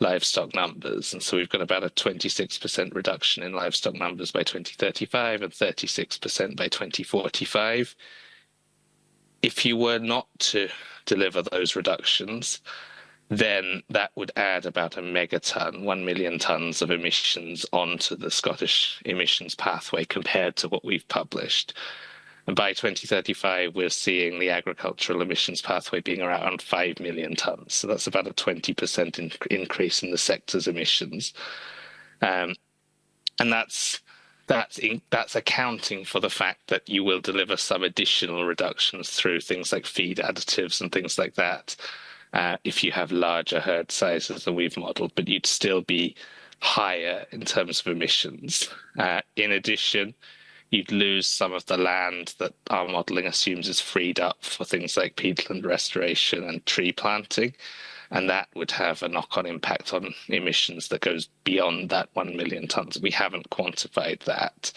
livestock numbers, and so we've got about a 26% reduction in livestock numbers by 2035 and 36% by 2045. If you were not to deliver those reductions, then that would add about a megaton, 1 million tonnes of emissions onto the Scottish emissions pathway compared to what we've published. And by 2035, we're seeing the agricultural emissions pathway being around 5 million tonnes. So that's about a 20% increase in the sector's emissions. And that's accounting for the fact that you will deliver some additional reductions through things like feed additives and things like that. If you have larger herd sizes than we've modelled, but you'd still be higher in terms of emissions. In addition, you'd lose some of the land that our modelling assumes is freed up for things like peatland restoration and tree planting, and that would have a knock-on impact on emissions that goes beyond that 1 million tonnes. We haven't quantified that.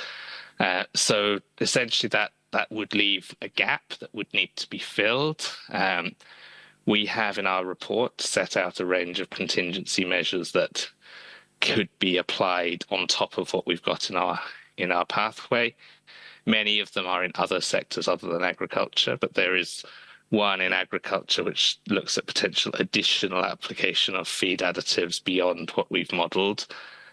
So essentially that would leave a gap that would need to be filled. We have in our report set out a range of contingency measures that could be applied on top of what we've got in our pathway. Many of them are in other sectors other than agriculture, but there is one in agriculture which looks at potential additional application of feed additives beyond what we've modelled.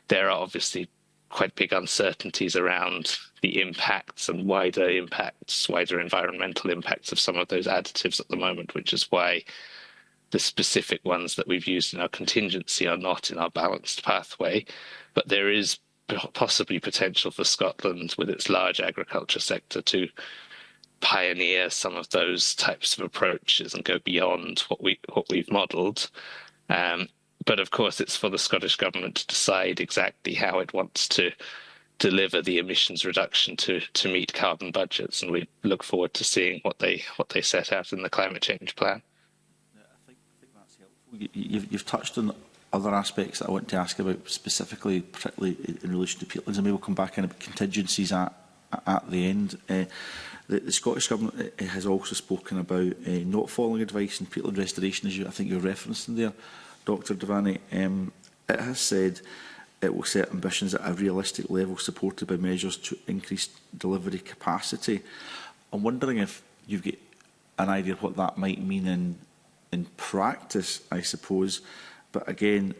There are obviously quite big uncertainties around the impacts and wider environmental impacts of some of those additives at the moment, which is why the specific ones that we've used in our contingency are not in our balanced pathway. But there is possibly potential for Scotland, with its large agriculture sector, to pioneer some of those types of approaches and go beyond what we've modelled. But of course, it's for the Scottish Government to decide exactly how it wants to deliver the emissions reduction to meet carbon budgets, and we look forward to seeing what they set out in the climate change plan. I think that's helpful. You've touched on other aspects that I want to ask about specifically, particularly in relation to peatlands, and maybe we'll come back in about contingencies at the end. The Scottish Government has also spoken about not following advice in peatland restoration, as I think you're referencing there, Dr Devaney. It has said it will set ambitions at a realistic level supported by measures to increase delivery capacity. I'm wondering if you've got an idea of what that might mean in practice, I suppose. But again,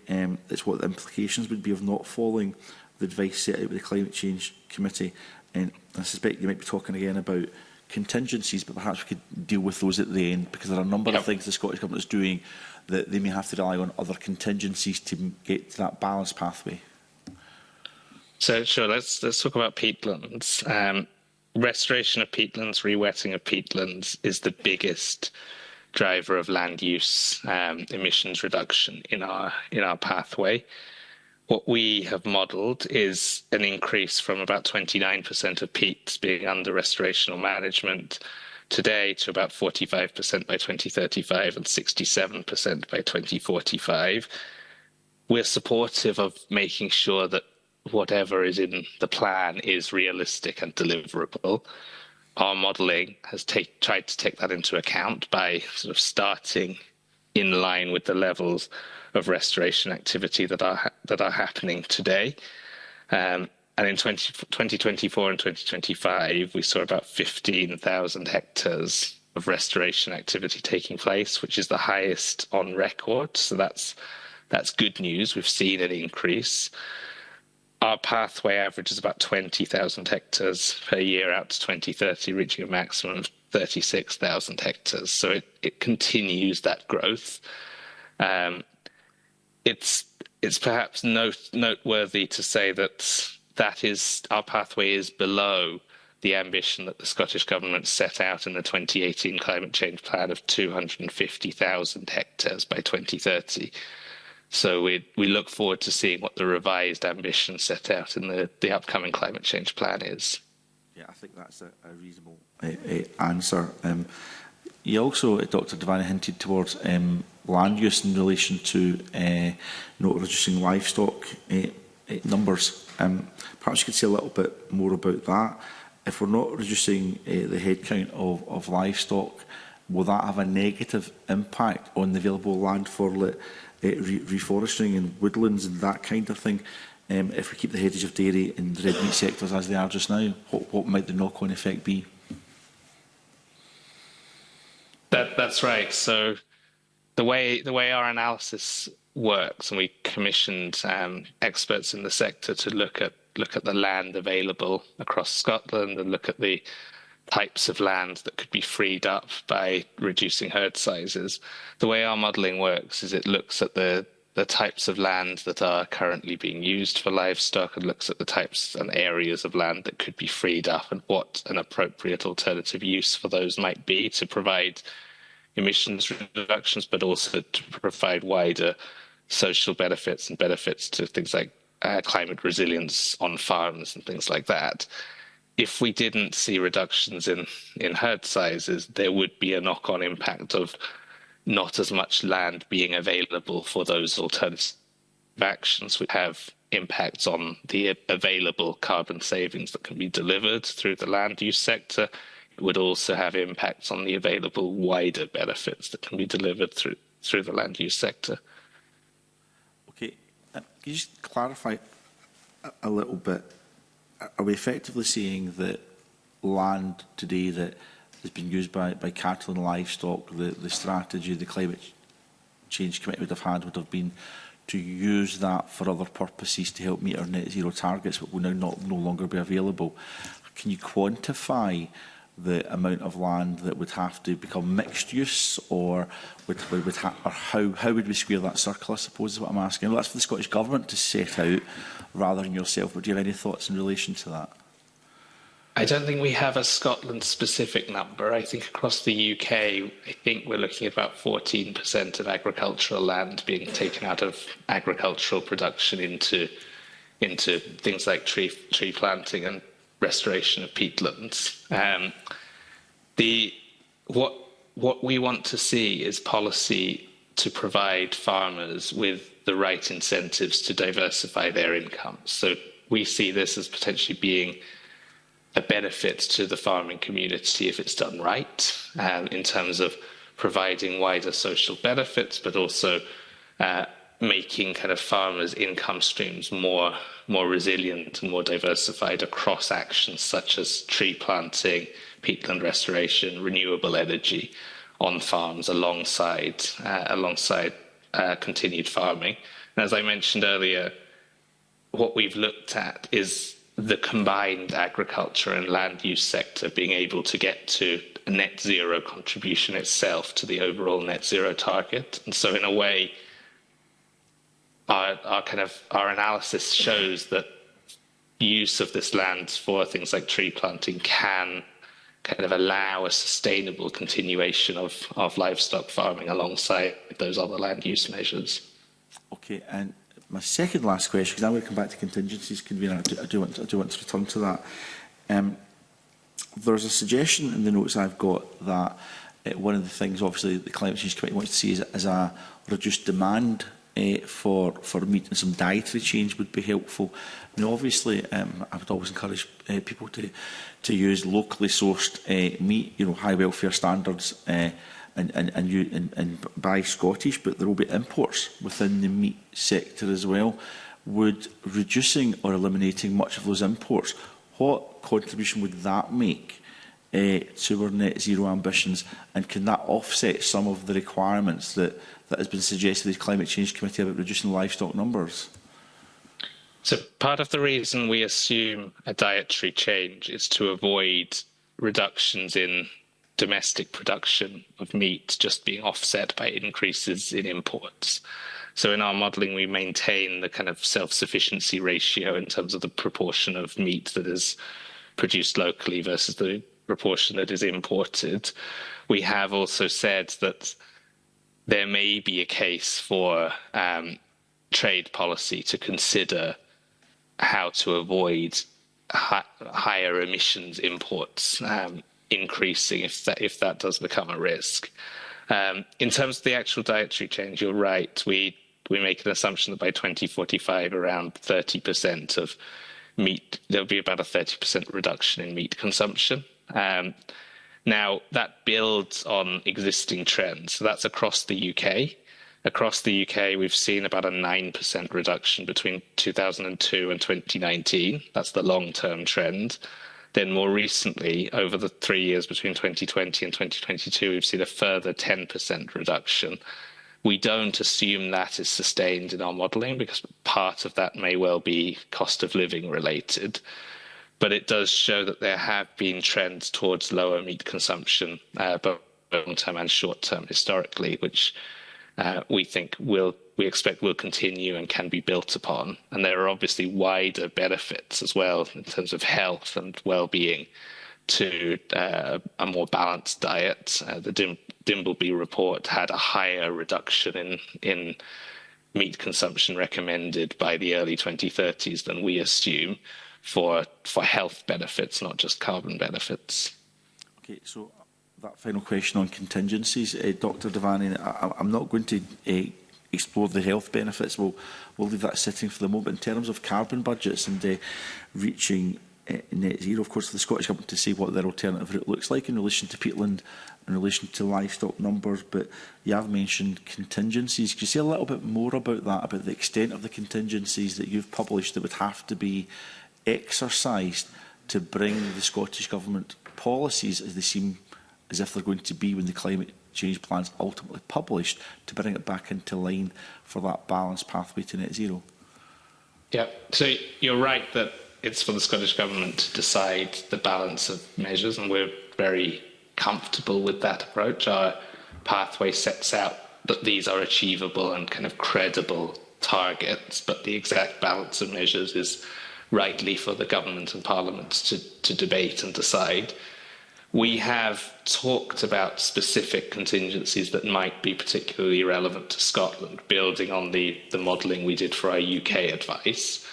it's what the implications would be of not following the advice set out by the Climate Change Committee. And I suspect you might be talking again about contingencies, but perhaps we could deal with those at the end, because there are a number of things the Scottish Government is doing that they may have to rely on other contingencies to get to that balanced pathway. So sure, let's talk about peatlands. Restoration of peatlands, rewetting of peatlands is the biggest driver of land use emissions reduction in our pathway. What we have modelled is an increase from about 29% of peats being under restoration or management today to about 45% by 2035 and 67% by 2045. We're supportive of making sure that whatever is in the plan is realistic and deliverable. Our modelling has tried to take that into account by sort of starting in line with the levels of restoration activity that are happening today. And in 2024 and 2025, we saw about 15,000 hectares of restoration activity taking place, which is the highest on record. So that's good news. We've seen an increase. Our pathway averages about 20,000 hectares per year out to 2030, reaching a maximum of 36,000 hectares. So it continues that growth. It's perhaps noteworthy to say that our pathway is below the ambition that the Scottish Government set out in the 2018 Climate Change Plan of 250,000 hectares by 2030. So we look forward to seeing what the revised ambition set out in the upcoming Climate Change Plan is. Yeah, I think that's a reasonable answer. You also, Dr Devaney, hinted towards land use in relation to not reducing livestock numbers. Perhaps you could say a little bit more about that. If we're not reducing the headcount of livestock, will that have a negative impact on the available land for reforesting and woodlands and that kind of thing? If we keep the headage of dairy and the red meat sectors as they are just now, what might the knock-on effect be? That's right. So the way our analysis works, and we commissioned experts in the sector to look at the land available across Scotland and look at the types of land that could be freed up by reducing herd sizes. The way our modelling works is it looks at the types of land that are currently being used for livestock and looks at the types and areas of land that could be freed up and what an appropriate alternative use for those might be to provide emissions reductions, but also to provide wider social benefits and benefits to things like climate resilience on farms and things like that. If we didn't see reductions in herd sizes, there would be a knock-on impact of not as much land being available for those alternative actions, which have impacts on the available carbon savings that can be delivered through the land use sector. It would also have impacts on the available wider benefits that can be delivered through the land use sector. Okay, can you just clarify a little bit? Are we effectively saying that land today that has been used by cattle and livestock, the strategy the Climate Change Committee would have been to use that for other purposes to help meet our net zero targets, but will now no longer be available? Can you quantify the amount of land that would have to become mixed use, or how would we square that circle, I suppose is what I'm asking. Well, that's for the Scottish Government to set out rather than yourself, but do you have any thoughts in relation to that? I don't think we have a Scotland-specific number. I think across the UK, I think we're looking at about 14% of agricultural land being taken out of agricultural production into things like tree planting and restoration of peatlands. What we want to see is policy to provide farmers with the right incentives to diversify their incomes. So we see this as potentially being a benefit to the farming community if it's done right, in terms of providing wider social benefits, but also making kind of farmers' income streams more resilient and more diversified across actions such as tree planting, peatland restoration, renewable energy on farms alongside continued farming. And as I mentioned earlier, what we've looked at is the combined agriculture and land use sector being able to get to a net zero contribution itself to the overall net zero target. And so in a way, our analysis shows that use of this land for things like tree planting can kind of allow a sustainable continuation of livestock farming alongside those other land use measures. Okay, and my second last question, because I'm going to come back to contingencies, convener. I do want to return to that. There's a suggestion in the notes I've got that one of the things, obviously, the Climate Change Committee wants to see is a reduced demand for meat, and some dietary change would be helpful. Now, obviously, I would always encourage people to use locally sourced meat, high welfare standards, and buy Scottish, but there will be imports within the meat sector as well. Would reducing or eliminating much of those imports, what contribution would that make to our net zero ambitions, and can that offset some of the requirements that has been suggested to the Climate Change Committee about reducing livestock numbers? So part of the reason we assume a dietary change is to avoid reductions in domestic production of meat just being offset by increases in imports. So in our modelling, we maintain the kind of self-sufficiency ratio in terms of the proportion of meat that is produced locally versus the proportion that is imported. We have also said that there may be a case for trade policy to consider how to avoid higher emissions imports increasing if that does become a risk. In terms of the actual dietary change, you're right. We make an assumption that by 2045, around 30% of meat, there'll be about a 30% reduction in meat consumption. Now, that builds on existing trends. So that's across the UK. Across the UK, we've seen about a 9% reduction between 2002 and 2019. That's the long-term trend. Then more recently, over the 3 years between 2020 and 2022, we've seen a further 10% reduction. We don't assume that is sustained in our modelling because part of that may well be cost of living related. But it does show that there have been trends towards lower meat consumption, both long-term and short-term historically, which we expect will continue and can be built upon. And there are obviously wider benefits as well in terms of health and well-being to a more balanced diet. The Dimbleby report had a higher reduction in meat consumption recommended by the early 2030s than we assume for health benefits, not just carbon benefits. Okay, so that final question on contingencies, Dr. Devaney, I'm not going to explore the health benefits. We'll leave that sitting for the moment. In terms of carbon budgets and reaching net zero, of course, the Scottish Government to say what their alternative route looks like in relation to peatland, in relation to livestock numbers, but you have mentioned contingencies. Could you say a little bit more about that, about the extent of the contingencies that you've published that would have to be exercised to bring the Scottish Government policies as they seem as if they're going to be when the climate change plan is ultimately published, to bring it back into line for that balanced pathway to net zero? Yeah, so you're right that it's for the Scottish Government to decide the balance of measures, and we're very comfortable with that approach. Our pathway sets out that these are achievable and kind of credible targets, but the exact balance of measures is rightly for the Government and Parliament to debate and decide. We have talked about specific contingencies that might be particularly relevant to Scotland, building on the modelling we did for our UK advice.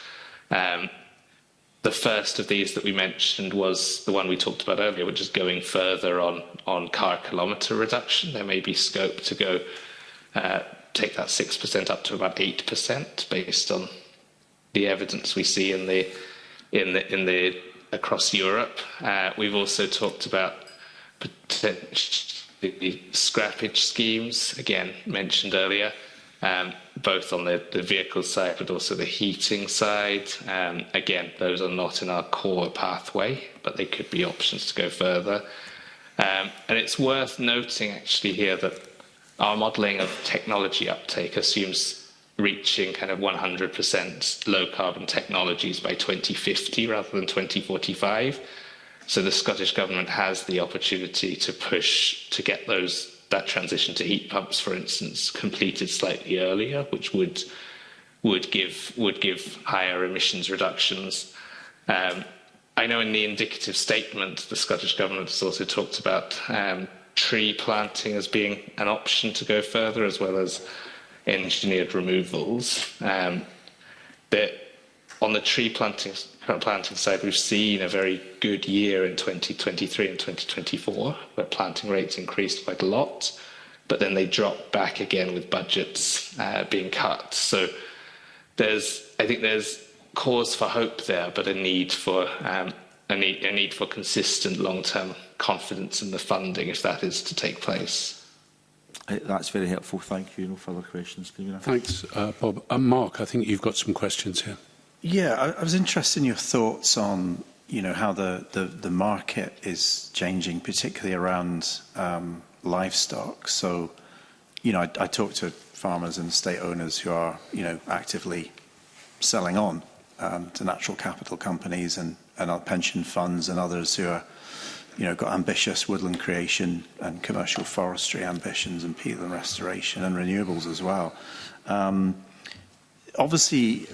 The first of these that we mentioned was the one we talked about earlier, which is going further on car kilometre reduction. There may be scope to go take that 6% up to about 8% based on the evidence we see in the across Europe. We've also talked about potentially scrappage schemes, again mentioned earlier, both on the vehicle side but also the heating side. Again, those are not in our core pathway, but they could be options to go further. And it's worth noting actually here that our modelling of technology uptake assumes reaching kind of 100% low carbon technologies by 2050 rather than 2045. So the Scottish Government has the opportunity to push to get that transition to heat pumps, for instance, completed slightly earlier, which would give higher emissions reductions. I know in the indicative statement, the Scottish Government has also talked about tree planting as being an option to go further, as well as engineered removals. On the tree planting side, we've seen a very good year in 2023 and 2024, where planting rates increased quite a lot, but then they dropped back again with budgets being cut. So I think there's cause for hope there, but a need for consistent long-term confidence in the funding if that is to take place. That's very helpful. Thank you. No further questions. Thanks, Bob. Mark, I think you've got some questions here. Yeah, I was interested in your thoughts on, how the market is changing, particularly around livestock. So, I talk to farmers and estate owners who are, actively selling on to natural capital companies and our pension funds and others who are, got ambitious woodland creation and commercial forestry ambitions and peatland restoration and renewables as well. Obviously,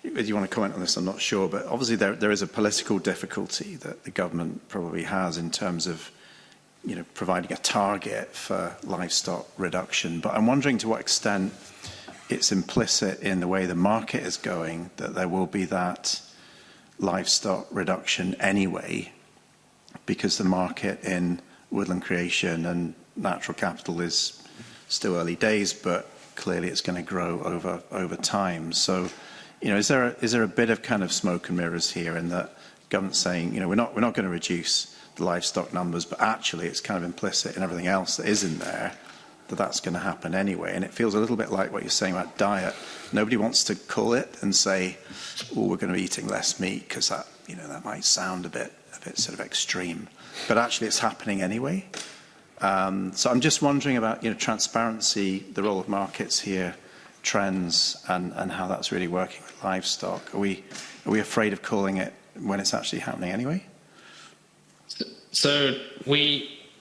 if you want to comment on this, I'm not sure, but obviously there is a political difficulty that the government probably has in terms of, providing a target for livestock reduction. But I'm wondering to what extent it's implicit in the way the market is going that there will be that livestock reduction anyway, because the market in woodland creation and natural capital is still early days, but clearly it's going to grow over time. So, is there a bit of kind of smoke and mirrors here in that government saying, we're not going to reduce the livestock numbers, but actually it's kind of implicit in everything else that is in there that that's going to happen anyway. And it feels a little bit like what you're saying about diet. Nobody wants to call it and say, oh, we're going to be eating less meat because that, that might sound a bit sort of extreme, but actually it's happening anyway. So I'm just wondering about, transparency, the role of markets here, trends, and how that's really working with livestock. Are we afraid of calling it when it's actually happening anyway? So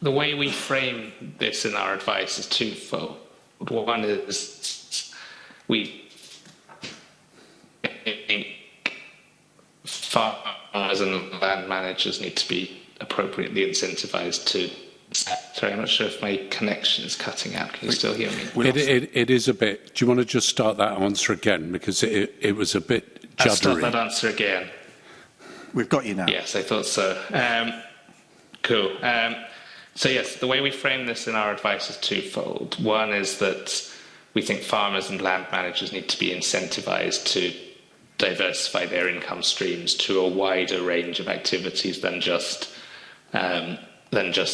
the way we frame this in our advice is twofold. One is we think farmers and land managers need to be appropriately incentivized to. Sorry, I'm not sure if my connection is cutting out. Can you still hear me? It is a bit. Do you want to just start that answer again? Because it was a bit juddery. I'll start that answer again. We've got you now. Yes, I thought so. Cool. So yes, the way we frame this in our advice is twofold. One is that we think farmers and land managers need to be incentivized to diversify their income streams to a wider range of activities than just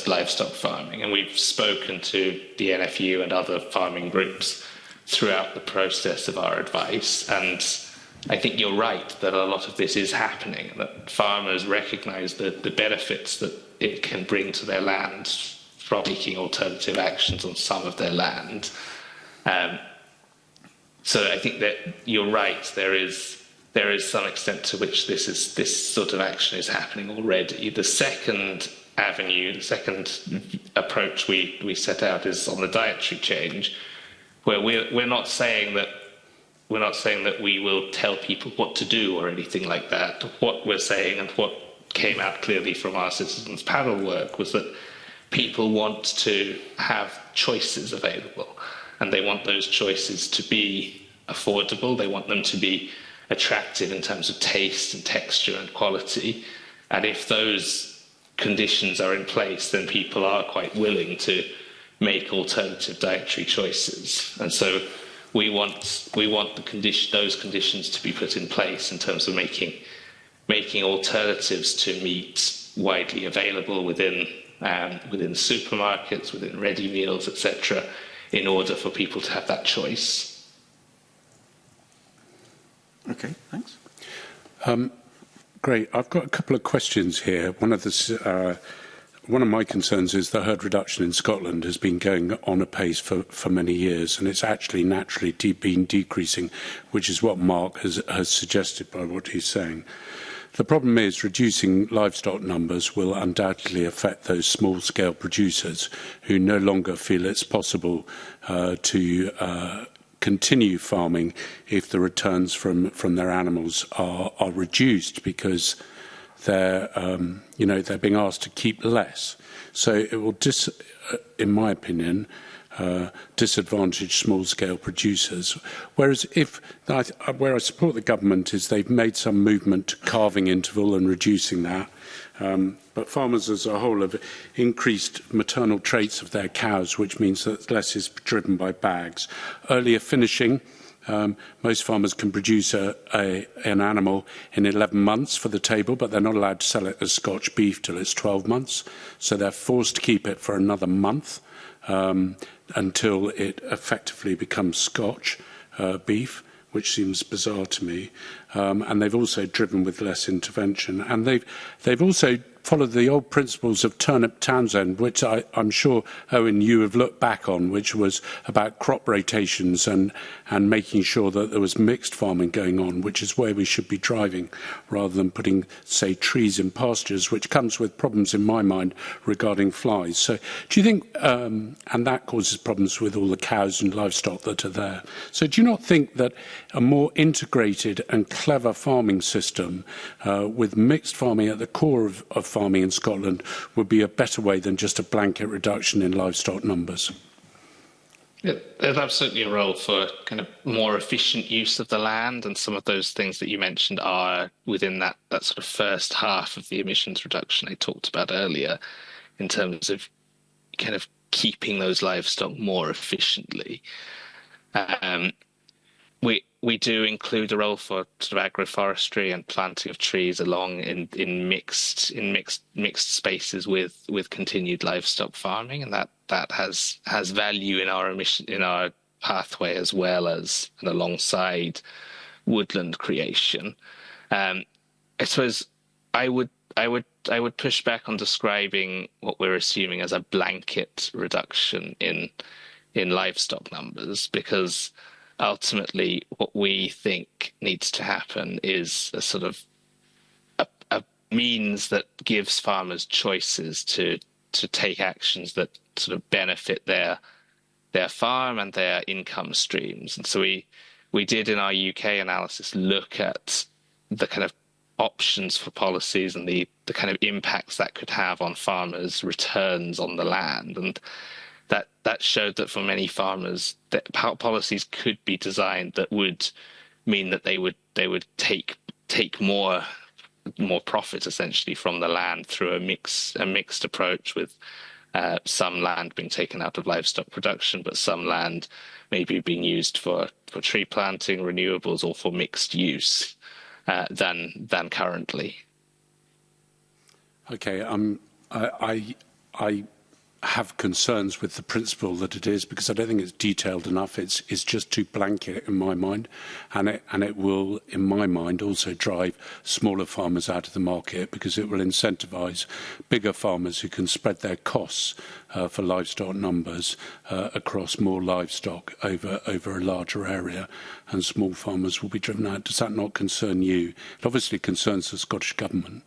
livestock farming. And we've spoken to the NFU and other farming groups throughout the process of our advice. And I think you're right that a lot of this is happening, that farmers recognise the benefits that it can bring to their land from taking alternative actions on some of their land. So I think that you're right, there is some extent to which this sort of action is happening already. The second avenue, the second approach we set out is on the dietary change, where we're not saying that we will tell people what to do or anything like that. What we're saying, and what came out clearly from our citizens panel work, was that people want to have choices available, and they want those choices to be affordable. They want them to be attractive in terms of taste and texture and quality. And if those conditions are in place, then people are quite willing to make alternative dietary choices. And so we want those conditions to be put in place in terms of making alternatives to meat widely available within supermarkets, within ready meals, etc., in order for people to have that choice. Okay, thanks. Great. I've got a couple of questions here. One of my concerns is the herd reduction in Scotland has been going on apace for many years, and it's actually naturally been decreasing, which is what Mark has suggested by what he's saying. The problem is reducing livestock numbers will undoubtedly affect those small-scale producers who no longer feel it's possible to continue farming if the returns from their animals are reduced because they're being asked to keep less. So it will, in my opinion, disadvantage small-scale producers. Whereas where I support the government is they've made some movement to calving interval and reducing that. But farmers as a whole have increased maternal traits of their cows, which means that less is driven by bags. Earlier finishing, most farmers can produce an animal in 11 months for the table, but they're not allowed to sell it as Scotch beef till it's 12 months. So they're forced to keep it for another month until it effectively becomes Scotch beef, which seems bizarre to me. And they've also driven with less intervention. And they've also followed the old principles of Turnip Townsend, which I'm sure, Owen, you have looked back on, which was about crop rotations and making sure that there was mixed farming going on, which is where we should be driving, rather than putting, say, trees in pastures, which comes with problems in my mind regarding flies. So do you think, and that causes problems with all the cows and livestock that are there. So do you not think that a more integrated and clever farming system with mixed farming at the core of farming in Scotland would be a better way than just a blanket reduction in livestock numbers? There's absolutely a role for kind of more efficient use of the land, and some of those things that you mentioned are within that sort of first half of the emissions reduction I talked about earlier, in terms of kind of keeping those livestock more efficiently. We do include a role for sort of agroforestry and planting of trees along in mixed spaces with continued livestock farming, and that has value in our pathway as well as and alongside woodland creation. I suppose I would push back on describing what we're assuming as a blanket reduction in livestock numbers, because ultimately, what we think needs to happen is a sort of a means that gives farmers choices to take actions that sort of benefit their farm and their income streams. And so we did in our UK analysis look at the kind of options for policies and the kind of impacts that could have on farmers' returns on the land, and that showed that for many farmers, that policies could be designed that would mean that they would take more profit essentially from the land through a mixed approach, with some land being taken out of livestock production, but some land maybe being used for tree planting, renewables, or for mixed use than currently. Okay, I have concerns with the principle that it is, because I don't think it's detailed enough. It's just too blanket in my mind, and it will, in my mind, also drive smaller farmers out of the market, because it will incentivise bigger farmers who can spread their costs for livestock numbers across more livestock over a larger area, and small farmers will be driven out. Does that not concern you? It obviously concerns the Scottish Government.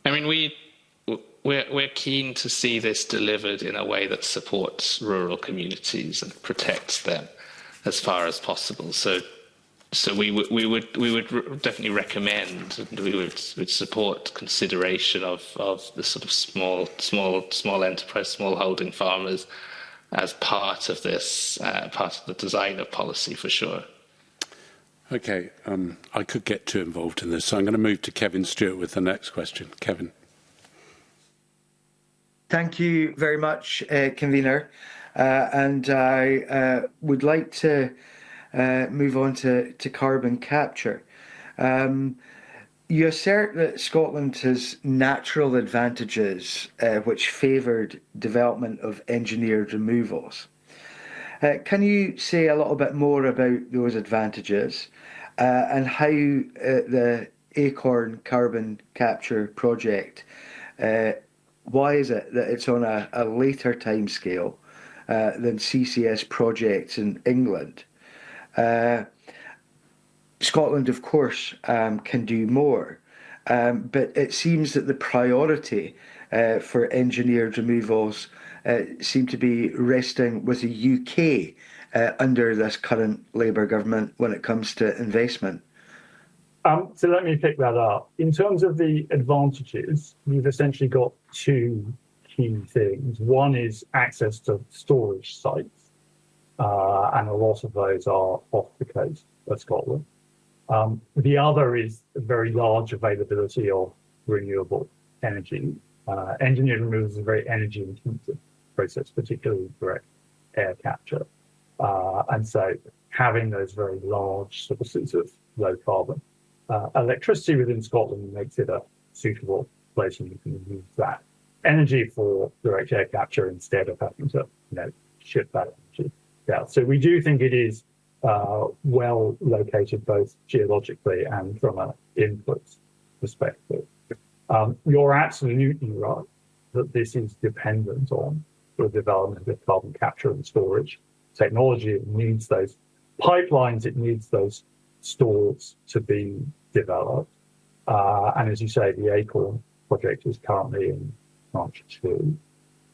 I mean, we're keen to see this delivered in a way that supports rural communities and protects them as far as possible. So we would definitely recommend, and we would support consideration of the sort of small enterprise, small holding farmers as part of this, part of the design of policy for sure. Okay, I could get too involved in this, so I'm going to move to Kevin Stewart with the next question. Kevin. Thank you very much, Convener. And I would like to move on to carbon capture. You assert that Scotland has natural advantages which favoured development of engineered removals. Can you say a little bit more about those advantages and how the Acorn carbon capture project, why is it that it's on a later timescale than CCS projects in England? Scotland, of course, can do more, but it seems that the priority for engineered removals seem to be resting with the UK under this current Labour government when it comes to investment. So let me pick that up. In terms of the advantages, you've essentially got two key things. One is access to storage sites, and a lot of those are off the coast of Scotland. The other is a very large availability of renewable energy. Engineered removals is a very energy intensive process, particularly direct air capture. And so having those very large sources of low carbon electricity within Scotland makes it a suitable place, and you can use that energy for direct air capture instead of having to, ship that energy out. So we do think it is well located both geologically and from an inputs perspective. You're absolutely right that this is dependent on the development of carbon capture and storage technology. It needs those pipelines, it needs those stores to be developed. And as you say, the Acorn project is currently in tranche 2.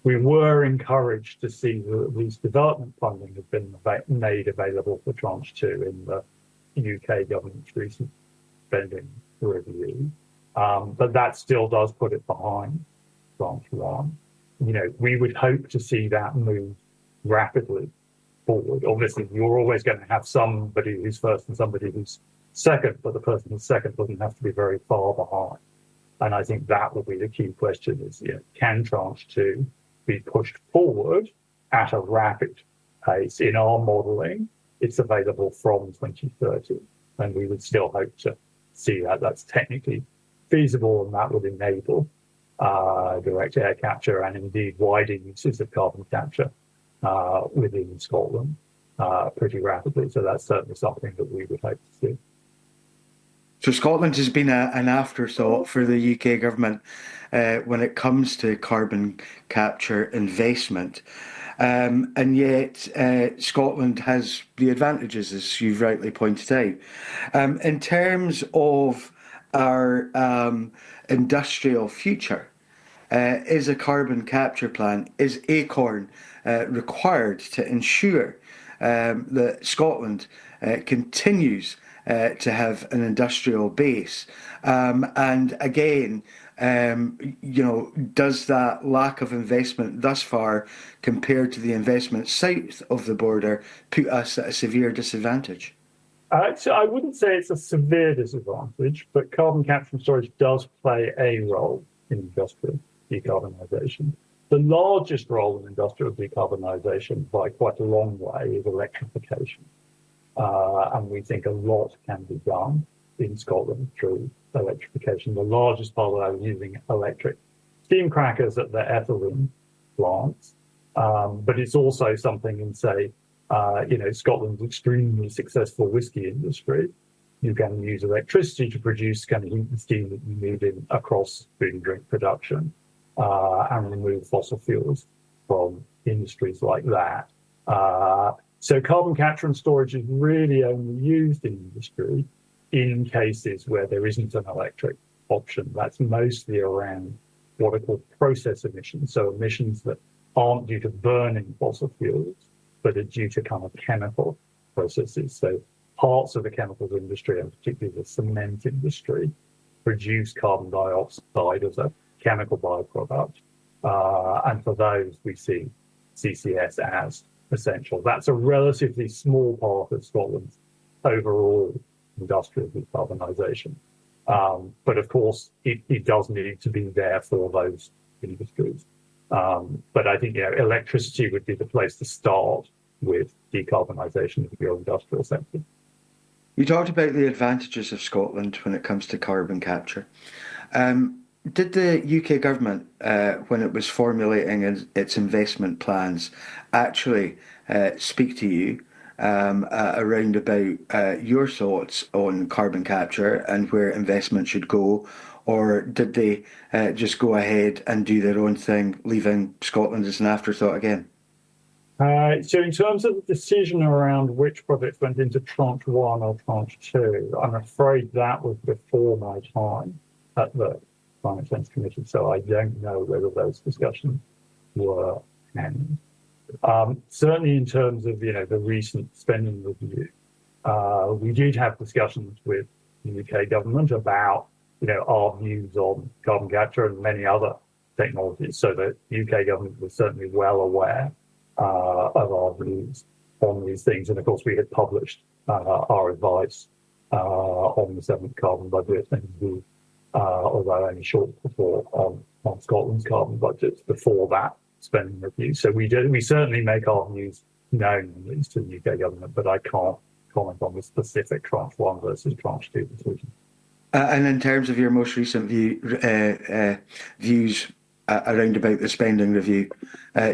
We were encouraged to see that these development funding has been made available for tranche 2 in the UK government's recent spending review. But that still does put it behind tranche 1. We would hope to see that move rapidly forward. Obviously, you're always going to have somebody who's first and somebody who's second, but the person who's second doesn't have to be very far behind. And I think that will be the key question is, can tranche 2 be pushed forward at a rapid pace? In our modelling, it's available from 2030, and we would still hope to see that. That's technically feasible, and that would enable direct air capture and indeed wider uses of carbon capture within Scotland pretty rapidly. So that's certainly something that we would hope to see. So Scotland has been an afterthought for the UK government when it comes to carbon capture investment. And yet Scotland has the advantages, as you've rightly pointed out. In terms of our industrial future, is a carbon capture plan, is Acorn required to ensure that Scotland continues to have an industrial base? And again, does that lack of investment thus far compared to the investment south of the border put us at a severe disadvantage? So I wouldn't say it's a severe disadvantage, but carbon capture and storage does play a role in industrial decarbonisation. The largest role in industrial decarbonisation by quite a long way is electrification. And we think a lot can be done in Scotland through electrification. The largest part of that is using electric steam crackers at the ethylene plants. But it's also something in, say, Scotland's extremely successful whisky industry. You can use electricity to produce kind of heat and steam that you need across food and drink production and remove fossil fuels from industries like that. So carbon capture and storage is really only used in industry in cases where there isn't an electric option. That's mostly around what are called process emissions, so emissions that aren't due to burning fossil fuels, but are due to kind of chemical processes. So parts of the chemicals industry, and particularly the cement industry, produce carbon dioxide as a chemical byproduct. And for those, we see CCS as essential. That's a relatively small part of Scotland's overall industrial decarbonisation. But of course, it does need to be there for those industries. But I think electricity would be the place to start with decarbonisation of your industrial sector. You talked about the advantages of Scotland when it comes to carbon capture. Did the UK government, when it was formulating its investment plans, actually speak to you around about your thoughts on carbon capture and where investment should go? Or did they just go ahead and do their own thing, leaving Scotland as an afterthought again? So in terms of the decision around which projects went into tranche 1 or tranche 2, I'm afraid that was before my time at the Climate Change Commission, so I don't know whether those discussions were had. Certainly in terms of the recent spending review, we did have discussions with the UK government about our views on carbon capture and many other technologies. So the UK government was certainly well aware of our views on these things, and of course we had published our advice on the 7th carbon budget, and although only short before on Scotland's carbon budgets before that spending review. So we certainly make our views known at least to the UK government, but I can't comment on the specific tranche 1 versus tranche 2 decision. And in terms of your most recent views around about the spending review,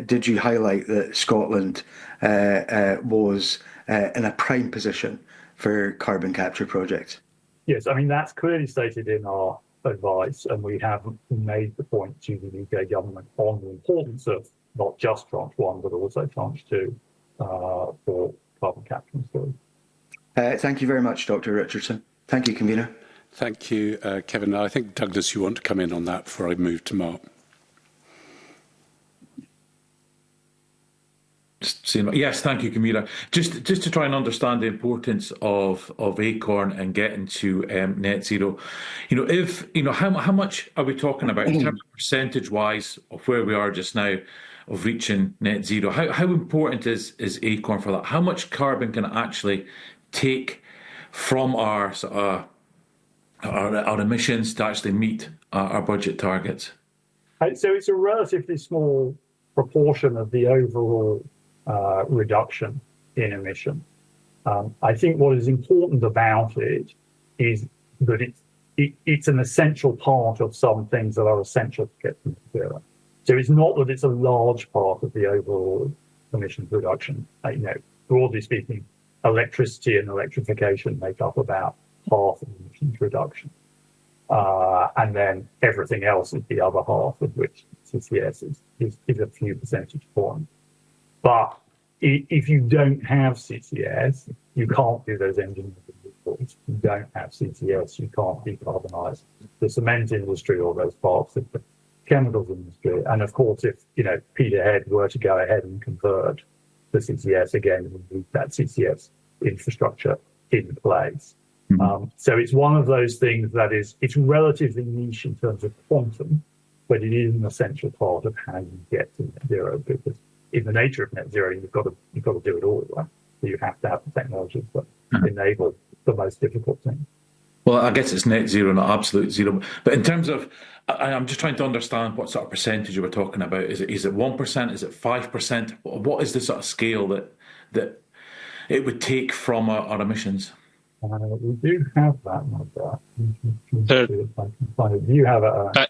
did you highlight that Scotland was in a prime position for carbon capture projects? Yes, I mean, that's clearly stated in our advice, and we have made the point to the UK government on the importance of not just tranche 1, but also tranche 2 for carbon capture and storage. Thank you very much, Dr. Richardson. Thank you, Convener. Thank you, Kevin. I think, Douglas, you want to come in on that before I move to Mark. Yes, thank you, Camilla. Just to try and understand the importance of Acorn and getting to net zero, how much are we talking about in terms of percentage-wise of where we are just now of reaching net zero? How important is Acorn for that? How much carbon can it actually take from our emissions to actually meet our budget targets? So it's a relatively small proportion of the overall reduction in emission. I think what is important about it is that it's an essential part of some things that are essential to get to zero. So it's not that it's a large part of the overall emissions reduction. Broadly speaking, electricity and electrification make up about half of emissions reduction. And then everything else is the other half, of which CCS is a few percentage points. But if you don't have CCS, you can't do those engine renewables. You don't have CCS, you can't decarbonise the cement industry or those parts of the chemicals industry. And of course, if Peterhead were to go ahead and convert the CCS again, we need that CCS infrastructure in place. So it's one of those things that it's relatively niche in terms of quantum, but it is an essential part of how you get to net zero, because in the nature of net zero, you've got to do it all, right? So you have to have the technologies that enable the most difficult thing. Well, I guess it's net zero, not absolute zero. But in terms of, I'm just trying to understand what sort of percentage we're talking about. Is it 1%? Is it 5%? What is the sort of scale that it would take from our emissions? We do have that number. Do you have it?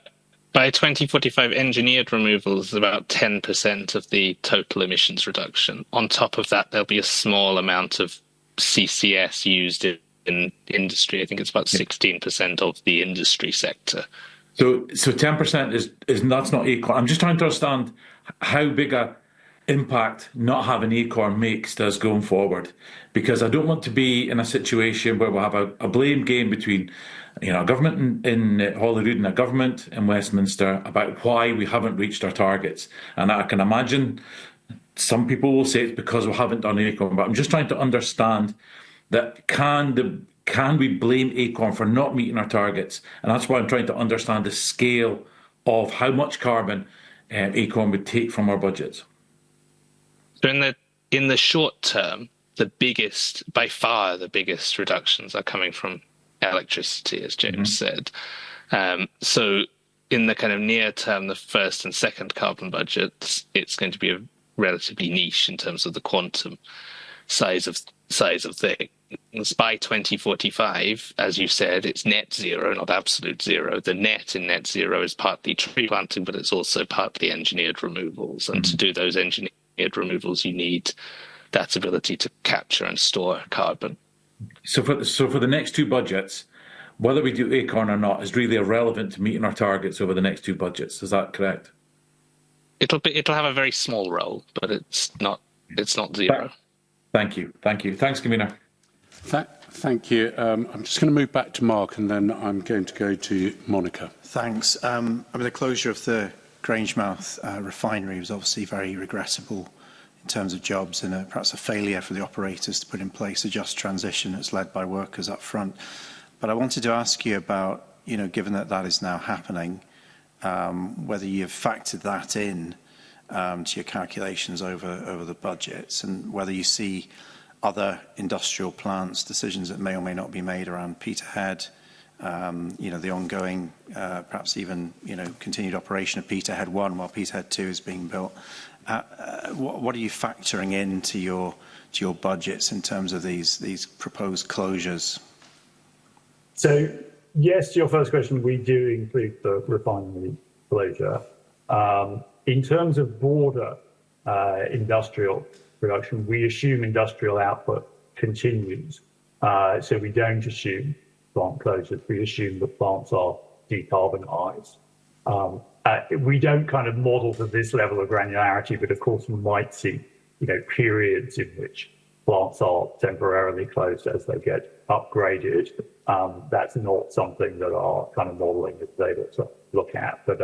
By 2045, engineered removals is about 10% of the total emissions reduction. On top of that, there'll be a small amount of CCS used in industry. I think it's about 16% of the industry sector. So 10% is that's not Acorn. I'm just trying to understand how big a impact not having Acorn makes to us going forward, because I don't want to be in a situation where we'll have a blame game between a government in Holyrood and a government in Westminster about why we haven't reached our targets. And I can imagine some people will say it's because we haven't done Acorn, but I'm just trying to understand that can we blame Acorn for not meeting our targets? And that's why I'm trying to understand the scale of how much carbon Acorn would take from our budgets. So in the short term, by far the biggest reductions are coming from electricity, as James said. So in the kind of near term, the first and second carbon budgets, it's going to be a relatively niche in terms of the quantum size of things. By 2045, as you said, it's net zero, not absolute zero. The net in net zero is partly tree planting, but it's also partly engineered removals. And to do those engineered removals, you need that ability to capture and store carbon. So for the next two budgets, whether we do ACORN or not is really irrelevant to meeting our targets over the next two budgets. Is that correct? It'll have a very small role, but it's not zero. Thank you. Thanks, Convener. Thank you. I'm just going to move back to Mark, and then I'm going to go to Monica. Thanks. The closure of the Grangemouth refinery was obviously very regrettable in terms of jobs and perhaps a failure for the operators to put in place a just transition that's led by workers up front. But I wanted to ask you about, given that that is now happening, whether you've factored that in to your calculations over the budgets, and whether you see other industrial plants, decisions that may or may not be made around Peterhead, the ongoing, perhaps even, continued operation of Peterhead 1 while Peterhead 2 is being built. What are you factoring into your budgets in terms of these proposed closures? So, yes, to your first question, we do include the refinery closure. In terms of broader industrial production, we assume industrial output continues. So we don't assume plant closures. We assume that plants are decarbonised. We don't kind of model to this level of granularity, but of course we might see, periods in which plants are temporarily closed as they get upgraded. That's not something that our kind of modelling is able to look at, but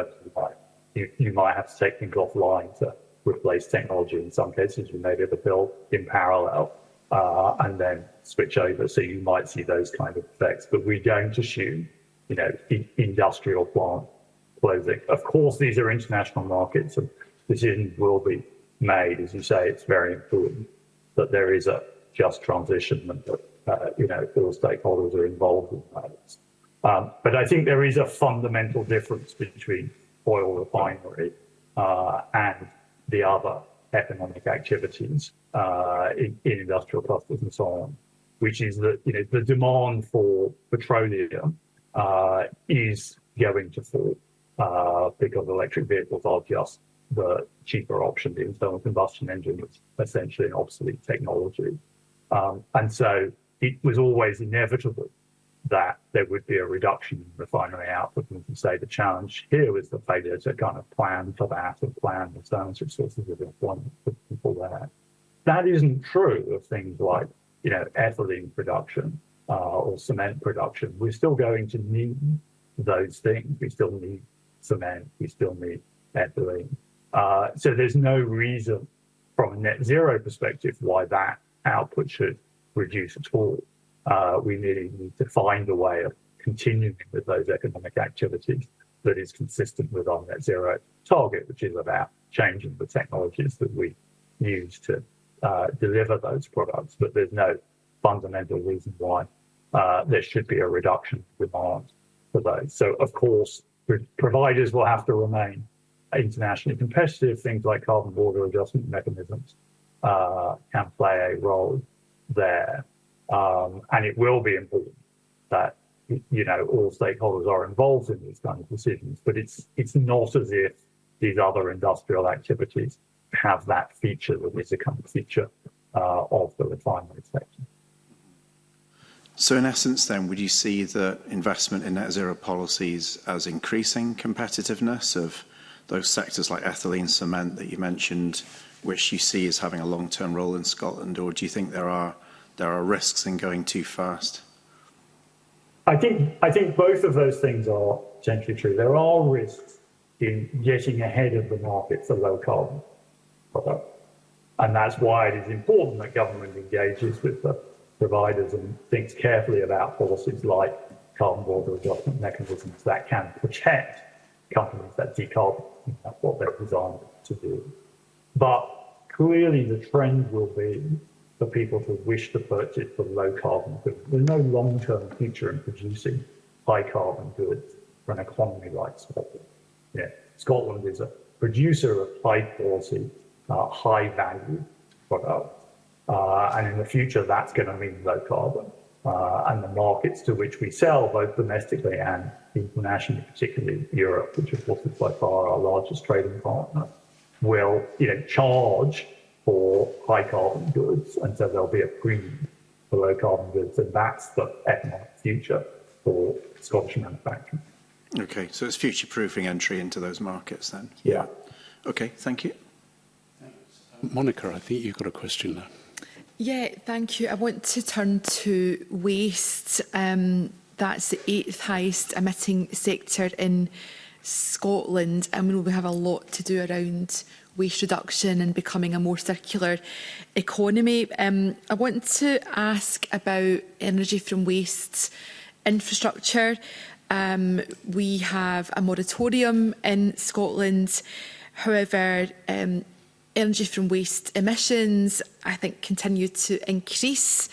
you might have to take things offline to replace technology. In some cases, you may be able to build in parallel and then switch over. So you might see those kind of effects, but we don't assume, industrial plant closing. Of course, these are international markets and decisions will be made. As you say, it's very important that there is a just transition and that, all stakeholders are involved in that. But I think there is a fundamental difference between oil refinery and the other economic activities in industrial clusters and so on, which is that the demand for petroleum is going to fall because electric vehicles are just the cheaper option. The internal combustion engine is essentially an obsolete technology, and so it was always inevitable that there would be a reduction in refinery output. And to say the challenge here was the failure to kind of plan for that and plan alternative sources of employment for people there. That isn't true of things like, ethylene production or cement production. We're still going to need those things. We still need cement. We still need ethylene. So there's no reason from a net zero perspective why that output should reduce at all. We really need to find a way of continuing with those economic activities that is consistent with our net zero target, which is about changing the technologies that we use to deliver those products. But there's no fundamental reason why there should be a reduction in demand for those. So, of course, providers will have to remain internationally competitive. Things like carbon border adjustment mechanisms can play a role there. And it will be important that, all stakeholders are involved in these kind of decisions, but it's not as if these other industrial activities have that feature that is a kind of feature of the refinery sector. So in essence then, would you see the investment in net zero policies as increasing competitiveness of those sectors like ethylene, cement that you mentioned, which you see as having a long-term role in Scotland, or do you think there are risks in going too fast? I think both of those things are potentially true. There are risks in getting ahead of the market for low carbon products. And that's why it is important that government engages with the providers and thinks carefully about policies like carbon border adjustment mechanisms that can protect companies that decarbonise. That's what they're designed to do. But clearly the trend will be for people to wish to purchase the low carbon goods. There's no long-term future in producing high carbon goods for an economy like Scotland. Scotland is a producer of high quality, high value product. And in the future, that's going to mean low carbon. And the markets to which we sell, both domestically and internationally, particularly Europe, which of course is by far our largest trading partner, will charge for high carbon goods, and so there'll be a premium for low carbon goods, and that's the economic future for Scottish manufacturing. Okay, so it's future-proofing entry into those markets then? Yeah. Okay, thank you. Monica, I think you've got a question there. Yeah, thank you. I want to turn to waste. That's the 8th highest emitting sector in Scotland, and we know we have a lot to do around waste reduction and becoming a more circular economy. I want to ask about energy from waste infrastructure. We have a moratorium in Scotland. However, energy from waste emissions, I think, continue to increase,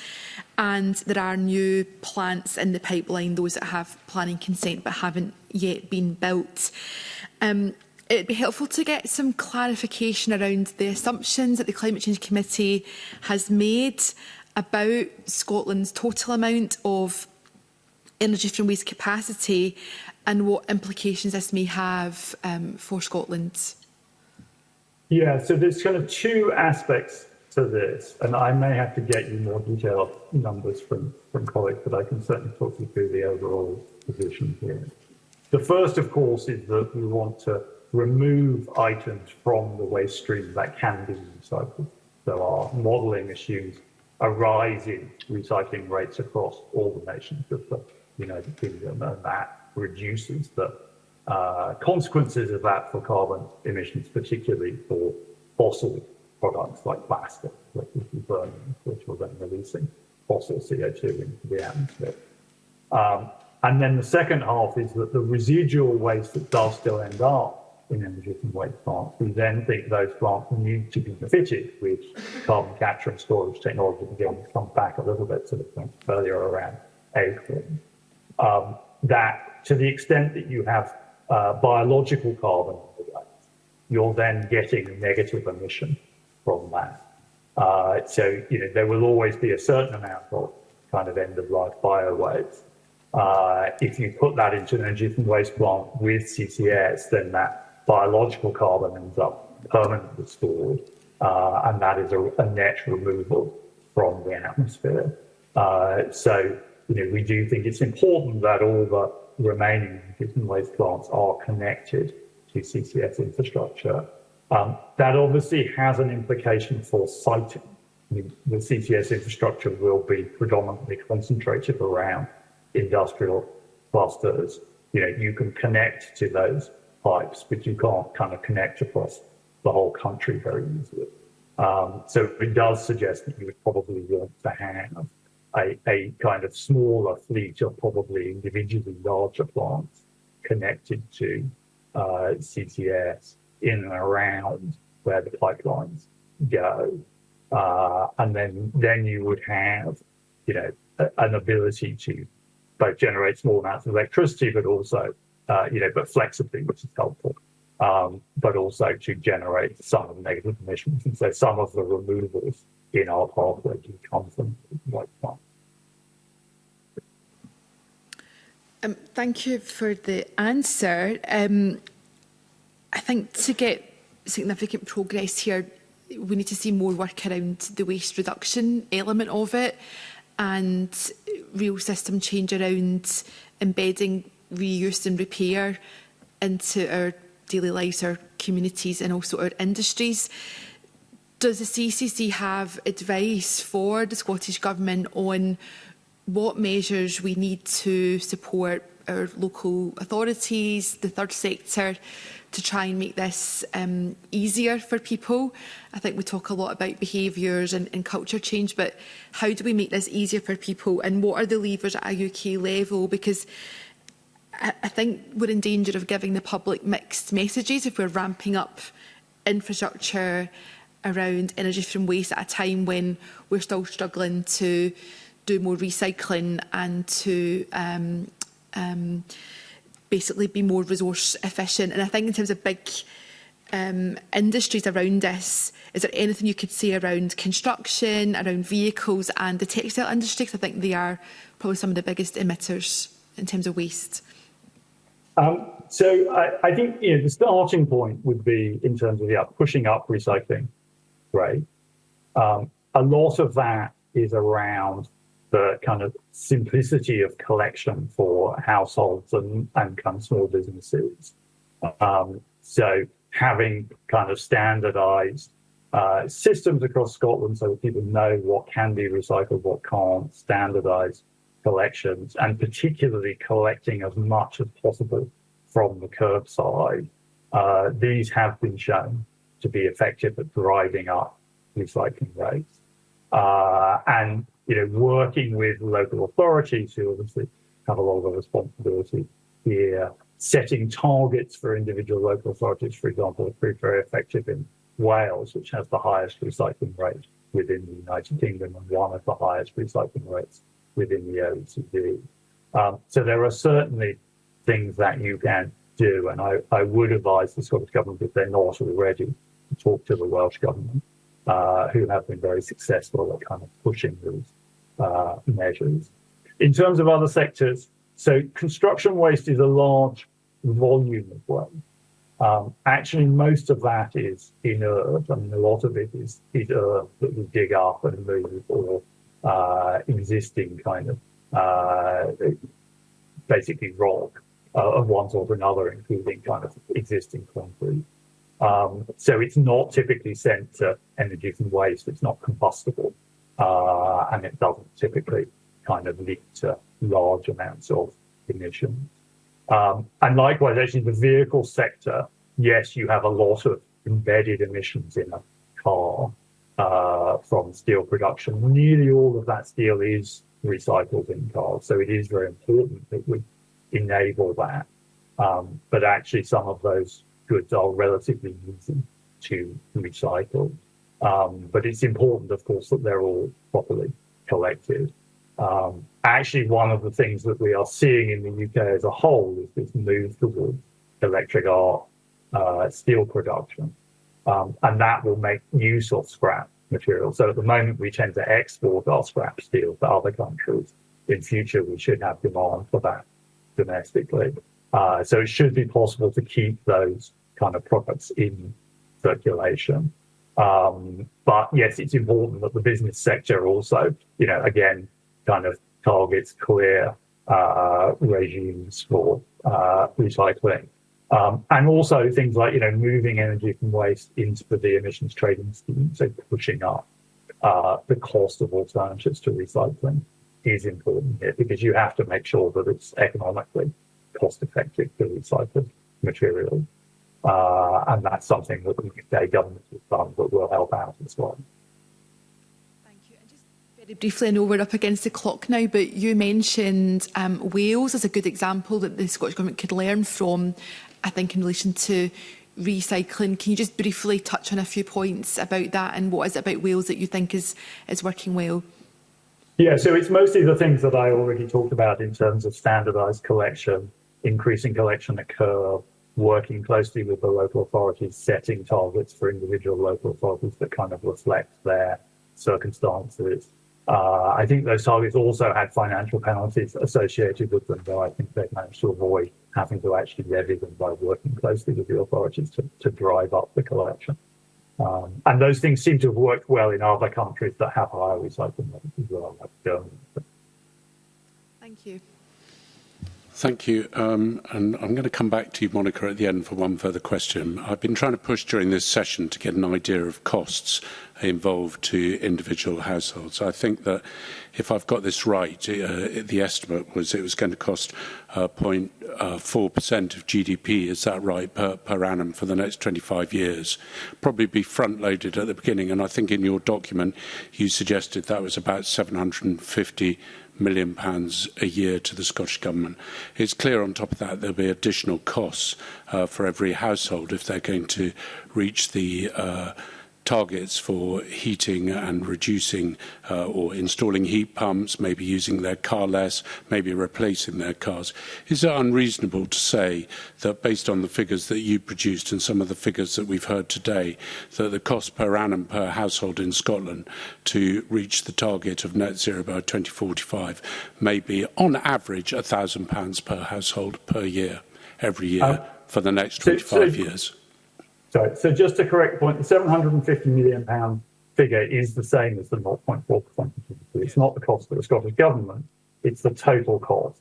and there are new plants in the pipeline, those that have planning consent but haven't yet been built. It'd be helpful to get some clarification around the assumptions that the Climate Change Committee has made about Scotland's total amount of energy from waste capacity and what implications this may have for Scotland. Yeah, so there's kind of two aspects to this, and I may have to get you more detailed numbers from colleagues, but I can certainly talk you through the overall position here. The first, of course, is that we want to remove items from the waste stream that can be recycled. So our modelling assumes a rise in recycling rates across all the nations of the United Kingdom, and that reduces the consequences of that for carbon emissions, particularly for fossil products like plastic, which we burn, which we're then releasing fossil CO2 into the atmosphere. And then the second half is that the residual waste that does still end up in energy from waste plants, we then think those plants need to be fitted with carbon capture and storage technology. Again, it comes back a little bit to the point earlier around ACRIM. That to the extent that you have biological carbon, you're then getting a negative emission from that. So, there will always be a certain amount of kind of end-of-life bio-waste. If you put that into an energy from waste plant with CCS, then that biological carbon ends up permanently stored, and that is a net removal from the atmosphere. So, we do think it's important that all the remaining energy from waste plants are connected to CCS infrastructure. That obviously has an implication for siting. The CCS infrastructure will be predominantly concentrated around industrial clusters. You can connect to those pipes, but you can't kind of connect across the whole country very easily. So it does suggest that you would probably want to have a kind of smaller fleet of probably individually larger plants connected to CCS in and around where the pipelines go. And then you would have, an ability to both generate small amounts of electricity, but also, but flexibly, which is helpful, but also to generate some of the negative emissions. And so some of the removals in our pathway do come from white plants. Thank you for the answer. I think to get significant progress here, we need to see more work around the waste reduction element of it and real system change around embedding reuse and repair into our daily lives, our communities and also our industries. Does the CCC have advice for the Scottish Government on what measures we need to support our local authorities, the third sector, to try and make this easier for people? I think we talk a lot about behaviours and culture change, but how do we make this easier for people, and what are the levers at a UK level? Because I think we're in danger of giving the public mixed messages if we're ramping up infrastructure around energy from waste at a time when we're still struggling to do more recycling and to basically be more resource efficient. And I think in terms of big industries around this, is there anything you could say around construction, around vehicles and the textile industry? Because I think they are probably some of the biggest emitters in terms of waste. So I think the starting point would be in terms of pushing up recycling rate. A lot of that is around the kind of simplicity of collection for households and kind of small businesses. So having kind of standardised systems across Scotland so that people know what can be recycled, what can't, standardised collections, and particularly collecting as much as possible from the curbside. These have been shown to be effective at driving up recycling rates. And working with local authorities who obviously have a lot of responsibility here, setting targets for individual local authorities, for example, proved very effective in Wales, which has the highest recycling rate within the United Kingdom and one of the highest recycling rates within the OECD. So there are certainly things that you can do, and I would advise the Scottish Government, if they're not already, to talk to the Welsh Government, who have been very successful at kind of pushing these measures. In terms of other sectors, so construction waste is a large volume of waste. Actually, most of that is inert. I mean, a lot of it is earth that we dig up and move, or existing kind of basically rock of one sort or another, including kind of existing concrete. So it's not typically sent to energy from waste. It's not combustible, and it doesn't typically kind of lead to large amounts of emissions. And likewise, actually, the vehicle sector, yes, you have a lot of embedded emissions in a car from steel production. Nearly all of that steel is recycled in cars, so it is very important that we enable that. But actually, some of those goods are relatively easy to recycle. But it's important, of course, that they're all properly collected. Actually, one of the things that we are seeing in the UK as a whole is this move towards electric arc steel production. And that will make use of scrap material. So at the moment, we tend to export our scrap steel to other countries. In future, we should have demand for that domestically. So it should be possible to keep those kind of products in circulation. But yes, it's important that the business sector also, again, kind of targets clear regimes for recycling. And also things like, moving energy from waste into the emissions trading scheme, so pushing up the cost of alternatives to recycling is important here, because you have to make sure that it's economically cost effective to recycle materials. And that's something that the UK government has done that will help out as well. Thank you. And just very briefly, I know we're up against the clock now, but you mentioned Wales as a good example that the Scottish Government could learn from, I think, in relation to recycling. Can you just briefly touch on a few points about that, and what is it about Wales that you think is working well? Yeah, so it's mostly the things that I already talked about in terms of standardised collection, increasing collection at curb, working closely with the local authorities, setting targets for individual local authorities that kind of reflect their circumstances. I think those targets also had financial penalties associated with them, though I think they've managed to avoid having to actually levy them by working closely with the authorities to drive up the collection. And those things seem to have worked well in other countries that have higher recycling rates as well, like Germany. Thank you. Thank you. And I'm going to come back to you, Monica, at the end for one further question. I've been trying to push during this session to get an idea of costs involved to individual households. I think that if I've got this right, the estimate was it was going to cost 0.4% of GDP, is that right, per annum for the next 25 years. Probably be front-loaded at the beginning, and I think in your document you suggested that was about £750 million a year to the Scottish Government. It's clear on top of that there'll be additional costs for every household if they're going to reach the targets for heating and reducing or installing heat pumps, maybe using their car less, maybe replacing their cars. Is it unreasonable to say that based on the figures that you produced and some of the figures that we've heard today, that the cost per annum per household in Scotland to reach the target of net zero by 2045 may be on average £1,000 per household per year, every year for the next 25 years? So just to correct the point, the £750 million figure is the same as the 0.4% of GDP. It's not the cost of the Scottish Government, it's the total cost.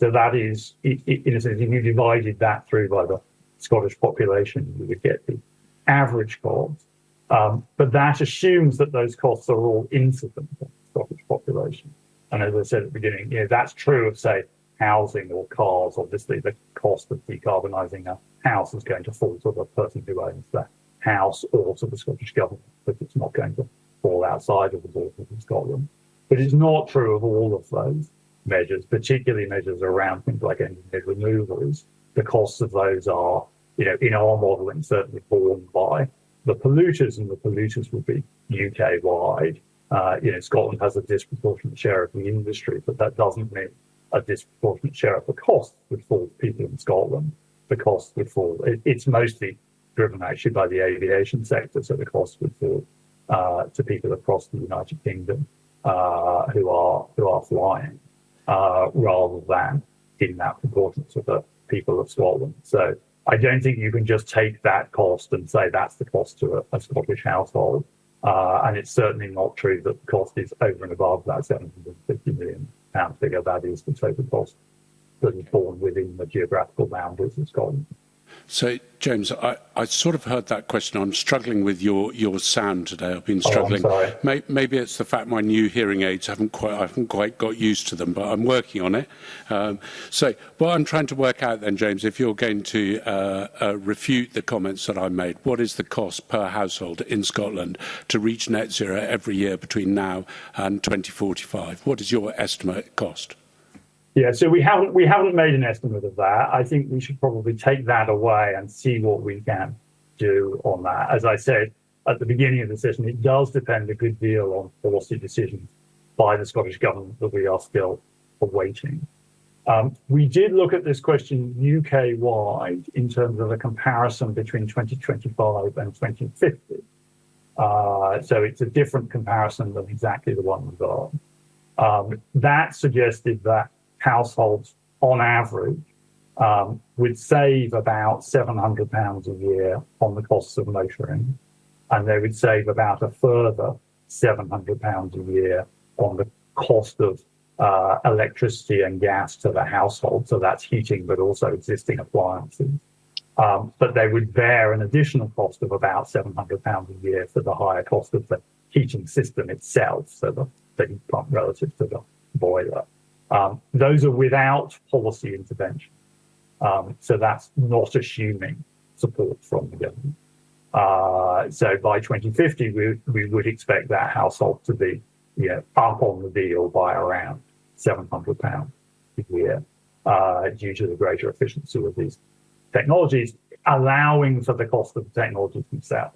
So that is, in a sense, if you divided that through by the Scottish population, you would get the average cost. But that assumes that those costs are all incident to the Scottish population. And as I said at the beginning, that's true of, say, housing or cars. Obviously, the cost of decarbonising a house is going to fall to the person who owns the house or to the Scottish Government, but it's not going to fall outside of the borders of Scotland. But it's not true of all of those measures, particularly measures around things like engineered removals. The costs of those are, in our modelling, certainly borne by the polluters, and the polluters will be UK-wide. Scotland has a disproportionate share of the industry, but that doesn't mean a disproportionate share of the costs would fall to people in Scotland. The costs would fall. It's mostly driven actually by the aviation sector, so the costs would fall to people across the United Kingdom who are flying, rather than in that proportion to the people of Scotland. So I don't think you can just take that cost and say that's the cost to a Scottish household. And it's certainly not true that the cost is over and above that £750 million figure. That is the total cost that is borne within the geographical boundaries of Scotland. So, James, I sort of heard that question. I'm struggling with your sound today. I've been struggling. Oh, I'm sorry. Maybe it's the fact my new hearing aids I haven't quite got used to them, but I'm working on it. So what I'm trying to work out then, James, if you're going to refute the comments that I made, what is the cost per household in Scotland to reach net zero every year between now and 2045? What is your estimate cost? Yeah, so we haven't made an estimate of that. I think we should probably take that away and see what we can do on that. As I said at the beginning of the session, it does depend a good deal on policy decisions by the Scottish Government that we are still awaiting. We did look at this question UK-wide in terms of a comparison between 2025 and 2050. So it's a different comparison than exactly the one we've got. That suggested that households, on average, would save about £700 a year on the costs of motoring, and they would save about a further £700 a year on the cost of electricity and gas to the household. So that's heating, but also existing appliances. But they would bear an additional cost of about £700 a year for the higher cost of the heating system itself, so the heat pump relative to the boiler. Those are without policy intervention. So that's not assuming support from the government. So by 2050, we would expect that household to be up on the deal by around £700 a year due to the greater efficiency of these technologies, allowing for the cost of the technologies themselves.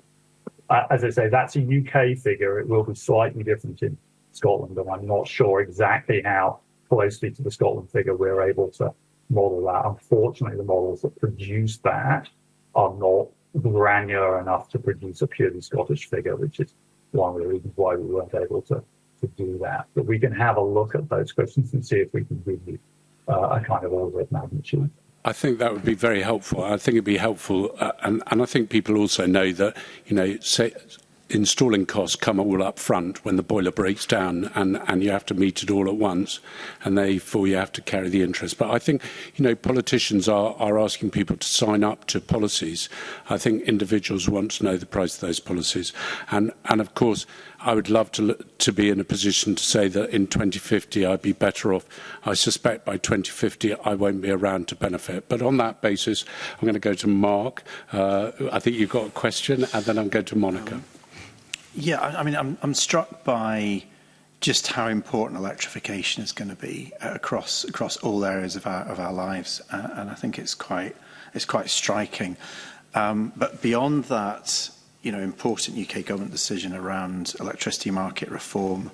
As I say, that's a UK figure. It will be slightly different in Scotland, and I'm not sure exactly how closely to the Scotland figure we're able to model that. Unfortunately, the models that produce that are not granular enough to produce a purely Scottish figure, which is one of the reasons why we weren't able to do that. But we can have a look at those questions and see if we can give you a kind of order of magnitude. I think that would be very helpful. I think it'd be helpful, and I think people also know that, say, installing costs come all up front when the boiler breaks down, and you have to meet it all at once, and therefore you have to carry the interest. But I think, politicians are asking people to sign up to policies. I think individuals want to know the price of those policies. And of course, I would love to be in a position to say that in 2050 I'd be better off. I suspect by 2050 I won't be around to benefit. But on that basis, I'm going to go to Mark. I think you've got a question, and then I'm going to Monica. Yeah, I mean, I'm struck by just how important electrification is going to be across all areas of our lives, and I think it's quite striking. But beyond that, important UK government decision around electricity market reform,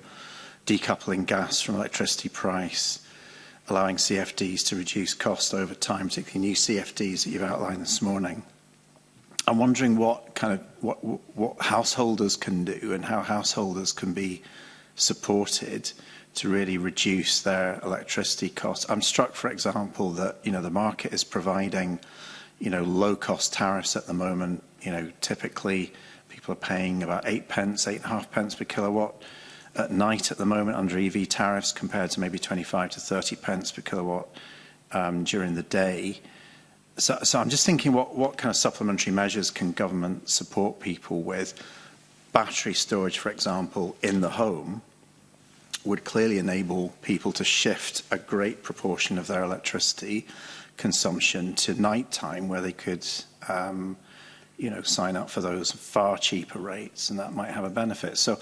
decoupling gas from electricity price, allowing CFDs to reduce cost over time, particularly new CFDs that you've outlined this morning. I'm wondering what householders can do and how householders can be supported to really reduce their electricity costs. I'm struck, for example, that the market is providing low-cost tariffs at the moment. Typically people are paying about 8.5 pence per kilowatt at night at the moment under EV tariffs, compared to maybe 25 to 30 pence per kilowatt during the day. So I'm just thinking, what kind of supplementary measures can government support people with? Battery storage, for example, in the home would clearly enable people to shift a great proportion of their electricity consumption to night time, where they could sign up for those far cheaper rates, and that might have a benefit. So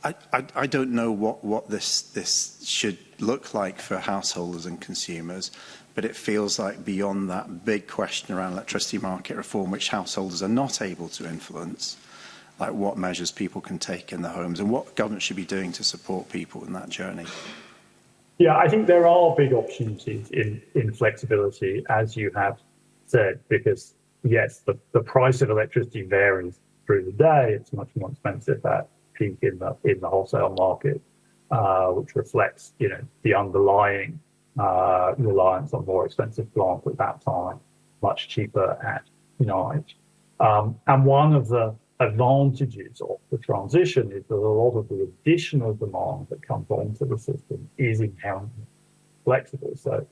I don't know what this should look like for householders and consumers, but it feels like beyond that big question around electricity market reform, which householders are not able to influence, like what measures people can take in their homes and what government should be doing to support people in that journey. Yeah, I think there are big opportunities in flexibility, as you have said, because yes, the price of electricity varies through the day. It's much more expensive at peak in the wholesale market, which reflects the underlying reliance on more expensive plant at that time, much cheaper at night. And one of the advantages of the transition is that a lot of the additional demand that comes onto the system is inherently flexible. So,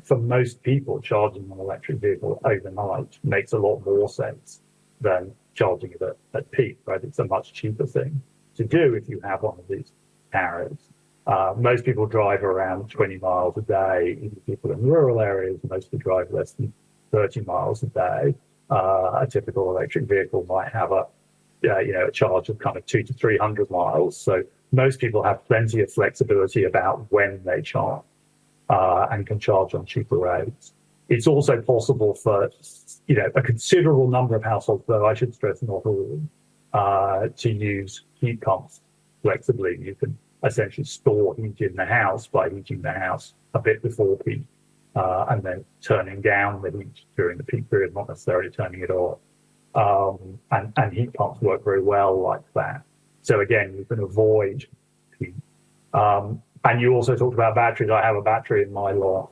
for most people, charging an electric vehicle overnight makes a lot more sense than charging it at peak, right? It's a much cheaper thing to do if you have one of these tariffs. Most people drive around 20 miles a day. Even people in rural areas mostly drive less than 30 miles a day. A typical electric vehicle might have a charge of kind of 200 to 300 miles. So most people have plenty of flexibility about when they charge and can charge on cheaper rates. It's also possible for a considerable number of households, though I should stress not all, to use heat pumps flexibly. You can essentially store heat in the house by heating the house a bit before peak and then turning down the heat during the peak period, not necessarily turning it off. And heat pumps work very well like that. So again, you can avoid heat. And you also talked about batteries. I have a battery in my lot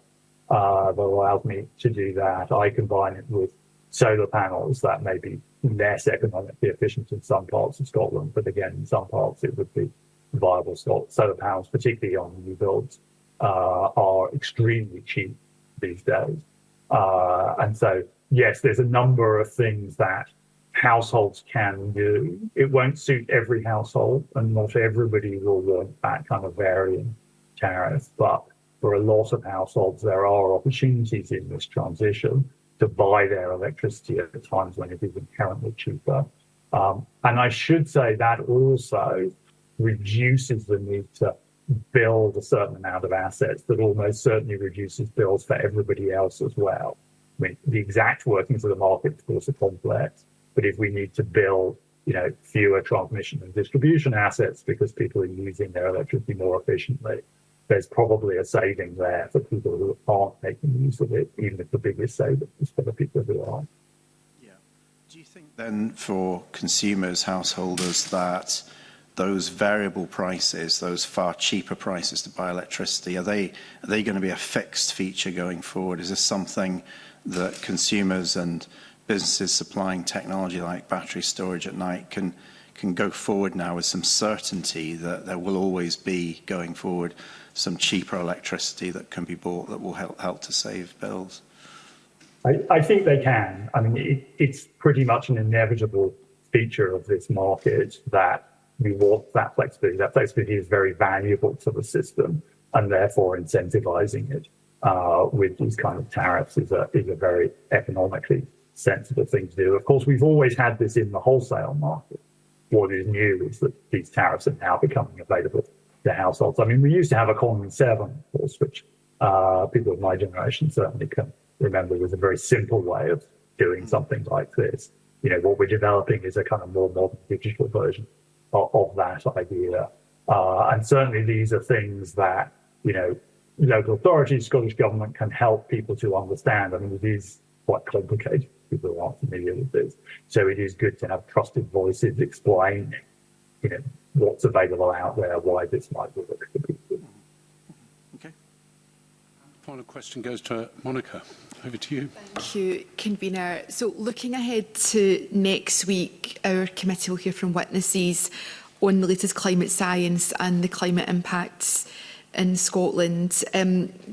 that allows me to do that. I combine it with solar panels that may be less economically efficient in some parts of Scotland, but again, in some parts it would be viable. Solar panels, particularly on new builds, are extremely cheap these days. And so, yes, there's a number of things that households can do. It won't suit every household, and not everybody will want that kind of varying tariff. But for a lot of households, there are opportunities in this transition to buy their electricity at times when it is inherently cheaper. And I should say that also reduces the need to build a certain amount of assets, that almost certainly reduces bills for everybody else as well. I mean, the exact workings of the market, of course, are complex, but if we need to build, fewer transmission and distribution assets because people are using their electricity more efficiently, there's probably a saving there for people who aren't making use of it, even if the biggest saving is for the people who are. Yeah. Do you think then for consumers, householders, that those variable prices, those far cheaper prices to buy electricity, are they going to be a fixed feature going forward? Is this something that consumers and businesses supplying technology like battery storage at night can go forward now with some certainty that there will always be, going forward, some cheaper electricity that can be bought that will help to save bills? I think they can. I mean, it's pretty much an inevitable feature of this market that we want that flexibility. That flexibility is very valuable to the system, and therefore incentivizing it with these kind of tariffs is a very economically sensible thing to do. Of course, we've always had this in the wholesale market. What is new is that these tariffs are now becoming available to households. I mean, we used to have Economy 7, of course, which people of my generation certainly can remember was a very simple way of doing something like this. what we're developing is a kind of more modern digital version of that idea. And certainly these are things that, local authorities, Scottish Government can help people to understand. I mean, it is quite complicated. People aren't familiar with this. So it is good to have trusted voices explaining, what's available out there, why this might work for people. Okay. Final question goes to Monica. Over to you. Thank you, Convener. So looking ahead to next week, our committee will hear from witnesses on the latest climate science and the climate impacts in Scotland.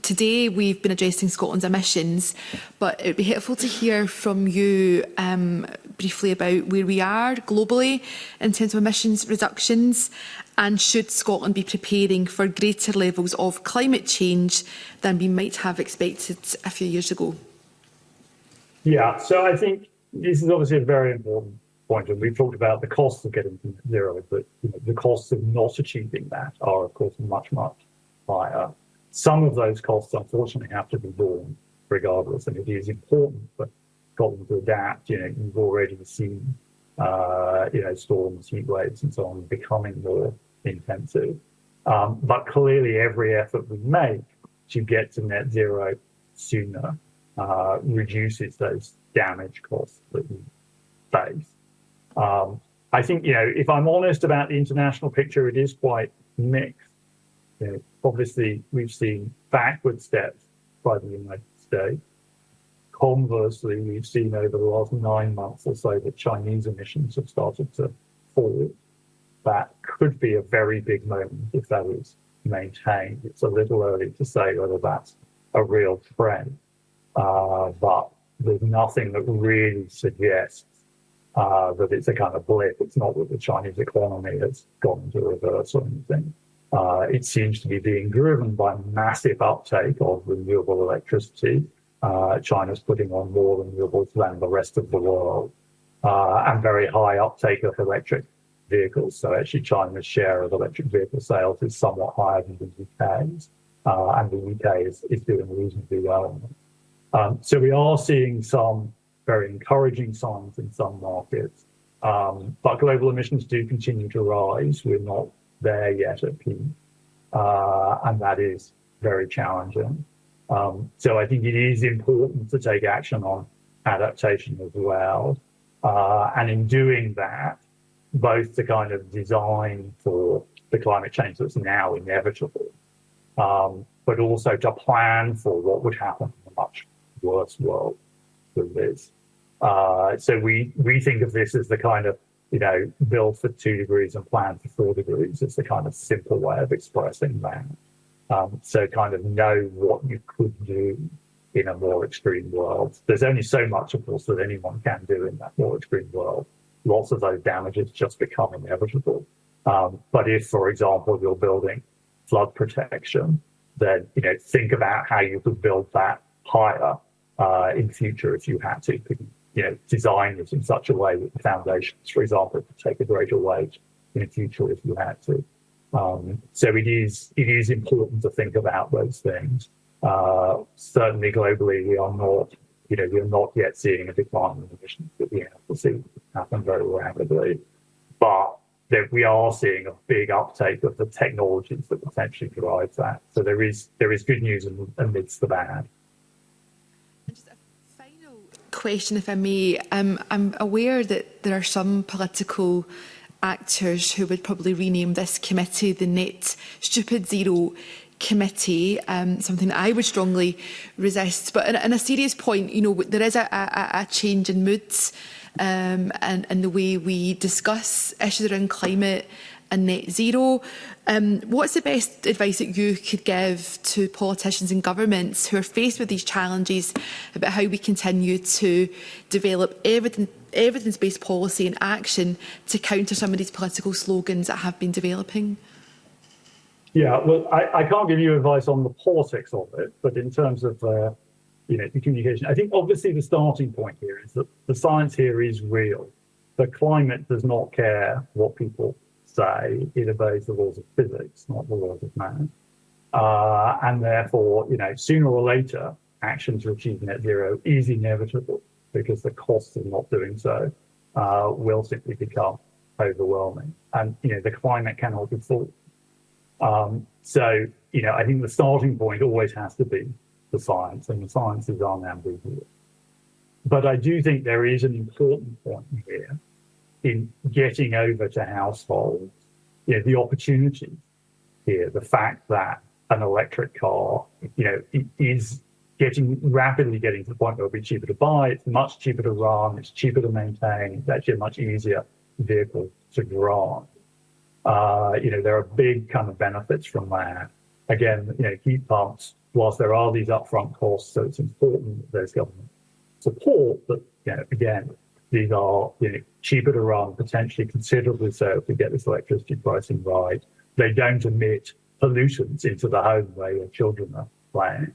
Today we've been addressing Scotland's emissions, but it would be helpful to hear from you briefly about where we are globally in terms of emissions reductions, and should Scotland be preparing for greater levels of climate change than we might have expected a few years ago? Yeah, so I think this is obviously a very important point, and we've talked about the costs of getting to net zero, but the costs of not achieving that are, of course, much, much higher. Some of those costs, unfortunately, have to be borne regardless, and it is important for Scotland to adapt. You've already seen, storms, heat waves, and so on becoming more intensive. But clearly, every effort we make to get to net zero sooner reduces those damage costs that we face. I think, if I'm honest about the international picture, it is quite mixed. Obviously, we've seen backward steps by the United States. Conversely, we've seen over the last 9 months or so that Chinese emissions have started to fall. That could be a very big moment if that is maintained. It's a little early to say whether that's a real trend, but there's nothing that really suggests that it's a kind of blip. It's not that the Chinese economy has gone into reverse or anything. It seems to be being driven by massive uptake of renewable electricity. China's putting on more renewables than the rest of the world, and very high uptake of electric vehicles. So actually China's share of electric vehicle sales is somewhat higher than the UK's, and the UK is doing reasonably well. So we are seeing some very encouraging signs in some markets, but global emissions do continue to rise. We're not there yet at peak, and that is very challenging. So I think it is important to take action on adaptation as well, and in doing that, both to kind of design for the climate change that's now inevitable, but also to plan for what would happen in a much worse world than this. So we think of this as the kind of, build for 2 degrees and plan for 4 degrees. It's the kind of simple way of expressing that. So kind of know what you could do in a more extreme world. There's only so much, of course, that anyone can do in that more extreme world. Lots of those damages just become inevitable. But if, for example, you're building flood protection, then, think about how you could build that higher in future if you had to. Design it in such a way that the foundations, for example, could take a greater weight in the future if you had to. So it is important to think about those things. Certainly globally, we are not yet seeing a decline in emissions that we have to see happen very rapidly, but we are seeing a big uptake of the technologies that potentially drive that. So there is good news amidst the bad. Question, if I may. I'm aware that there are some political actors who would probably rename this committee the Net Stupid Zero Committee, something that I would strongly resist. But in a serious point, there is a change in moods and the way we discuss issues around climate and net zero. What's the best advice that you could give to politicians and governments who are faced with these challenges about how we continue to develop evidence-based policy and action to counter some of these political slogans that have been developing? Yeah, well, I can't give you advice on the politics of it, but in terms of the communication, I think obviously the starting point here is that the science here is real. The climate does not care what people say. It obeys the laws of physics, not the laws of man. And therefore, sooner or later, action to achieve net zero is inevitable because the cost of not doing so will simply become overwhelming. And, the climate cannot be solved. So, I think the starting point always has to be the science, and the science is unambiguous. But I do think there is an important point here in getting over to households, the opportunities here, the fact that an electric car, it is rapidly getting to the point where it'll be cheaper to buy, it's much cheaper to run, it's cheaper to maintain, it's actually a much easier vehicle to drive. There are big kind of benefits from that. Again, heat pumps, whilst there are these upfront costs, so it's important that there's government support, but again, these are cheaper to run, potentially considerably so if we get this electricity pricing right. They don't emit pollutants into the home where your children are playing.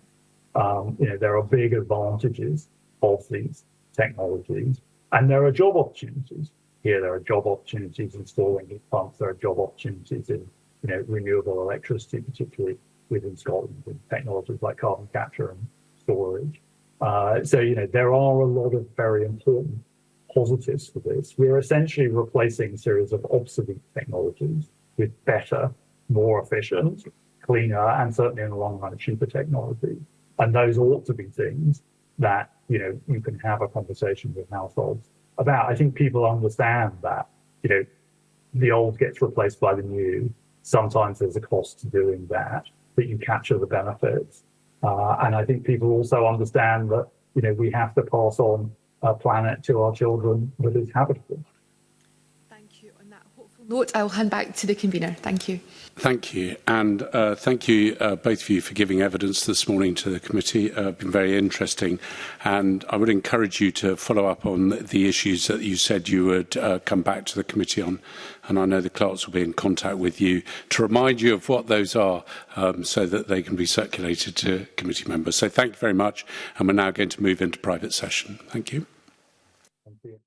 There are big advantages of these technologies, and there are job opportunities. Here, there are job opportunities installing heat pumps. There are job opportunities in renewable electricity, particularly within Scotland, with technologies like carbon capture and storage. So there are a lot of very important positives for this. We're essentially replacing a series of obsolete technologies with better, more efficient, cleaner, and certainly in the long run, cheaper technology. And those ought to be things that you can have a conversation with households about. I think people understand that the old gets replaced by the new. Sometimes there's a cost to doing that, but you capture the benefits. And I think people also understand that we have to pass on a planet to our children that is habitable. Thank you. On that hopeful note, I'll hand back to the convener. Thank you. Thank you. And thank you, both of you, for giving evidence this morning to the committee. It's been very interesting. And I would encourage you to follow up on the issues that you said you would come back to the committee on. And I know the clerks will be in contact with you to remind you of what those are so that they can be circulated to committee members. So thank you very much. And we're now going to move into private session. Thank you. Thank you.